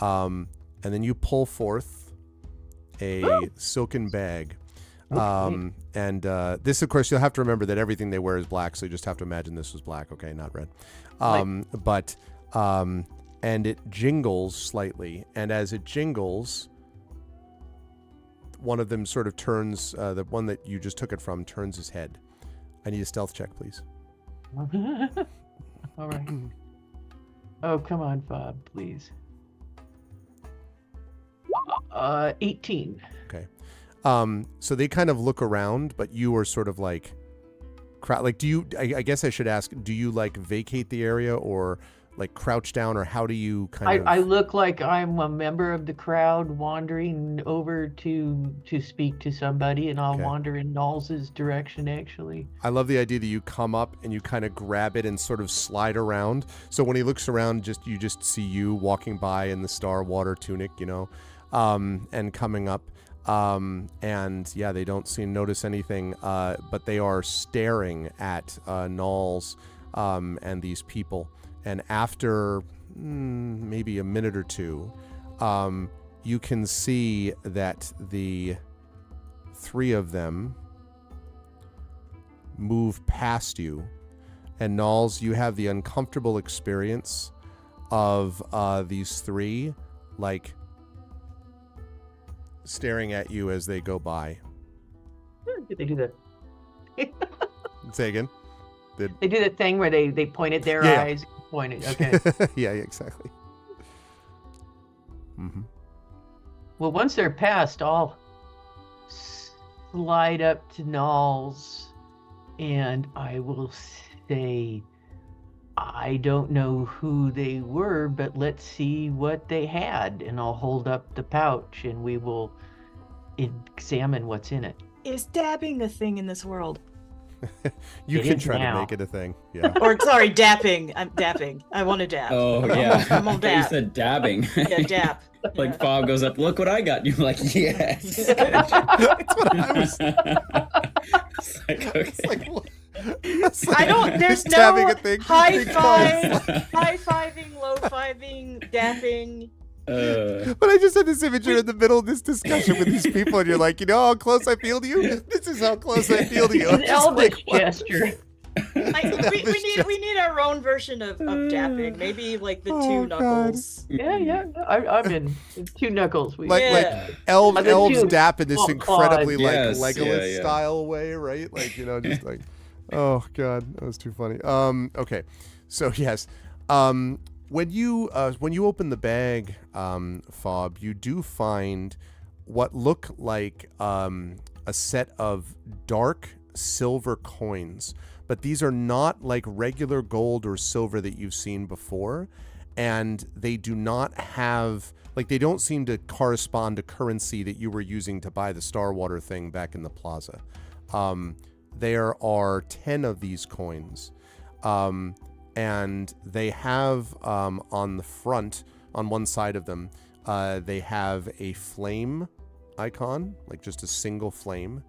and then you pull forth a silken bag.
Okay.
And this, of course, you'll have to remember that everything they wear is black, so you just have to imagine this was black, okay, not red. But and it jingles slightly, and as it jingles, one of them sort of turns, the one that you just took it from turns his head. I need a stealth check, please.
All right. Oh, come on, Fob, please. 18.
Okay. So they kind of look around, but you are sort of like, do you, I guess I should ask, do you like vacate the area or like crouch down, or how do you kind of...
I look like I'm a member of the crowd wandering over to speak to somebody, and I'll wander in Nulls' direction, actually.
I love the idea that you come up and you kind of grab it and sort of slide around. So when he looks around, you just see you walking by in the Star Water tunic, and coming up. And yeah, they don't notice anything, but they are staring at Nulls and these people. And after maybe a minute or two, you can see that the 3 of them move past you. And Nulls, you have the uncomfortable experience of these 3, like, staring at you as they go by.
Did they do that?
Say again.
They do that thing where they pointed their eyes. Pointed. Okay.
Yeah, exactly. Mm-hmm.
Well, once they're past, I'll slide up to Nulls, and I will say, I don't know who they were, but let's see what they had. And I'll hold up the pouch, and we will examine what's in it.
Is dabbing a thing in this world?
You
It
can
is
try
now.
to make it a thing. Yeah.
Or sorry, dapping. I'm dapping. I want to dab.
Oh yeah,
I'm on
you
dab.
said dabbing.
Yeah, dab.
Like Fob goes up, look what I got. You're like, yes.
That's what I was...
It's like, okay.
It's like, what?
I don't. There's no
Dabbing a thing.
high
Big
five,
close.
high fiving, low fiving, dapping.
But I just had this image in the middle of this discussion with these people, and you're like, how close I feel to you? This is how close I feel to you.
An
I'm just
elvish
like, what?
gesture.
We need our own version of dapping. Maybe like the
Oh,
2
God.
knuckles.
Yeah. I'm in 2 knuckles.
Like
Yeah.
elves
two
dap in this
small
incredibly
claws.
like
Yes,
Legolas
yeah.
style way, right? Like, just like, oh God, that was too funny. Okay, so yes, when you open the bag, Fob, you do find what look like a set of dark silver coins, but these are not like regular gold or silver that you've seen before, and they do not have, like, they don't seem to correspond to currency that you were using to buy the Star Water thing back in the plaza. There are 10 of these coins, and they have on the front, on one side of them, they have a flame icon, like just a single flame,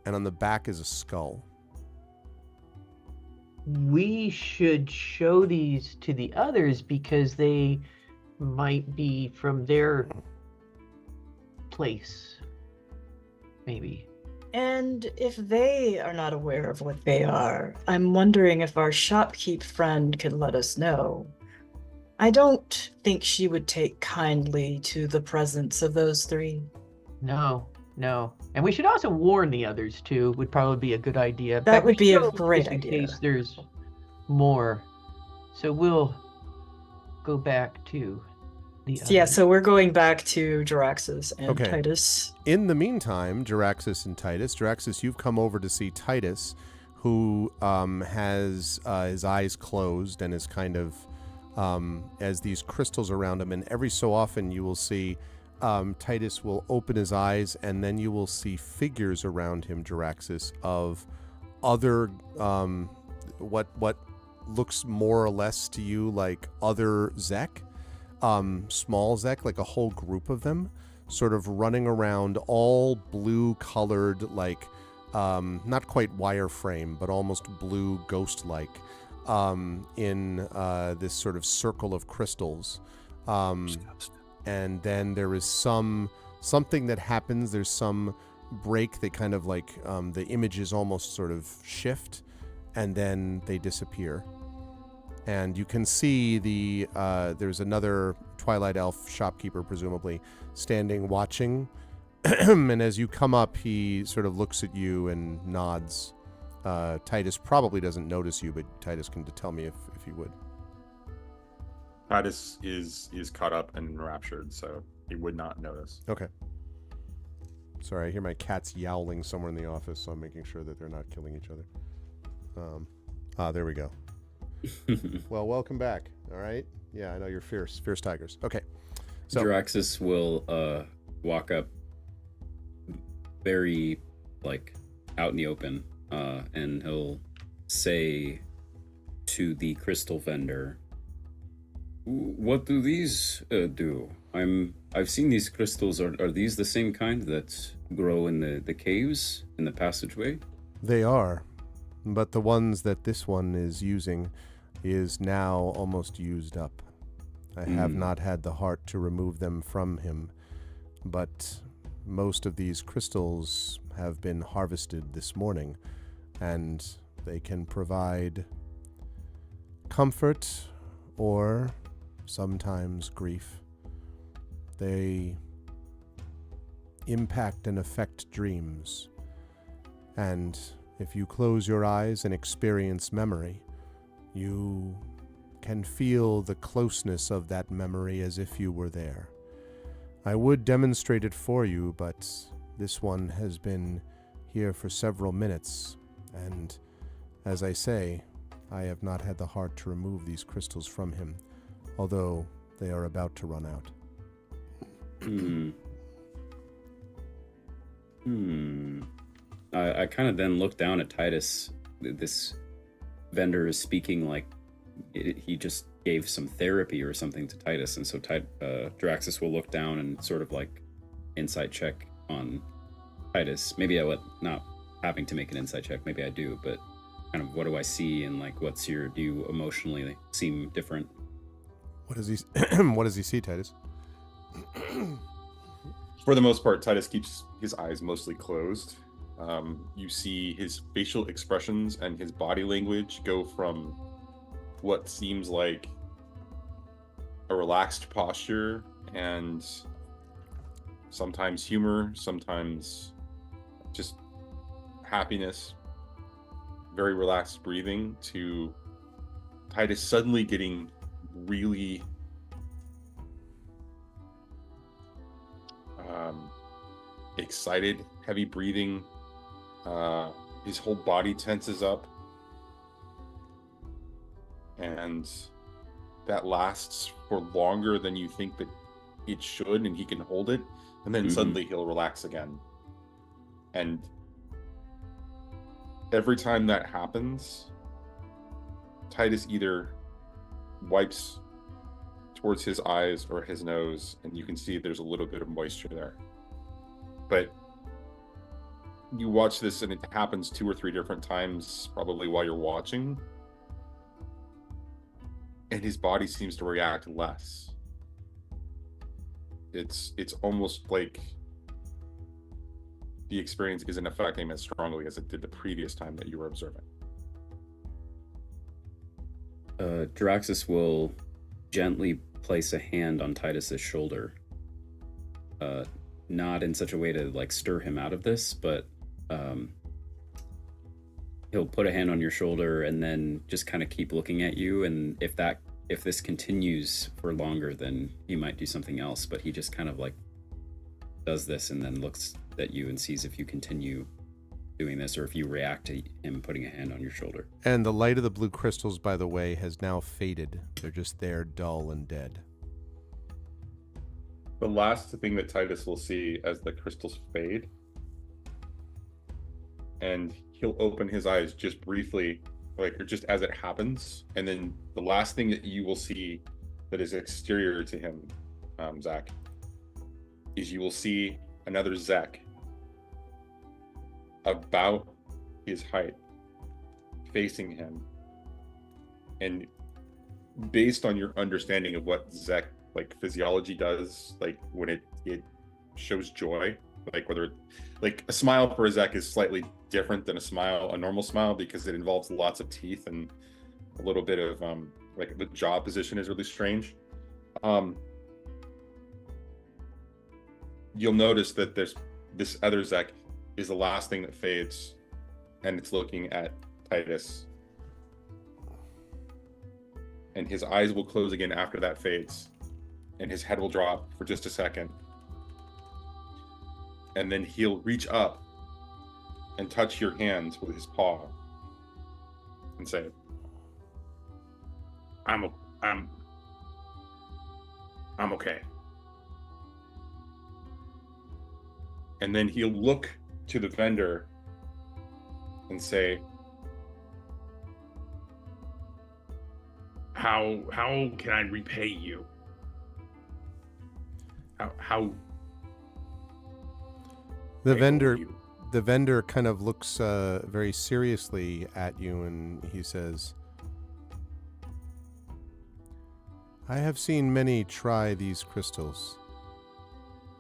and on the back is a skull.
We should show these to the others because they might be from their place. maybe.
And if they are not aware of what they are, I'm wondering if our shopkeep friend can let us know. I don't think she would take kindly to the presence of those three.
No, no. And we should also warn the others too, would probably be a good idea. In
That
fact, we
would be
should
a
go
great
just in
idea.
case there's more. So we'll go back to the
Yeah,
others.
so we're going back to Jaraxxus and
Okay.
Titus.
In the meantime, Jaraxxus and Titus. Jaraxxus, you've come over to see Titus, who has his eyes closed and is kind of as these crystals around him. And every so often, you will see Titus will open his eyes, and then you will see figures around him, Jaraxxus, of other what looks more or less to you like other Zek. Small Zek, like a whole group of them, sort of running around, all blue colored, like not quite wireframe, but almost blue ghost-like, in this sort of circle of crystals. And then there is something that happens. There's some break that kind of like the images almost sort of shift, and then they disappear. And you can see there's another Twilight Elf shopkeeper, presumably, standing watching. And as you come up, he sort of looks at you and nods. Titus probably doesn't notice you, but Titus can tell me if he would.
Titus is caught up and enraptured, so he would not notice.
Okay. Sorry, I hear my cats yowling somewhere in the office, so I'm making sure that they're not killing each other. There we go. Well, welcome back. All right. Yeah, I know you're fierce tigers. Okay. So
Jaraxxus will walk up very like out in the open, and he'll say to the crystal vendor, "What do these do? I've seen these crystals. Are these the same kind that grow in the caves in the passageway?"
they are, but the ones that this one is using is now almost used up. I have not had the heart to remove them from him, but most of these crystals have been harvested this morning, and they can provide comfort or sometimes grief. They impact and affect dreams, and if you close your eyes and experience memory, you can feel the closeness of that memory as if you were there. I would demonstrate it for you, but this one has been here for several minutes, and as I say, I have not had the heart to remove these crystals from him, although they are about to run out.
I kind of then look down at Titus. This vendor is speaking like he just gave some therapy or something to Titus, and so Jaraxxus will look down and sort of like insight check on Titus. Maybe not having to make an insight check, maybe I do, but kind of what do I see, and like do you emotionally seem different?
What does he see, Titus?
For the most part, Titus keeps his eyes mostly closed. You see his facial expressions and his body language go from what seems like a relaxed posture and sometimes humor, sometimes just happiness, very relaxed breathing, to Titus suddenly getting really excited, heavy breathing. His whole body tenses up, and that lasts for longer than you think that it should, and he can hold it, and then suddenly he'll relax again. And every time that happens, Titus either wipes towards his eyes or his nose, and you can see there's a little bit of moisture there. But you watch this and it happens 2 or 3 different times, probably while you're watching, and his body seems to react less. It's almost like the experience isn't affecting him as strongly as it did the previous time that you were observing.
Draxus will gently place a hand on Titus's shoulder. Not in such a way to like stir him out of this, but he'll put a hand on your shoulder and then just kind of keep looking at you. And if this continues for longer, then he might do something else. But he just kind of like does this and then looks at you and sees if you continue doing this or if you react to him putting a hand on your shoulder.
And the light of the blue crystals, by the way, has now faded. They're just there, dull and dead.
The last thing that Titus will see as the crystals fade, and he'll open his eyes just briefly, like, or just as it happens, and then the last thing that you will see that is exterior to him, Zach, is you will see another Zach about his height facing him. And based on your understanding of what Zek like physiology does, like when it shows joy, like whether like a smile for a Zek is slightly different than a normal smile, because it involves lots of teeth and a little bit of like the jaw position is really strange. You'll notice that there's this other Zek is the last thing that fades, and it's looking at Titus. And his eyes will close again after that fades, and his head will drop for just a second. And then he'll reach up and touch your hands with his paw and say,
I'm okay.
and then he'll look to the vendor and say,
How can I repay you? How
The
I owe
vendor
you?
the vendor kind of looks very seriously at you, and he says, I have seen many try these crystals.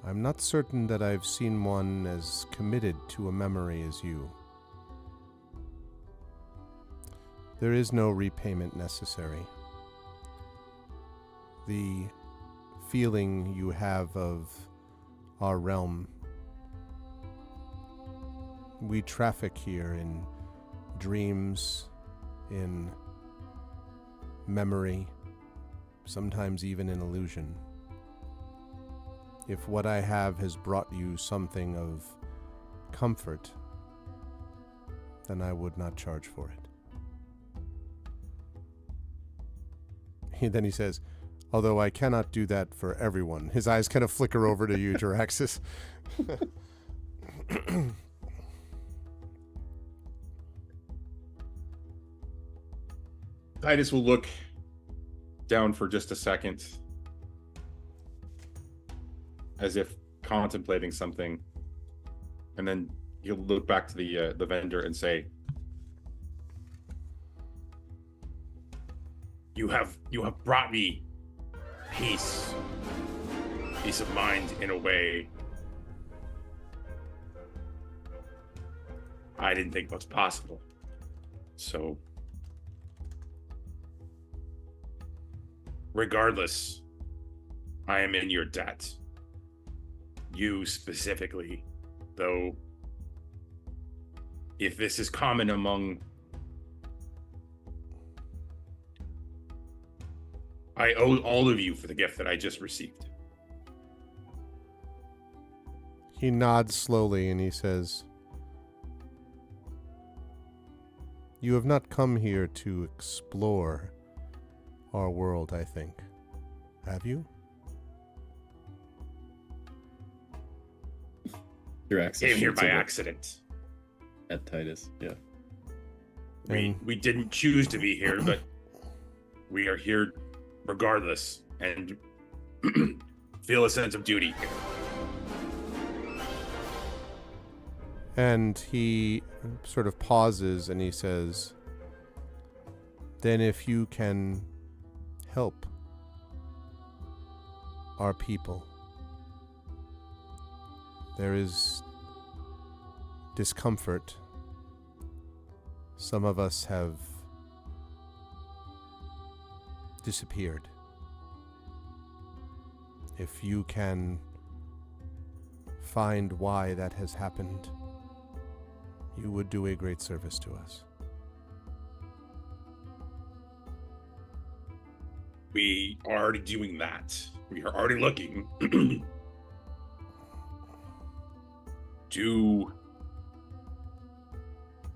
I'm not certain that I've seen one as committed to a memory as you. There is no repayment necessary. The feeling you have of our realm, we traffic here in dreams, in memory, sometimes even in illusion. If what I have has brought you something of comfort, then I would not charge for it. Then he says, although I cannot do that for everyone. His eyes kind of flicker over to you, Jaraxis.
Titus will look down for just a second, as if contemplating something, and then he'll look back to the vendor and say,
You have brought me peace of mind in a way I didn't think was possible. So, regardless, I am in your debt. You specifically, though, if this is common among, I owe all of you for the gift that I just received.
He nods slowly and he says, you have not come here to explore our world, I think. Have you?
Draxus
Came here
shoots
by
a look
accident.
at Titus. Yeah.
We didn't choose to be here, but we are here regardless, and feel a sense of duty here.
And he sort of pauses and he says, then if you can help our people, there is discomfort. Some of us have disappeared. If you can find why that has happened, you would do a great service to us.
We are already doing that. We are already looking.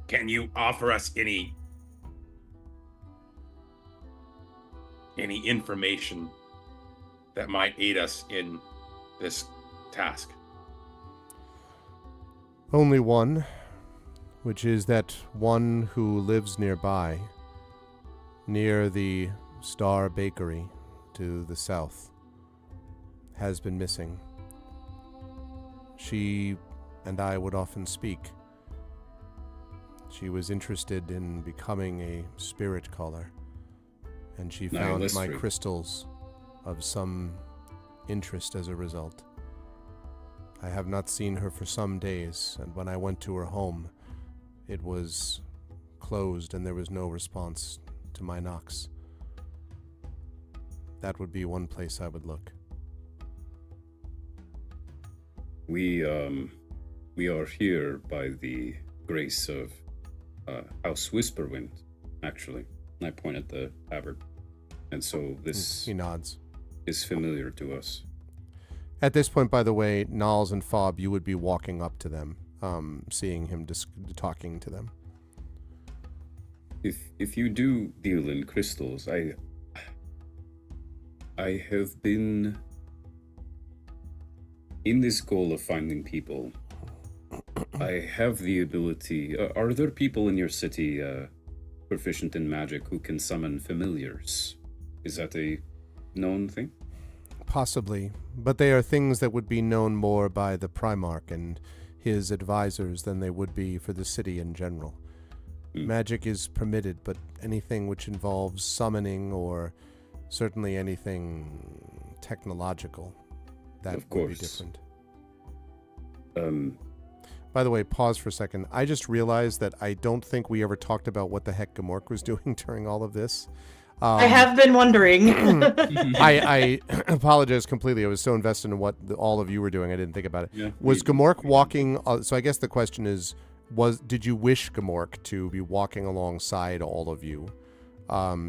Can you offer us any information that might aid us in this task?
Only one, which is that one who lives nearby, near the Star Bakery to the south, has been missing. She and I would often speak. She was interested in becoming a spirit caller, and she found my crystals of some interest as a result. I have not seen her for some days, and when I went to her home, it was closed and there was no response to my knocks. That would be one place I would look.
We are here by the grace of House Whisperwind, actually. And I point at the tabard. And so this
he nods.
Is familiar to us.
At this point, by the way, Nals and Fob, you would be walking up to them, seeing him talking to them.
If you do deal in crystals, I have been in this goal of finding people. I have the ability. Are there people in your city proficient in magic who can summon familiars? Is that a known thing?
Possibly, but they are things that would be known more by the Primarch and his advisors than they would be for the city in general. Magic is permitted, but anything which involves summoning or certainly anything technological, that would be different. By the way, pause for a second. I just realized that I don't think we ever talked about what the heck Gamork was doing during all of this.
I have been wondering.
I apologize completely. I was so invested in what all of you were doing, I didn't think about it.
Yeah,
was Gamork walking? So I guess the question is, did you wish Gamork to be walking alongside all of you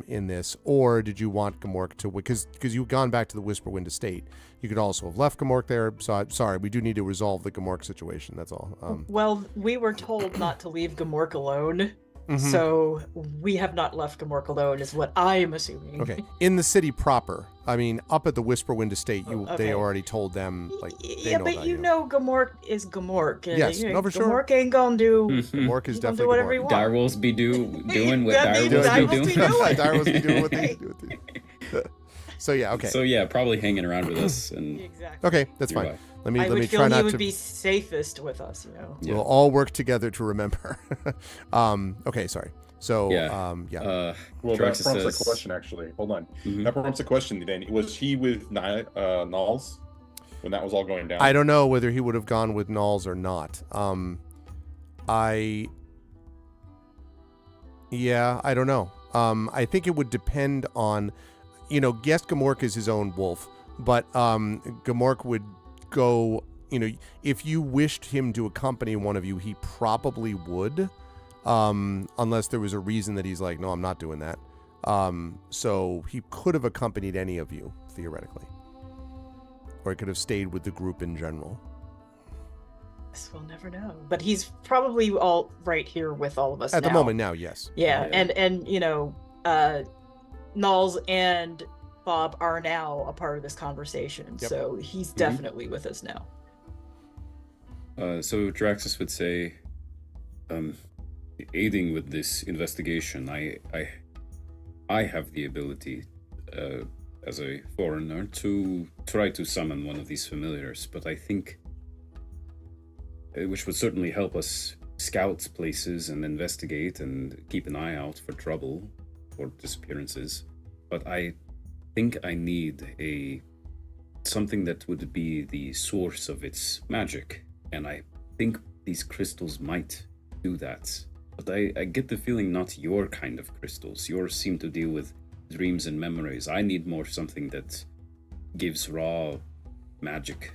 in this, or did you want Gamork to? Because you've gone back to the Whisperwind estate. You could also have left Gamork there. So I'm sorry, we do need to resolve the Gamork situation. That's all.
Well, we were told not to leave Gamork alone.
Mm-hmm.
So we have not left Gamork alone, is what I am assuming.
Okay, in the city proper. I mean, up at the Whisperwind estate,
Okay.
they already told them like.
Yeah, but you know, Gamork is Gamork.
Yes, no, for sure.
Gamork ain't gonna do.
Gamork is definitely
do whatever he
Gamork.
wants.
Direwolves be doing what
Yeah,
direwolves be
direwolves be
doing.
doing.
Direwolves be doing what they do. So yeah, okay.
So yeah, probably hanging around with us and
Exactly.
Okay, that's
You're
fine.
right.
Let me
I
let
would
me
feel
try
he
not
would
to.
be safest with us, you know.
Yeah.
We'll all work together to remember. Okay, sorry. So
yeah.
Well, that
Draxus
prompts
says-
a question, actually. Hold on.
Mhm.
That prompts a question, then. Was he with Nals when that was all going down?
I don't know whether he would have gone with Nals or not. I don't know. I think it would depend on, yes, Gamork is his own wolf, but Gamork would go, if you wished him to accompany one of you, he probably would, unless there was a reason that he's like, no, I'm not doing that. So he could have accompanied any of you, theoretically. Or he could have stayed with the group in general.
Yes, we'll never know. But he's probably all right here with all of us
At
now.
the moment now, yes.
Yeah,
Yeah.
and Nulls and Bob are now a part of this conversation,
Yep.
so he's definitely with us now.
So Draxus would say, aiding with this investigation, I have the ability, as a foreigner, to try to summon one of these familiars, but I think, which would certainly help us scout places and investigate and keep an eye out for trouble or disappearances, but I think I need something that would be the source of its magic, and I think these crystals might do that. But I get the feeling not your kind of crystals. Yours seem to deal with dreams and memories. I need more something that gives raw magic.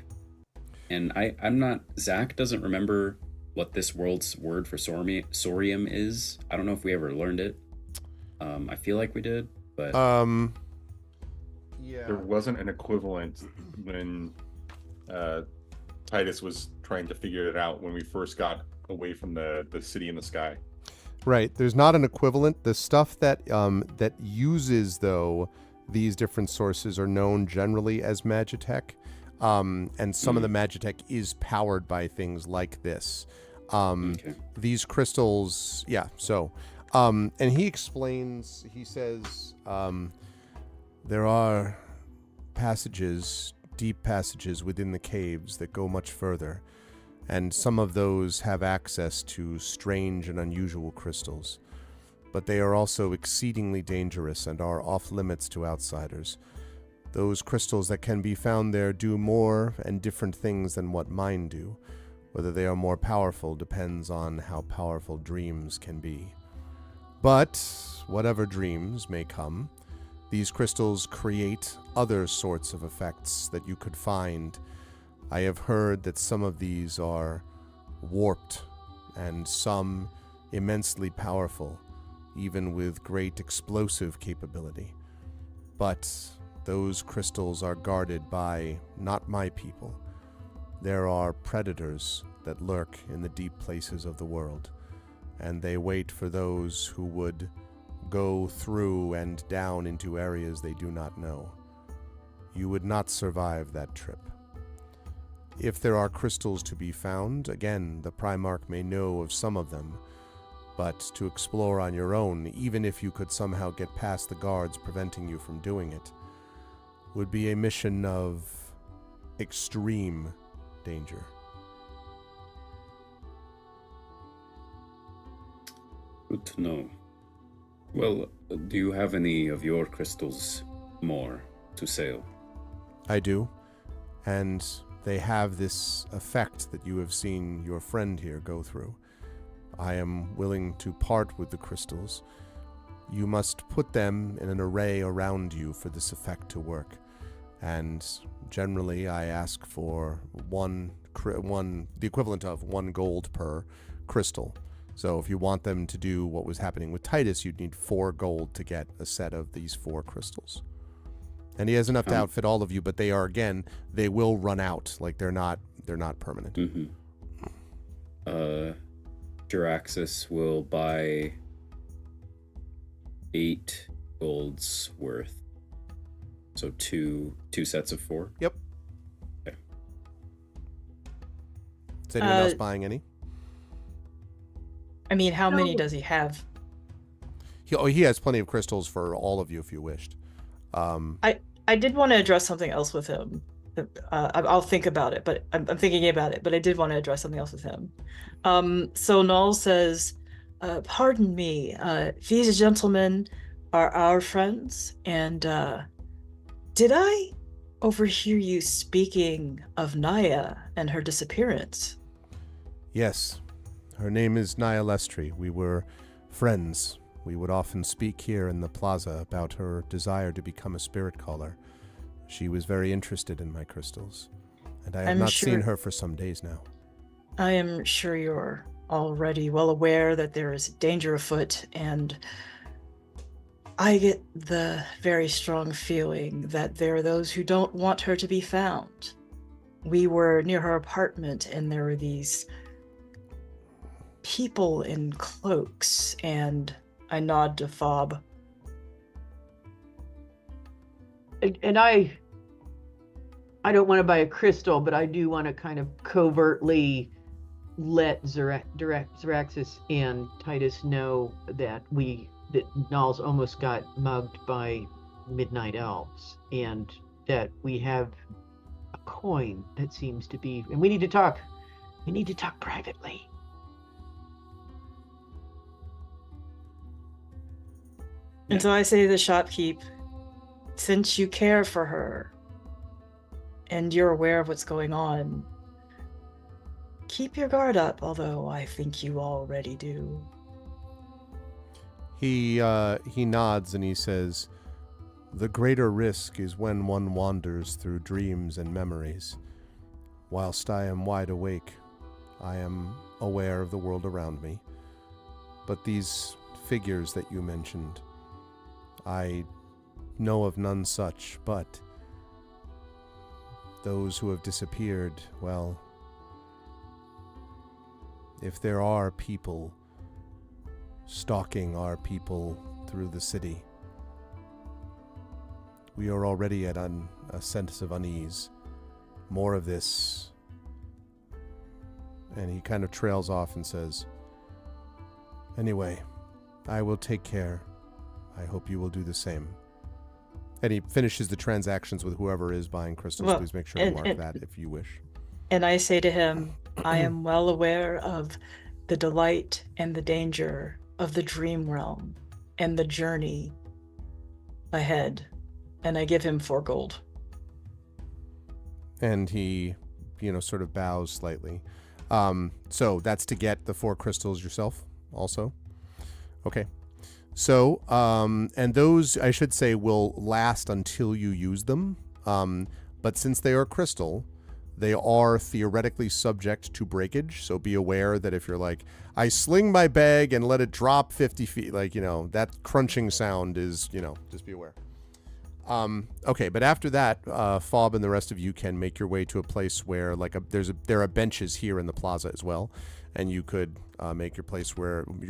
And I'm not... Zach doesn't remember what this world's word for sorium is. I don't know if we ever learned it. I feel like we did, but...
Yeah.
There wasn't an equivalent when Titus was trying to figure it out when we first got away from the city in the sky.
Right. There's not an equivalent. The stuff that that uses, though, these different sources are known generally as Magitech. And some of the Magitech is powered by things like this.
Okay.
These crystals, yeah, so. And he explains, he says, there are passages, deep passages within the caves that go much further. And some of those have access to strange and unusual crystals. But they are also exceedingly dangerous and are off limits to outsiders. Those crystals that can be found there do more and different things than what mine do. Whether they are more powerful depends on how powerful dreams can be. But whatever dreams may come, these crystals create other sorts of effects that you could find. I have heard that some of these are warped and some immensely powerful, even with great explosive capability. But those crystals are guarded by not my people. There are predators that lurk in the deep places of the world, and they wait for those who would go through and down into areas they do not know. You would not survive that trip. If there are crystals to be found, again, the Primarch may know of some of them, but to explore on your own, even if you could somehow get past the guards preventing you from doing it, would be a mission of extreme danger.
Good to know. Well, do you have any of your crystals more to sell?
I do, and they have this effect that you have seen your friend here go through. I am willing to part with the crystals. You must put them in an array around you for this effect to work, and generally I ask for the equivalent of 1 gold per crystal. So if you want them to do what was happening with Titus, you'd need 4 gold to get a set of these 4 crystals. And he has enough to outfit all of you, but they are, again, they will run out. Like, they're not permanent.
Mm-hmm. Jiraxis will buy 8 golds worth. So two sets of 4?
Yep.
Okay.
Is anyone else buying any?
I mean, how many
No.
does he have?
He has plenty of crystals for all of you if you wished.
I did want to address something else with him. I'll think about it, but I'm thinking about it. But I did want to address something else with him. So Null says, "Pardon me. These gentlemen are our friends, and did I overhear you speaking of Naya and her disappearance?"
Yes. Her name is Naya Lestri. We were friends. We would often speak here in the plaza about her desire to become a spirit caller. She was very interested in my crystals, and I have not seen her for some days now.
I am sure you're already well aware that there is danger afoot, and I get the very strong feeling that there are those who don't want her to be found. We were near her apartment, and there were these people in cloaks, and I nod to Fob.
And I don't want to buy a crystal, but I do want to kind of covertly let Zeraxis and Titus know that Null's almost got mugged by midnight elves, and that we have a coin that seems to be, and we need to talk privately.
And so I say to the shopkeep, since you care for her and you're aware of what's going on, keep your guard up, although I think you already do.
He nods and he says, "The greater risk is when one wanders through dreams and memories. Whilst I am wide awake, I am aware of the world around me. But these figures that you mentioned, I know of none such, but those who have disappeared, well, if there are people stalking our people through the city, we are already at a sense of unease. More of this." And he kind of trails off and says, "Anyway, I will take care. I hope you will do the same." And he finishes the transactions with whoever is buying crystals.
Well,
Please make sure to mark that if you wish.
And I say to him, I am well aware of the delight and the danger of the dream realm and the journey ahead. And I give him 4 gold.
And he, sort of bows slightly. So that's to get the 4 crystals yourself also. Okay. So, and those, I should say, will last until you use them. But since they are crystal, they are theoretically subject to breakage. So be aware that if you're like, I sling my bag and let it drop 50 feet, that crunching sound is, just be aware. Okay, but after that, Fob and the rest of you can make your way to a place where, there are benches here in the plaza as well, and you could make your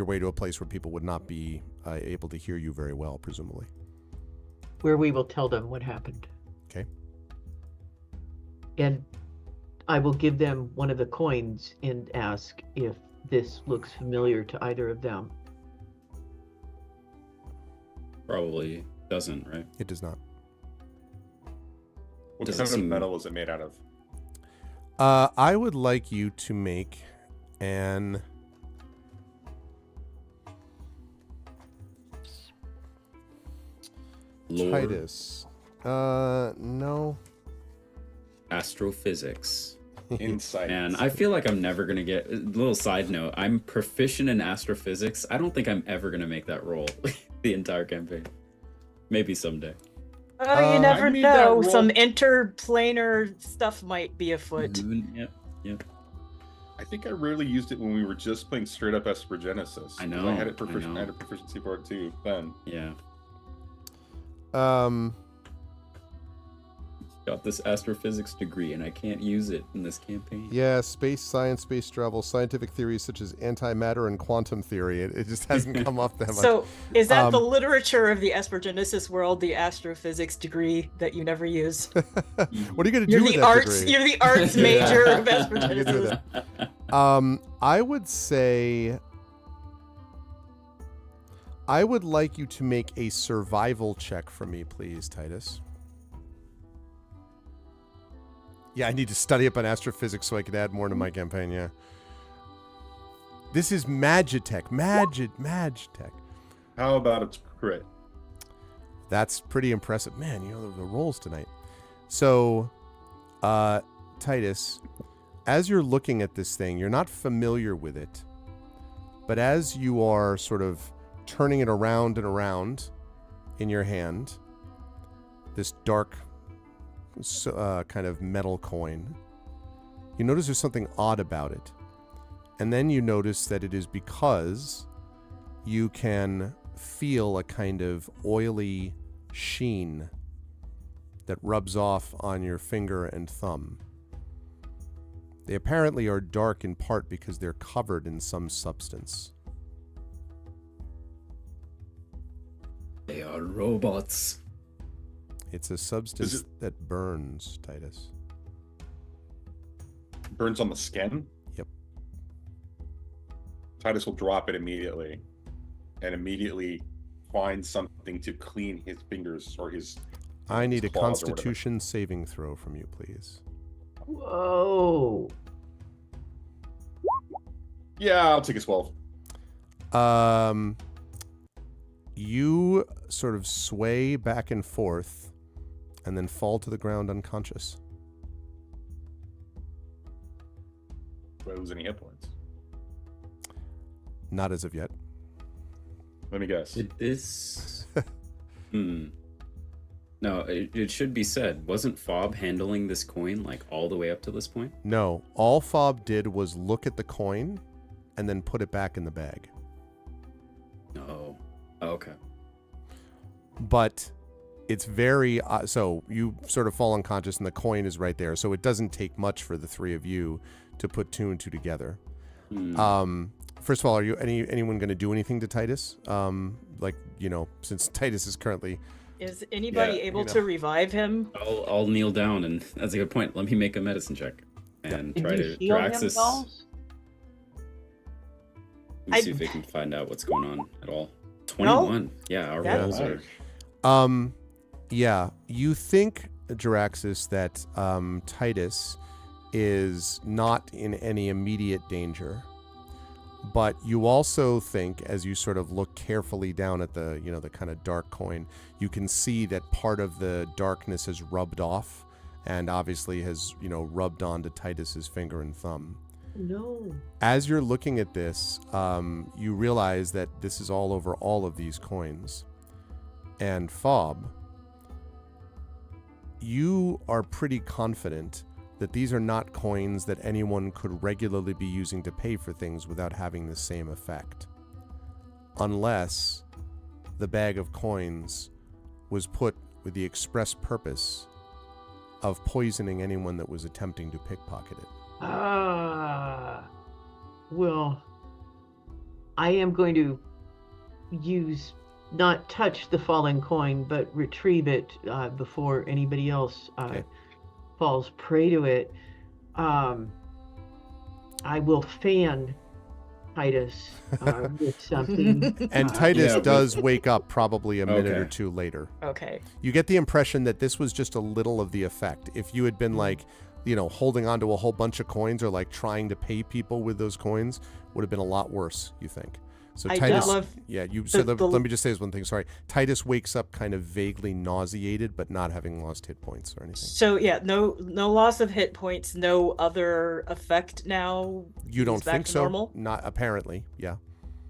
way to a place where people would not be able to hear you very well, presumably.
Where we will tell them what happened.
Okay.
And I will give them one of the coins and ask if this looks familiar to either of them.
Probably doesn't, right?
It does not.
What
Doesn't
kind of
seem-
metal is it made out of?
I would like you to make an...
Lore,
Titus. No.
astrophysics.
Insight.
And I feel like I'm never going to get... A little side note, I'm proficient in astrophysics. I don't think I'm ever going to make that roll the entire campaign. Maybe someday.
Oh, you never
I made that
know.
roll.
Some interplanar stuff might be afoot.
Yep.
I think I rarely used it when we were just playing straight up Aspergenesis.
I know,
I had
I know.
I had a proficiency for it too then.
Yeah.
Um,
Got this astrophysics degree and I can't use it in this campaign.
yeah, space science, space travel, scientific theories such as antimatter and quantum theory. It just hasn't come up that much.
So, is that the
Um,
literature of the Aspergenesis world, the astrophysics degree that you never use?
What are you going to
You're
do with
the
that
arts.
degree?
You're the arts major of
What are you gonna do with
Aspergenesis.
I would say I would like you to make a survival check for me, please, Titus. Yeah, I need to study up on astrophysics so I can add more to my campaign, yeah. This is Magitech. Magitech.
How about a crit?
That's pretty impressive. Man, the rolls tonight. So, Titus, as you're looking at this thing, you're not familiar with it, but as you are sort of turning it around and around in your hand, this dark kind of metal coin, you notice there's something odd about it. And then you notice that it is because you can feel a kind of oily sheen that rubs off on your finger and thumb. They apparently are dark in part because they're covered in some substance.
They are robots.
It's a substance that burns, Titus.
Burns on the skin?
Yep.
Titus will drop it immediately and immediately find something to clean his fingers or his
I need a
claws or whatever.
Constitution saving throw from you, please.
Whoa.
Yeah, I'll take a 12.
You sort of sway back and forth and then fall to the ground unconscious.
Do I lose any hit points?
Not as of yet.
Let me guess.
Did this? No, it should be said. Wasn't Fob handling this coin like all the way up to this point?
No, all Fob did was look at the coin and then put it back in the bag.
No. Oh, okay.
But it's very so you sort of fall unconscious and the coin is right there, so it doesn't take much for the three of you to put two and two together. First of all, are you anyone going to do anything to Titus? Like, you know, since Titus is currently...
Is anybody able to revive him?
I'll kneel down, and that's a good point. Let me make a medicine check and try to
heal him,
Draxus.
dolls?
Let me see if we can find out what's going on at all. 21. Yeah, our rolls are.
Yeah, you think, Jaraxis, that Titus is not in any immediate danger, but you also think, as you sort of look carefully down at the, you know, the kind of dark coin, you can see that part of the darkness has rubbed off, and obviously has, you know, rubbed onto Titus's finger and thumb.
No.
As you're looking at this, you realize that this is all over all of these coins. And Fob, you are pretty confident that these are not coins that anyone could regularly be using to pay for things without having the same effect. Unless the bag of coins was put with the express purpose of poisoning anyone that was attempting to pickpocket it.
Well, I am going to not touch the fallen coin, but retrieve it before anybody else falls prey to it. I will fan Titus with something.
And Titus does wake up probably a minute or two later.
Okay.
You get the impression that this was just a little of the effect. If you had been like, you know, holding on to a whole bunch of coins or like trying to pay people with those coins, would have been a lot worse, you think. So Titus, let me just say this one thing. Sorry, Titus wakes up kind of vaguely nauseated, but not having lost hit points or anything.
So yeah, no loss of hit points, no other effect now.
You don't think so?
Normal?
Not apparently, yeah.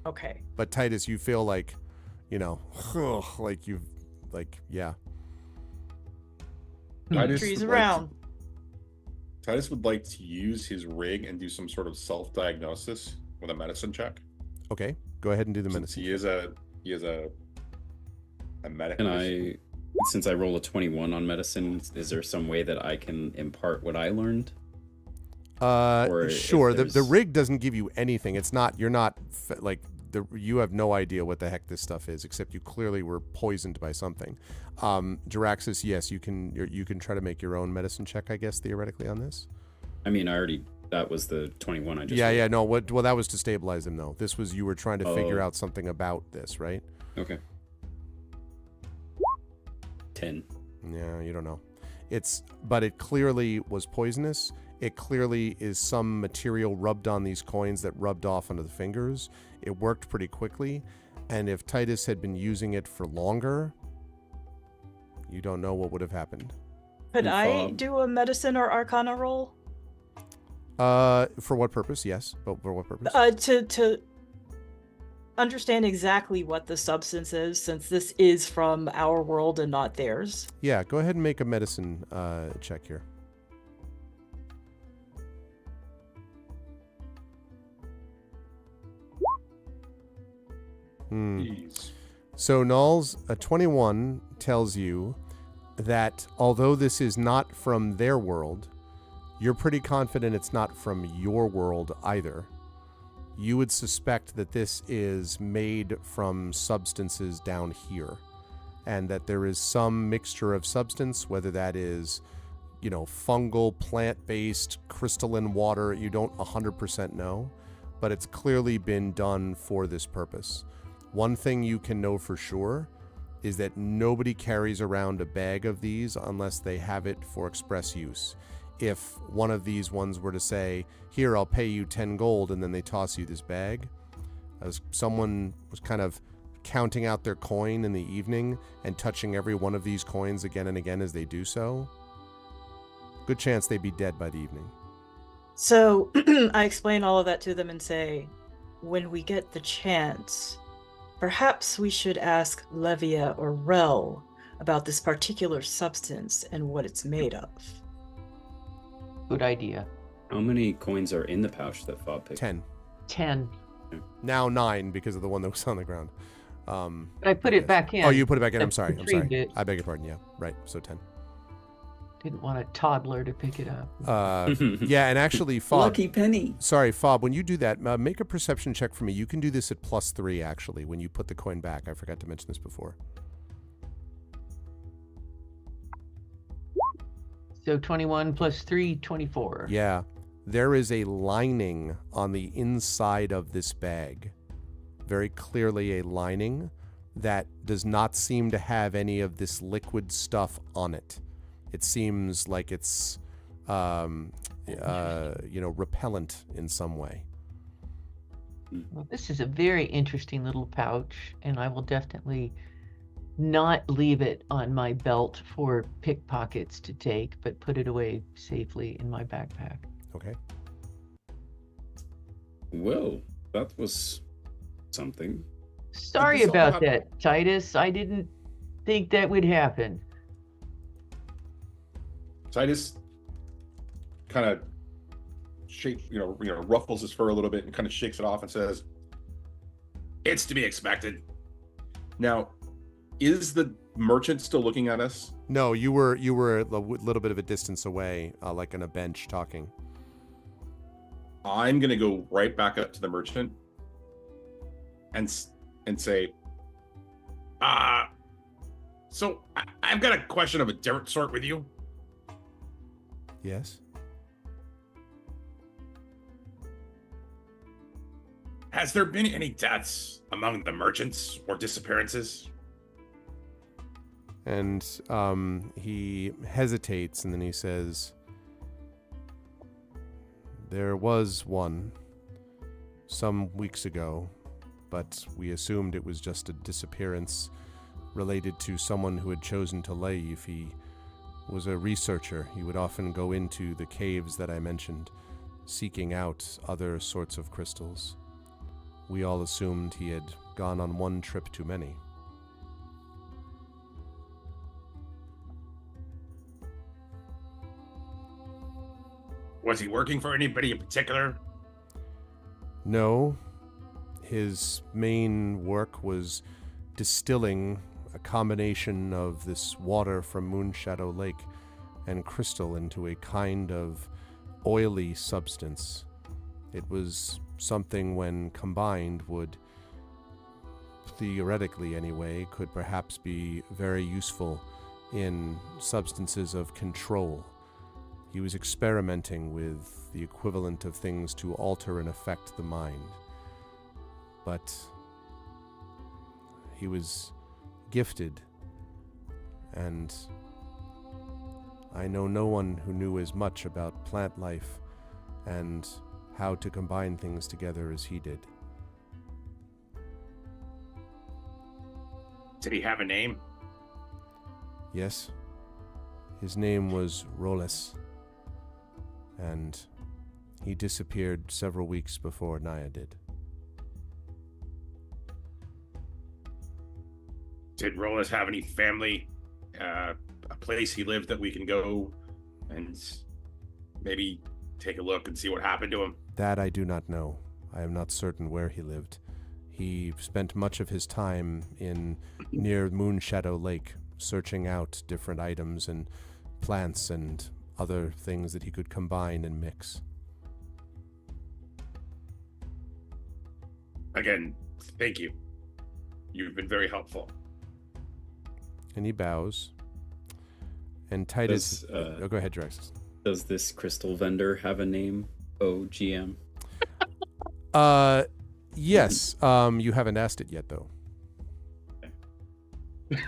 Okay.
But Titus, you feel like, you know, like you've, like, yeah.
Trees around.
Titus would like to use his rig and do some sort of self-diagnosis with a medicine check.
Okay, go ahead and do the medicine.
He is a medic.
Since I roll a 21 on medicine, is there some way that I can impart what I learned?
Sure. The rig doesn't give you anything. It's not. You're not you have no idea what the heck this stuff is, except you clearly were poisoned by something. Jaraxis, yes, you can try to make your own medicine check, I guess, theoretically on this.
I mean, that was the 21 I just
Yeah, no. Well, that was to stabilize him, though. This was, you were trying to figure out something about this, right?
Okay. 10.
Yeah, you don't know. But it clearly was poisonous. It clearly is some material rubbed on these coins that rubbed off onto the fingers. It worked pretty quickly. And if Titus had been using it for longer, you don't know what would have happened.
Could I do a medicine or arcana roll?
For what purpose? Yes. But for what purpose?
To understand exactly what the substance is, since this is from our world and not theirs.
Yeah, go ahead and make a medicine check here. So Nulls, a 21 tells you that although this is not from their world, you're pretty confident it's not from your world either. You would suspect that this is made from substances down here, and that there is some mixture of substance, whether that is, you know, fungal, plant-based, crystalline water. You don't 100% know, but it's clearly been done for this purpose. One thing you can know for sure is that nobody carries around a bag of these unless they have it for express use. If one of these ones were to say, here, I'll pay you 10 gold, and then they toss you this bag, as someone was kind of counting out their coin in the evening and touching every one of these coins again and again as they do so, good chance they'd be dead by the evening.
So I explain all of that to them and say, when we get the chance, perhaps we should ask Levia or Rel about this particular substance and what it's made of.
Good idea.
How many coins are in the pouch that Fob picked?
10.
10.
Now 9 because of the one that was on the ground.
But I put it back in.
Oh, you put it back in.
I
I'm sorry.
retrieved it.
I beg your pardon. Yeah, right. So 10.
Didn't want a toddler to pick it up.
Yeah, and actually, Fob.
Lucky penny.
Sorry, Fob. When you do that, make a perception check for me. You can do this at +3. Actually, when you put the coin back. I forgot to mention this before.
So 21 plus 3, 24.
Yeah, there is a lining on the inside of this bag. Very clearly a lining that does not seem to have any of this liquid stuff on it. It seems like it's, repellent in some way.
Well, this is a very interesting little pouch, and I will definitely not leave it on my belt for pickpockets to take, but put it away safely in my backpack.
Okay.
Whoa, that was something.
Sorry
this all
about
happen?
that, Titus. I didn't think that would happen.
Titus kind of ruffles his fur a little bit and kind of shakes it off and says,
It's to be expected.
"Now, is the merchant still looking at us?"
No, you were a little bit of a distance away, like on a bench, talking.
I'm gonna go right back up to the merchant and say,
So I've got a question of a different sort with you.
Yes.
Has there been any deaths among the merchants or disappearances?
And he hesitates, and then he says, "There was one some weeks ago, but we assumed it was just a disappearance related to someone who had chosen to leave. He was a researcher. He would often go into the caves that I mentioned, seeking out other sorts of crystals. We all assumed he had gone on one trip too many."
Was he working for anybody in particular?
No, his main work was distilling a combination of this water from Moonshadow Lake and crystal into a kind of oily substance. It was something, when combined, would, theoretically anyway, could perhaps be very useful in substances of control. He was experimenting with the equivalent of things to alter and affect the mind. But he was gifted, and I know no one who knew as much about plant life and how to combine things together as he did.
Did he have a name?
Yes, his name was Rolis, and he disappeared several weeks before Naya did.
Did Rollus have any family, a place he lived that we can go and maybe take a look and see what happened to him?
That I do not know. I am not certain where he lived. He spent much of his time near Moonshadow Lake, searching out different items and plants and other things that he could combine and mix.
Again, thank you. You've been very helpful.
And he bows. And Titus... go ahead, Drex.
Does this crystal vendor have a name? OGM?
Yes. You haven't asked it yet, though.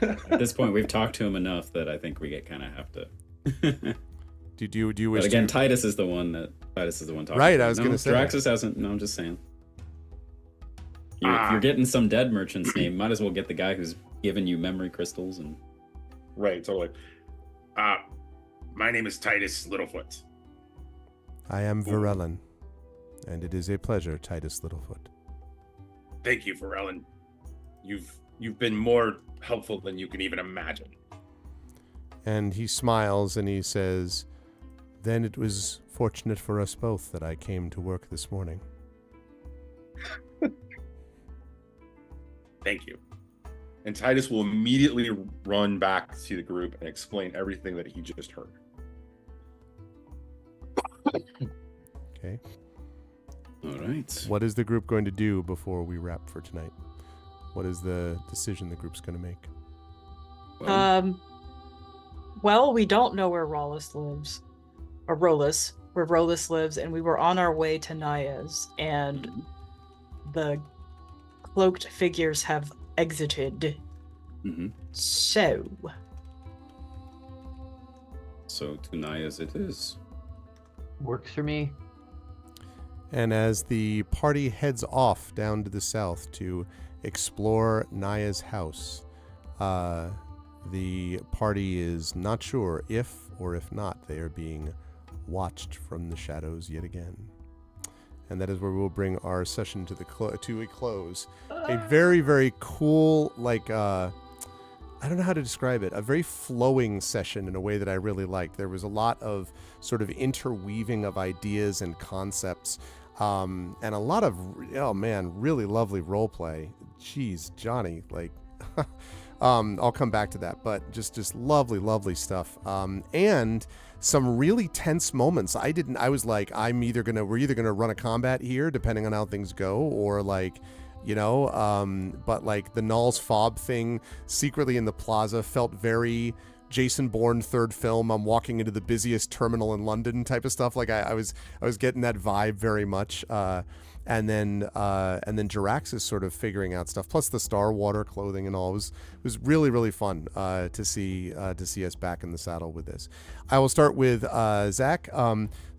At this point, we've talked to him enough that I think we kind of have to.
Do you wish
but again,
to...
Titus is the one talking.
Right,
about
I was going to say.
Draxus hasn't. No, I'm just saying. If you're getting some dead merchant's name, might as well get the guy who's giving you memory crystals and.
Right, totally.
My name is Titus Littlefoot.
I am Varellin, and it is a pleasure, Titus Littlefoot.
Thank you, Varellin. You've been more helpful than you can even imagine.
And he smiles and he says, "Then it was fortunate for us both that I came to work this morning."
Thank you.
And Titus will immediately run back to the group and explain everything that he just heard.
Okay.
All right.
What is the group going to do before we wrap for tonight? What is the decision the group's going to make?
Well, we don't know where Rollis lives. Or Rollis. Where Rollis lives, and we were on our way to Naya's, and the cloaked figures have exited.
Mm-hmm.
So
to Naya's it is.
Works for me.
And as the party heads off down to the south to explore Naya's house, the party is not sure if or if not they are being watched from the shadows yet again. And that is where we will bring our session to a close. A very, very cool, I don't know how to describe it, a very flowing session in a way that I really liked. There was a lot of sort of interweaving of ideas and concepts, and a lot of, really lovely role play. Jeez, Johnny, I'll come back to that, but just lovely, lovely stuff. And some really tense moments. I was like, we're either gonna run a combat here, depending on how things go, or but the Null's fob thing secretly in the plaza felt very Jason Bourne third film. I'm walking into the busiest terminal in London type of stuff. I was getting that vibe very much. And then Jiraxis sort of figuring out stuff, plus the Star Water clothing and all. It was really, really fun to see us back in the saddle with this. I will start with Zach.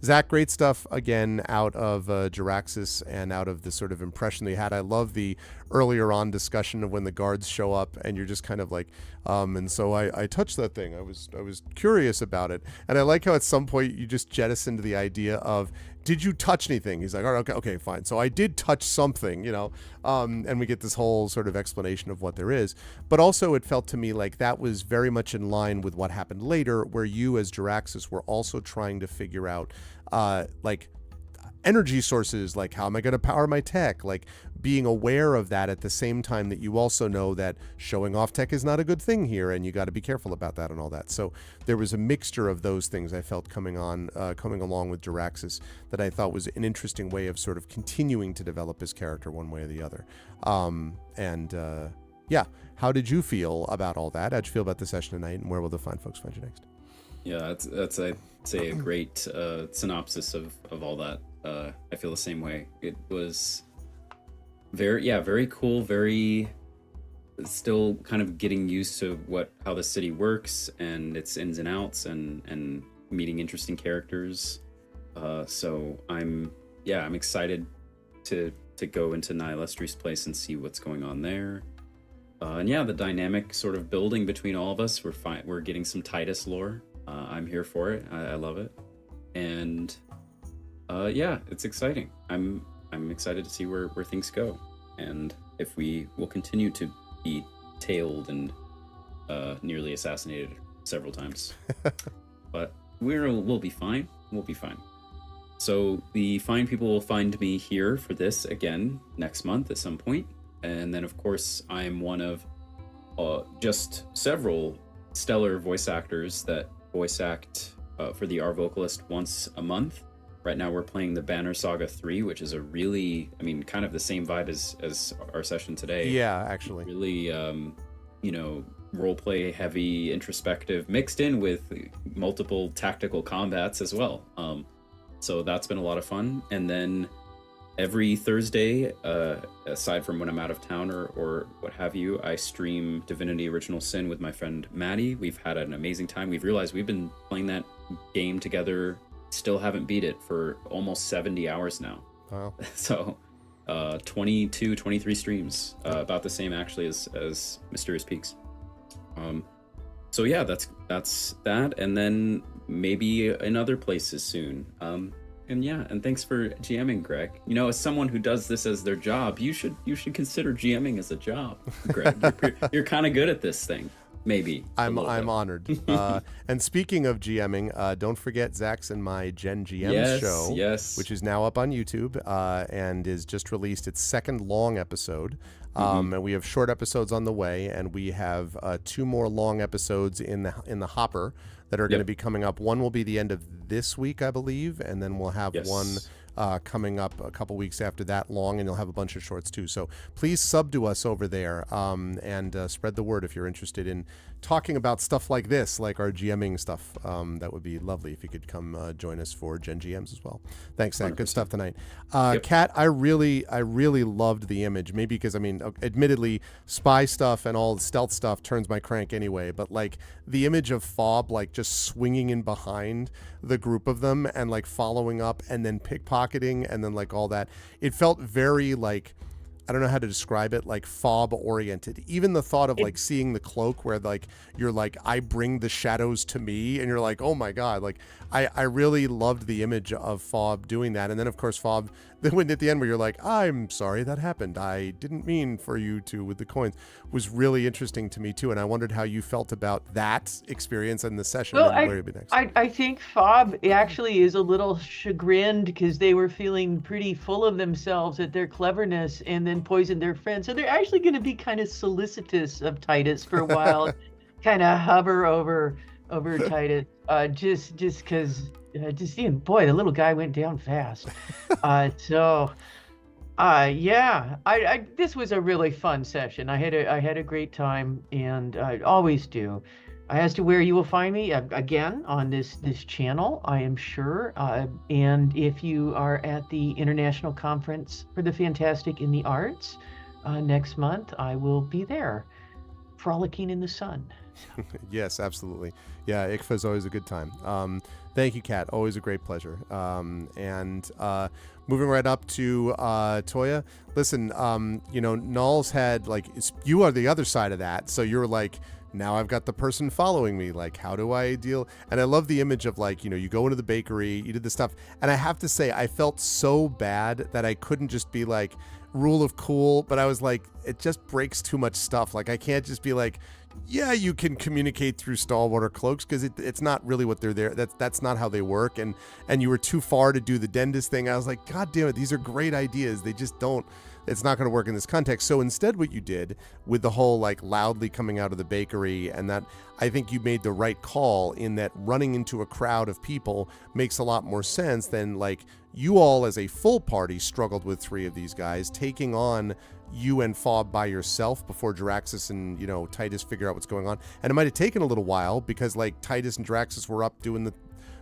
Zach, great stuff again out of Jiraxis and out of the sort of impression they had. I love the earlier on discussion of when the guards show up and you're just kind of like, and so I touched that thing. I was curious about it, and I like how at some point you just jettison to the idea of, did you touch anything? He's like, all right, okay, fine. So I did touch something, and we get this whole sort of explanation of what there is. But also it felt to me like that was very much in line with what happened later, where you as Jiraxis were also trying to figure out energy sources, like how am I going to power my tech, being aware of that at the same time that you also know that showing off tech is not a good thing here and you got to be careful about that and all that. So there was a mixture of those things I felt coming along with Jiraxis that I thought was an interesting way of sort of continuing to develop his character one way or the other. How did you feel about all that? How'd you feel about the session tonight, and where will the fine folks find you next?
Yeah, that's I'd say a great synopsis of all that. I feel the same way. It was very cool, very still kind of getting used to how the city works and its ins and outs, and meeting interesting characters. So I'm excited to go into Nihilestri's place and see what's going on there. The dynamic sort of building between all of us. We're getting some Titus lore. I'm here for it. I love it. And it's exciting. I'm excited to see where things go, and if we will continue to be tailed and nearly assassinated several times. But we'll be fine. We'll be fine. So the fine people will find me here for this again next month at some point. And then, of course, I'm one of just several stellar voice actors that voice act for the R Vocalist once a month. Right now we're playing the Banner Saga 3, which is a really, kind of the same vibe as our session today.
Yeah, actually.
Really, roleplay heavy, introspective, mixed in with multiple tactical combats as well. So that's been a lot of fun. And then every Thursday, aside from when I'm out of town or what have you, I stream Divinity Original Sin with my friend Maddie. We've had an amazing time. We've realized we've been playing that game together, still haven't beat it for almost 70 hours now.
Wow.
So 23 streams, about the same actually as Mysterious Peaks. So yeah, that's that, and then maybe in other places soon. And thanks for GMing, Greg. You know, as someone who does this as their job, you should consider GMing as a job, Greg. You're kind of good at this thing. Maybe.
I'm honored. And speaking of GMing, don't forget Zach's and my Gen GM show, which is now up on YouTube and is just released its second long episode. And we have short episodes on the way, and we have 2 more long episodes in the hopper that are going to be coming up. One will be the end of this week, I believe, and then we'll have one coming up a couple weeks after that long, and you'll have a bunch of shorts too. So please sub to us over there and spread the word if you're interested in talking about stuff like this, like our GMing stuff. That would be lovely if you could come join us for Gen GMs as well. Thanks, Zach. 100%. Good stuff tonight. Kat, I really loved the image. Maybe because, I mean, admittedly, spy stuff and all the stealth stuff turns my crank anyway. But like the image of Fob like just swinging in behind the group of them and like following up and then pickpocketing and then like all that. It felt very like, I don't know how to describe it, like Fob oriented. Even the thought of like seeing the cloak where like you're like, I bring the shadows to me, and you're like, oh my God. Like I really loved the image of Fob doing that. And then of course Fob, then when at the end where you're like, I'm sorry that happened, I didn't mean for you to with the coins, was really interesting to me too. And I wondered how you felt about that experience in the session.
Well,
and where you'd be next.
I think Fob actually is a little chagrined because they were feeling pretty full of themselves at their cleverness and then poisoned their friends. So they're actually going to be kind of solicitous of Titus for a while, kind of hover over Titus, just because, boy, the little guy went down fast. This was a really fun session. I had a great time, and I always do. As to where you will find me, again, on this channel, I am sure. And if you are at the International Conference for the Fantastic in the Arts next month, I will be there, frolicking in the sun.
Yes, absolutely. Yeah, ICFA is always a good time. Thank you, Kat. Always a great pleasure. And moving right up to Toya. Listen, Null's had, like, you are the other side of that. So you're like, now I've got the person following me. Like, how do I deal? And I love the image of, like, you go into the bakery, you did this stuff. And I have to say, I felt so bad that I couldn't just be like, rule of cool. But I was like, it just breaks too much stuff. Like, I can't just be like, yeah, you can communicate through stalwart or cloaks, because it's not really what they're there. That's not how they work. And you were too far to do the dentist thing. I was like, God damn it, these are great ideas. They just don't. It's not going to work in this context. So instead, what you did with the whole like loudly coming out of the bakery, and that, I think you made the right call in that running into a crowd of people makes a lot more sense than like you all as a full party struggled with 3 of these guys taking on you and Fob by yourself before Jaraxxus and Titus figure out what's going on. And it might have taken a little while because like Titus and Jaraxxus were up doing the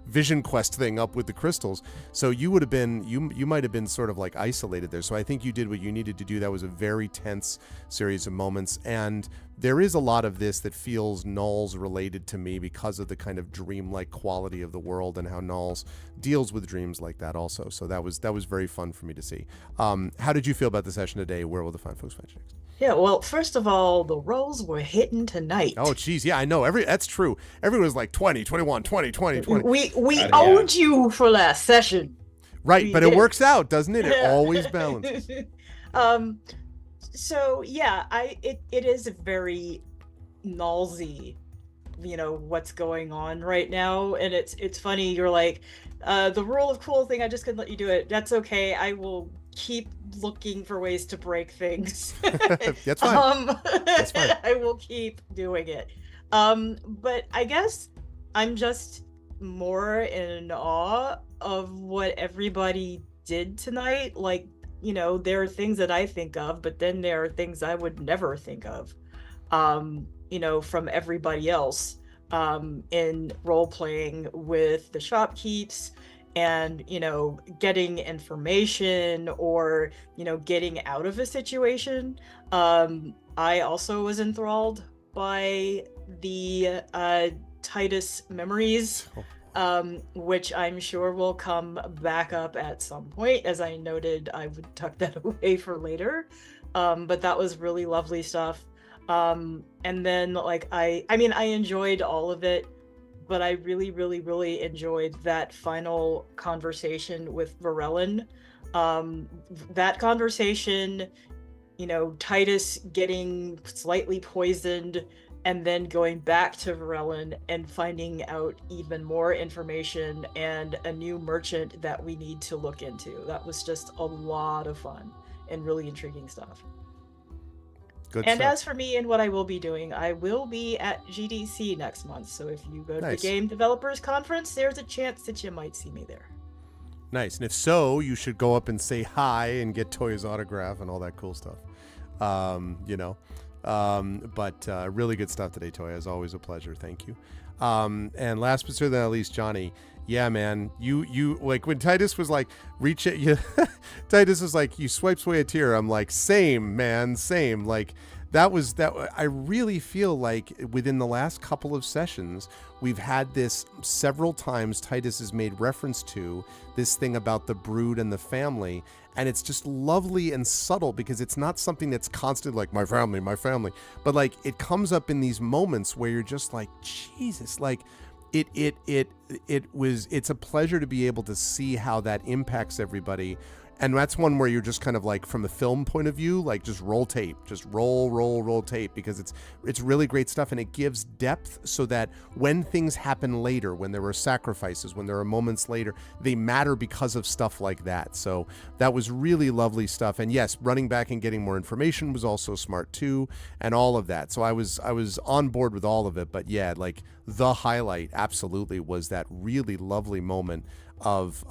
vision quest thing up with the crystals, so you would have been you might have been sort of like isolated there. So I think you did what you needed to do. That was a very tense series of moments, and there is a lot of this that feels Nulls related to me because of the kind of dreamlike quality of the world and how Nulls deals with dreams like that also. So that was very fun for me to see. How did you feel about the session today? Where will the fine folks find you next?
Yeah, well, first of all, the rolls were hitting tonight.
Oh, geez. Yeah, I know. That's true. Everyone was like 20, 21, 20, 20, 20.
We owed you for last session.
Right, but it works out, doesn't it? It always balances.
So, yeah, it is very nullsy, what's going on right now. And it's funny. You're like, the rule of cool thing, I just couldn't let you do it. That's okay. I will keep looking for ways to break things.
That's fine. That's fine.
I will keep doing it. But I guess I'm just more in awe of what everybody did tonight. Like, there are things that I think of, but then there are things I would never think of, from everybody else in role playing with the shopkeeps. And, getting information or, getting out of a situation. I also was enthralled by the Titus memories, which I'm sure will come back up at some point. As I noted, I would tuck that away for later. But that was really lovely stuff. And then, like, I enjoyed all of it. but I really, really, really enjoyed that final conversation with Varellin. That conversation, you know, Titus getting slightly poisoned and then going back to Varellin and finding out even more information and a new merchant that we need to look into. That was just a lot of fun and really intriguing stuff.
Good
And
stuff.
as for me and what I will be doing, I will be at GDC next month. So if you go to
Nice.
the Game Developers Conference, there's a chance that you might see me there.
Nice. And if so, you should go up and say hi and get Toya's autograph and all that cool stuff. You know, but really good stuff today, Toya. It's always a pleasure. Thank you. And last but certainly not least, Johnny. Yeah, man. You like when Titus was like, reach it. You, Titus was like, you swipes away a tear. I'm like, same, man, same. Like that. I really feel like within the last couple of sessions, we've had this several times. Titus has made reference to this thing about the brood and the family. And it's just lovely and subtle because it's not something that's constant like my family, but like it comes up in these moments where you're just like, Jesus, like it's a pleasure to be able to see how that impacts everybody. And that's one where you're just kind of like, from a film point of view, like just roll tape, just roll tape, because it's really great stuff. And it gives depth so that when things happen later, when there are sacrifices, when there are moments later, they matter because of stuff like that. So that was really lovely stuff. And yes, running back and getting more information was also smart too, and all of that. So I was on board with all of it. But yeah, like the highlight absolutely was that really lovely moment of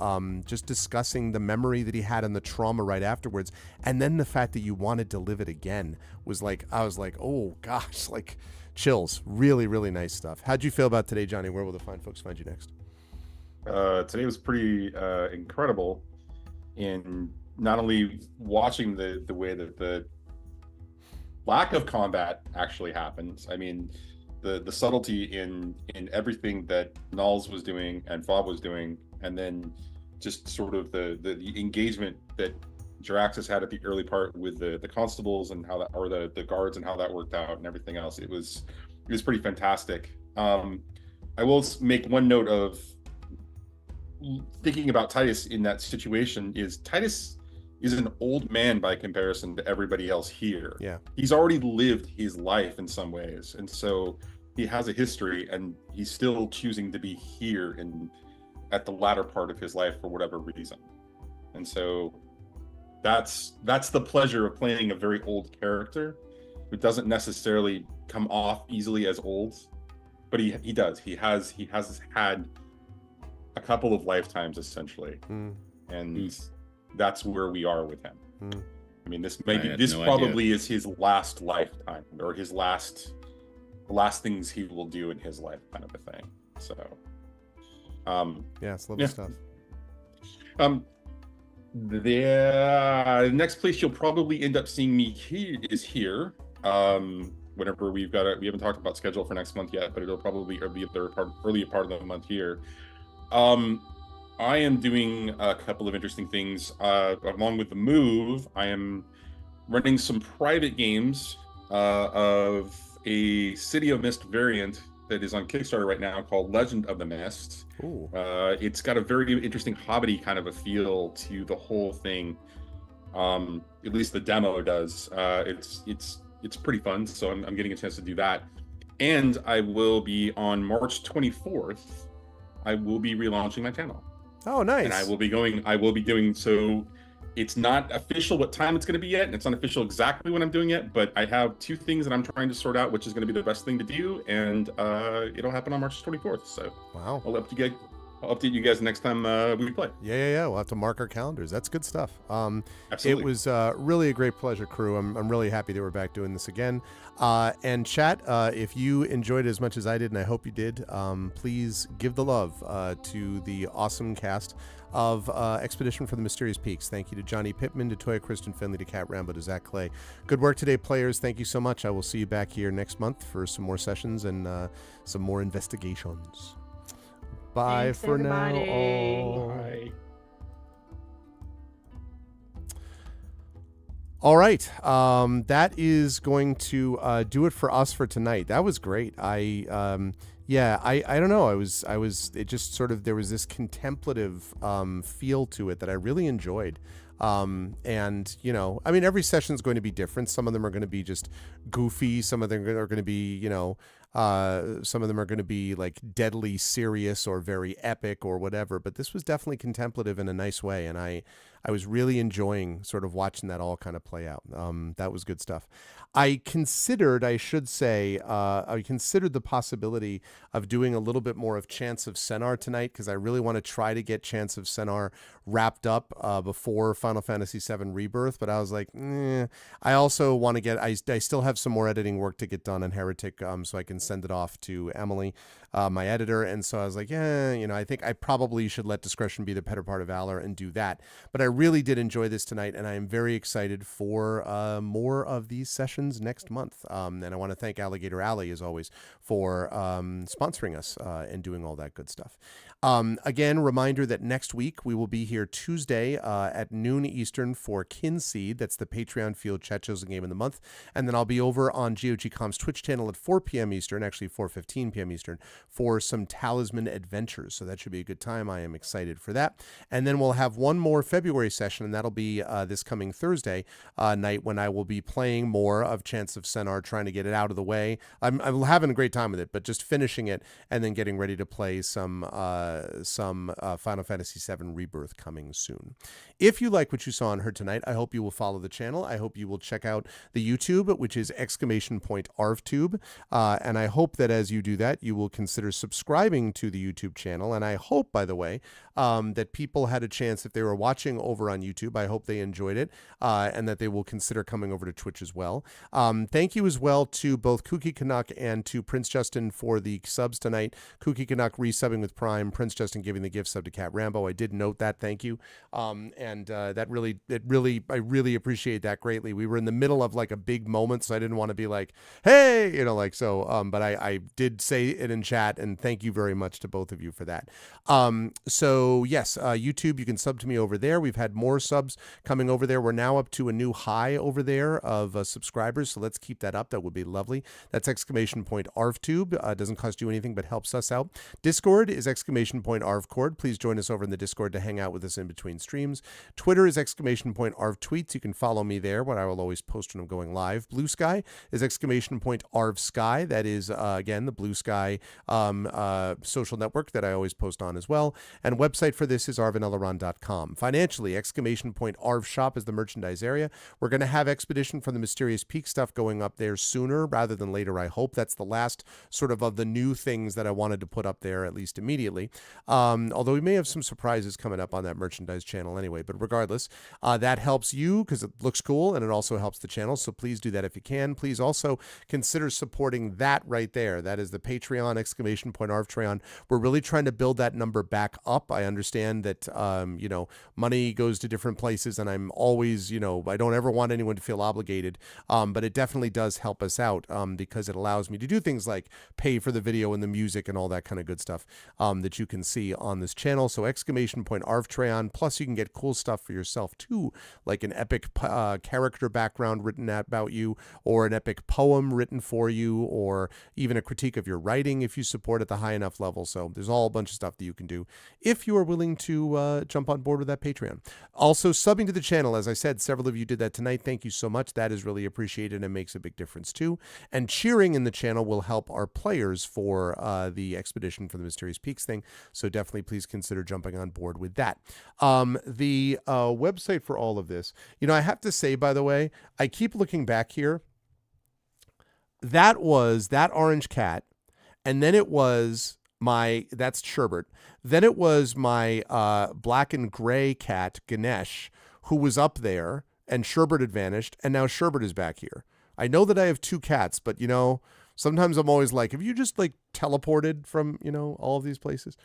just discussing the memory that he had and the trauma right afterwards. And then the fact that you wanted to live it again was like, I was like, oh gosh, like chills. Really, really nice stuff. How'd you feel about today, Johnny? Where will the fine folks find you next?
Today was pretty incredible in not only watching the way that the lack of combat actually happens. I mean, the subtlety in everything that Nulls was doing and Fob was doing, and then just sort of the engagement that Jaraxxus had at the early part with the constables and how that, or the guards, and how that worked out and everything else. It was pretty fantastic. I will make one note of thinking about Titus in that situation. Is Titus is an old man by comparison to everybody else here.
Yeah,
he's already lived his life in some ways, and so he has a history, and he's still choosing to be here at the latter part of his life for whatever reason. And so that's the pleasure of playing a very old character who doesn't necessarily come off easily as old, but he does. He has had a couple of lifetimes essentially, and that's where we are with him. I mean, this probably is his last lifetime, or his last things he will do in his life, kind of a thing. So
yeah, it's lovely stuff.
The next place you'll probably end up seeing me here. Whenever we haven't talked about schedule for next month yet, but it'll probably be the earlier part of the month here. I am doing a couple of interesting things. Along with the move, I am running some private games of a City of Mist variant that is on Kickstarter right now called Legend of the Mist. It's got a very interesting Hobbity kind of a feel to the whole thing. At least the demo does. It's pretty fun, so I'm getting a chance to do that. And I will be on March 24th. I will be relaunching my channel.
Oh, nice.
And I will be doing, so it's not official what time it's going to be yet, and it's not official exactly when I'm doing it, but I have two things that I'm trying to sort out, which is going to be the best thing to do, and it'll happen on March 24th. So
wow,
I'll update you guys next time we play.
Yeah. We'll have to mark our calendars. That's good stuff.
Absolutely.
It was really a great pleasure, crew. I'm really happy that we're back doing this again. And chat, if you enjoyed it as much as I did, and I hope you did, please give the love to the awesome cast of Expedition for the Mysterious Peaks. Thank you to Johnny Pittman, to Toya Kristen Finley, to Kat Rambo, to Zach Clay. Good work today, players. Thank you so much. I will see you back here next month for some more sessions and some more investigations. Bye.
Thanks,
for
everybody.
now. All.
Bye.
All right. That is going to do it for us for tonight. That was great. Yeah, I don't know. It just sort of, there was this contemplative feel to it that I really enjoyed. And you know, I mean, every session is going to be different. Some of them are going to be just goofy. Some of them are going to be, you know, some of them are going to be like deadly serious or very epic or whatever. But this was definitely contemplative in a nice way, and I was really enjoying sort of watching that all kind of play out. That was good stuff. I considered the possibility of doing a little bit more of Chants of Sennar tonight, because I really want to try to get Chants of Sennar wrapped up before Final Fantasy VII Rebirth. But I was like, I also want to get, I still have some more editing work to get done on Heretic, so I can send it off to Emily, my editor. And so I was like, yeah, you know, I think I probably should let discretion be the better part of valor and do that. But I really did enjoy this tonight, and I am very excited for more of these sessions next month. And I want to thank Alligator Alley, as always, for sponsoring us and doing all that good stuff. Again, reminder that next week we will be here Tuesday at noon Eastern for Kinseed. That's the Patreon Field Chat Chosen Game of the Month. And then I'll be over on GOG.com's Twitch channel at 4 p.m. Eastern, actually 4:15 p.m. Eastern, for some Talisman Adventures. So that should be a good time. I am excited for that. And then we'll have one more February session, and that'll be this coming Thursday night, when I will be playing more of Chants of Sennar, trying to get it out of the way. I'm having a great time with it, but just finishing it and then getting ready to play some Final Fantasy VII Rebirth coming soon. If you like what you saw and heard tonight, I hope you will follow the channel. I hope you will check out the YouTube, which is !ArvTube. And I hope that as you do that, you will consider subscribing to the YouTube channel. And I hope, by the way, that people had a chance, if they were watching over on YouTube, I hope they enjoyed it, and that they will consider coming over to Twitch as well. Thank you as well to both Kooky Canuck and to Prince Justin for the subs tonight. Kooky Canuck resubbing with Prime, Prince Justin giving the gift sub to Cat Rambo. I did note that. Thank you. And I really appreciate that greatly. We were in the middle of like a big moment, so I didn't want to be like, hey, you know, like, so, but I did say it in chat, and thank you very much to both of you for that. So yes, YouTube, you can sub to me over there. We've had more subs coming over there. We're now up to a new high over there of subscribers, so let's keep that up. That would be lovely. That's !ArvTube. Doesn't cost you anything, but helps us out. Discord is !ArvCord. Please join us over in the Discord to hang out with us in between streams. Twitter is !ArvTweets. You can follow me there, what I will always post when I'm going live. Blue Sky is !ArvSky. That is, again, the Blue Sky social network that I always post on as well. And website for this is arvaneleron.com. Financially, !ArvShop is the merchandise area. We're going to have Expedition from the Mysterious Peak stuff going up there sooner rather than later, I hope. That's the last sort of the new things that I wanted to put up there, at least immediately. Although we may have some surprises coming up on that merchandise channel anyway. But regardless, that helps you because it looks cool, and it also helps the channel. So please do that if you can. Please also consider supporting that right there. That is the Patreon, !ArvTreon. We're really trying to build that number back up. I understand that, you know, money goes to different places, and I'm always, you know, I don't ever want anyone to feel obligated, but it definitely does help us out because it allows me to do things like pay for the video and the music and all that kind of good stuff that you can see on this channel. So !ArvTreon. Plus, you can get cool stuff for yourself too, like an epic character background written about you, or an epic poem written for you, or even a critique of your writing if you support at the high enough level. So there's all a bunch of stuff that you can do if you are willing to jump on board with that Patreon. Also, subbing to the channel, as I said, several of you did that tonight. Thank you so much. That is really appreciated and makes a big difference too. And cheering in the channel will help our players for the Expedition for the Mysterious Peaks thing. So definitely please consider jumping on board with that. The website for all of this, you know, I have to say, by the way, I keep looking back here. That was that orange cat, and then it was that's Sherbert. Then it was my black and gray cat, Ganesh, who was up there, and Sherbert had vanished, and now Sherbert is back here. I know that I have two cats, but, you know, sometimes I'm always like, have you just, like, teleported from, you know, all of these places?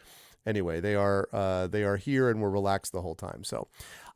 Anyway, they are here, and we're relaxed the whole time, so...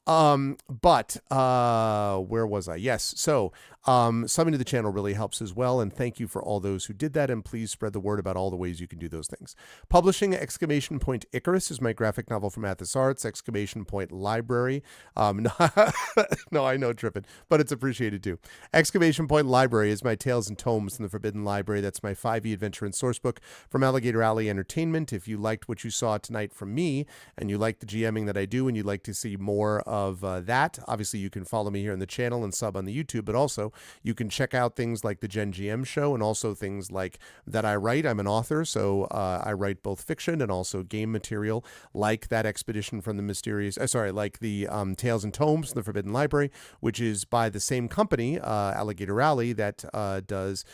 But where was I? Yes. So Subbing to the channel really helps as well, and thank you for all those who did that, and please spread the word about all the ways you can do those things. Publishing Exclamation Point Icarus is my graphic novel from Athos Arts. Exclamation Point Library. No, I know, Trippin, but it's appreciated too. Exclamation Point Library is my Tales and Tomes from the Forbidden Library. That's my 5e adventure and source book from Alligator Alley Entertainment. If you liked what you saw tonight from me, and you like the GMing that I do, and you'd like to see more of that, obviously you can follow me here on the channel and sub on the YouTube, but also you can check out things like the Gen GM show and also things like that I write. I'm an author, so I write both fiction and also game material, like that Expedition from the Mysterious, like the Tales and Tomes from the Forbidden Library, which is by the same company, Alligator Alley, that does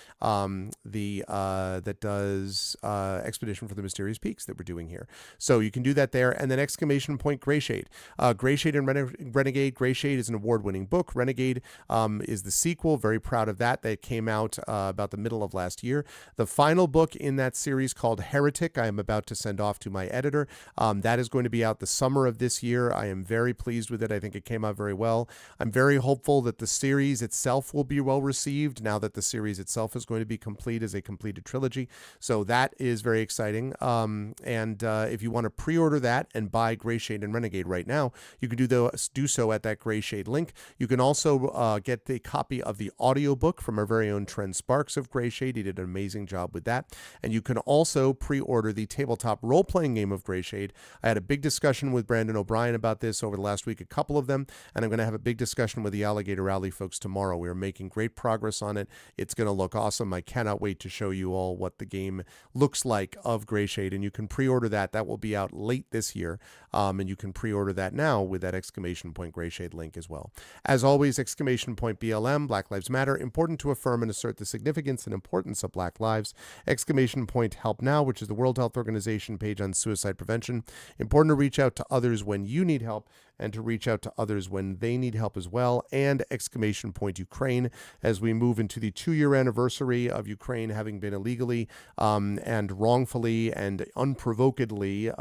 Expedition for the Mysterious Peaks that we're doing here. So you can do that there. And then Exclamation Point Greyshade. Greyshade and Renegade. Greyshade is an award-winning book. Renegade is the sequel. Very proud of that. That came out about the middle of last year. The final book in that series, called Heretic, I am about to send off to my editor. That is going to be out the summer of this year. I am very pleased with it. I think it came out very well. I'm very hopeful that the series itself will be well received now that the series itself is going to be complete as a completed trilogy. So that is very exciting. If you want to pre-order that and buy Greyshade and Renegade right now, you can do so at that Greyshade link. You can also get the copy of the audiobook from our very own Trent Sparks of Greyshade. He did an amazing job with that. And you can also pre-order the tabletop role-playing game of Greyshade. I had a big discussion with Brandon O'Brien about this over the last week, a couple of them, and I'm going to have a big discussion with the Alligator Alley folks tomorrow. We are making great progress on it. It's going to look awesome. I cannot wait to show you all what the game looks like of Greyshade, and you can pre-order that. That will be out late this year, and you can pre-order that now with that Exclamation Point Greyshade link as well. As always, Exclamation Point BLM, Black Lives Matter, important to affirm and assert the significance and importance of Black lives. Exclamation Point Help Now, which is the World Health Organization page on suicide prevention. Important to reach out to others when you need help, and to reach out to others when they need help as well. And Exclamation Point Ukraine, as we move into the 2-year anniversary of Ukraine having been illegally and wrongfully and unprovokedly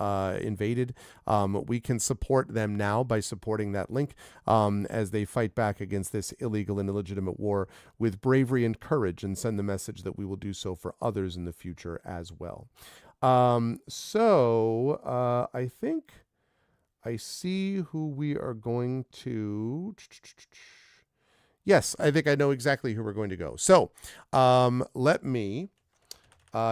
invaded. We can support them now by supporting that link as they fight back against this illegal and illegitimate war with bravery and courage, and send the message that we will do so for others in the future as well. I think I see who we are going to. Yes, I think I know exactly who we're going to go. So let me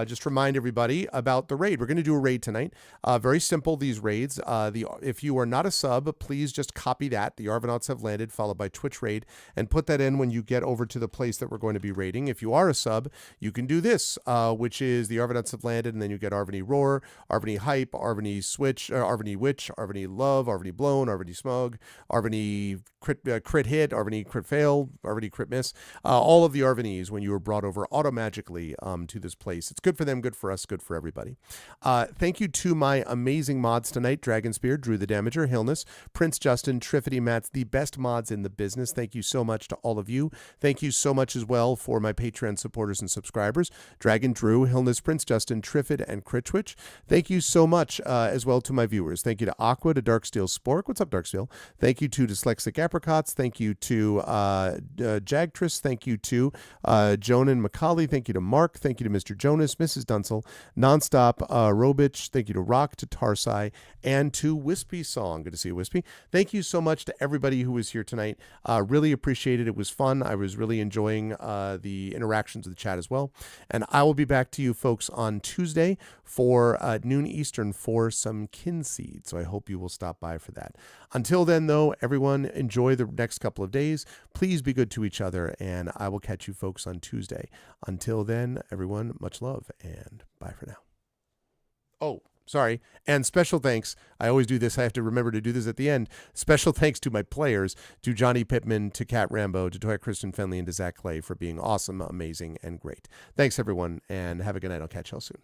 just remind everybody about the raid. We're going to do a raid tonight. Very simple, these raids. If you are not a sub, please just copy that. The Arvanauts have landed, followed by Twitch raid, and put that in when you get over to the place that we're going to be raiding. If you are a sub, you can do this, which is the Arvanauts have landed, and then you get Arvany Roar, Arvany Hype, Arvany Switch, Arvany Witch, Arvany Love, Arvany Blown, Arvany Smug, Arvany Crit Hit, Arvany Crit Fail, Arvany Crit Miss. All of the Arvanys when you were brought over auto-magically to this place. It's good for them, good for us, good for everybody. Thank you to my amazing mods tonight: Dragonspear, Drew the Damager, Hillness, Prince Justin, Triffity Mats, the best mods in the business. Thank you so much to all of you. Thank you so much as well for my Patreon supporters and subscribers: Dragon, Drew, Hillness, Prince Justin, Triffid, and Critwitch. Thank you so much as well to my viewers. Thank you to Aqua, to Darksteel Spork. What's up, Darksteel? Thank you to Dyslexic Apricots. Thank you to Jagtress. Thank you to Jonan McCauley. Thank you to Mark. Thank you to Mr. Jonas, Mrs. Dunsel, Nonstop, Robich. Thank you to Rock, to Tarsai, and to Wispy Song. Good to see you, Wispy. Thank you so much to everybody who was here tonight. Really appreciate it. It was fun. I was really enjoying the interactions with the chat as well. And I will be back to you folks on Tuesday for noon Eastern for some Kinseed. So I hope you will stop by for that. Until then, though, everyone enjoy the next couple of days. Please be good to each other, and I will catch you folks on Tuesday. Until then, everyone, much love, and bye for now. Oh, sorry. And special thanks. I always do this. I have to remember to do this at the end. Special thanks to my players, to Johnny Pittman, to Kat Rambo, to Toya Kristen Fenley, and to Zach Clay for being awesome, amazing, and great. Thanks, everyone, and have a good night. I'll catch y'all soon.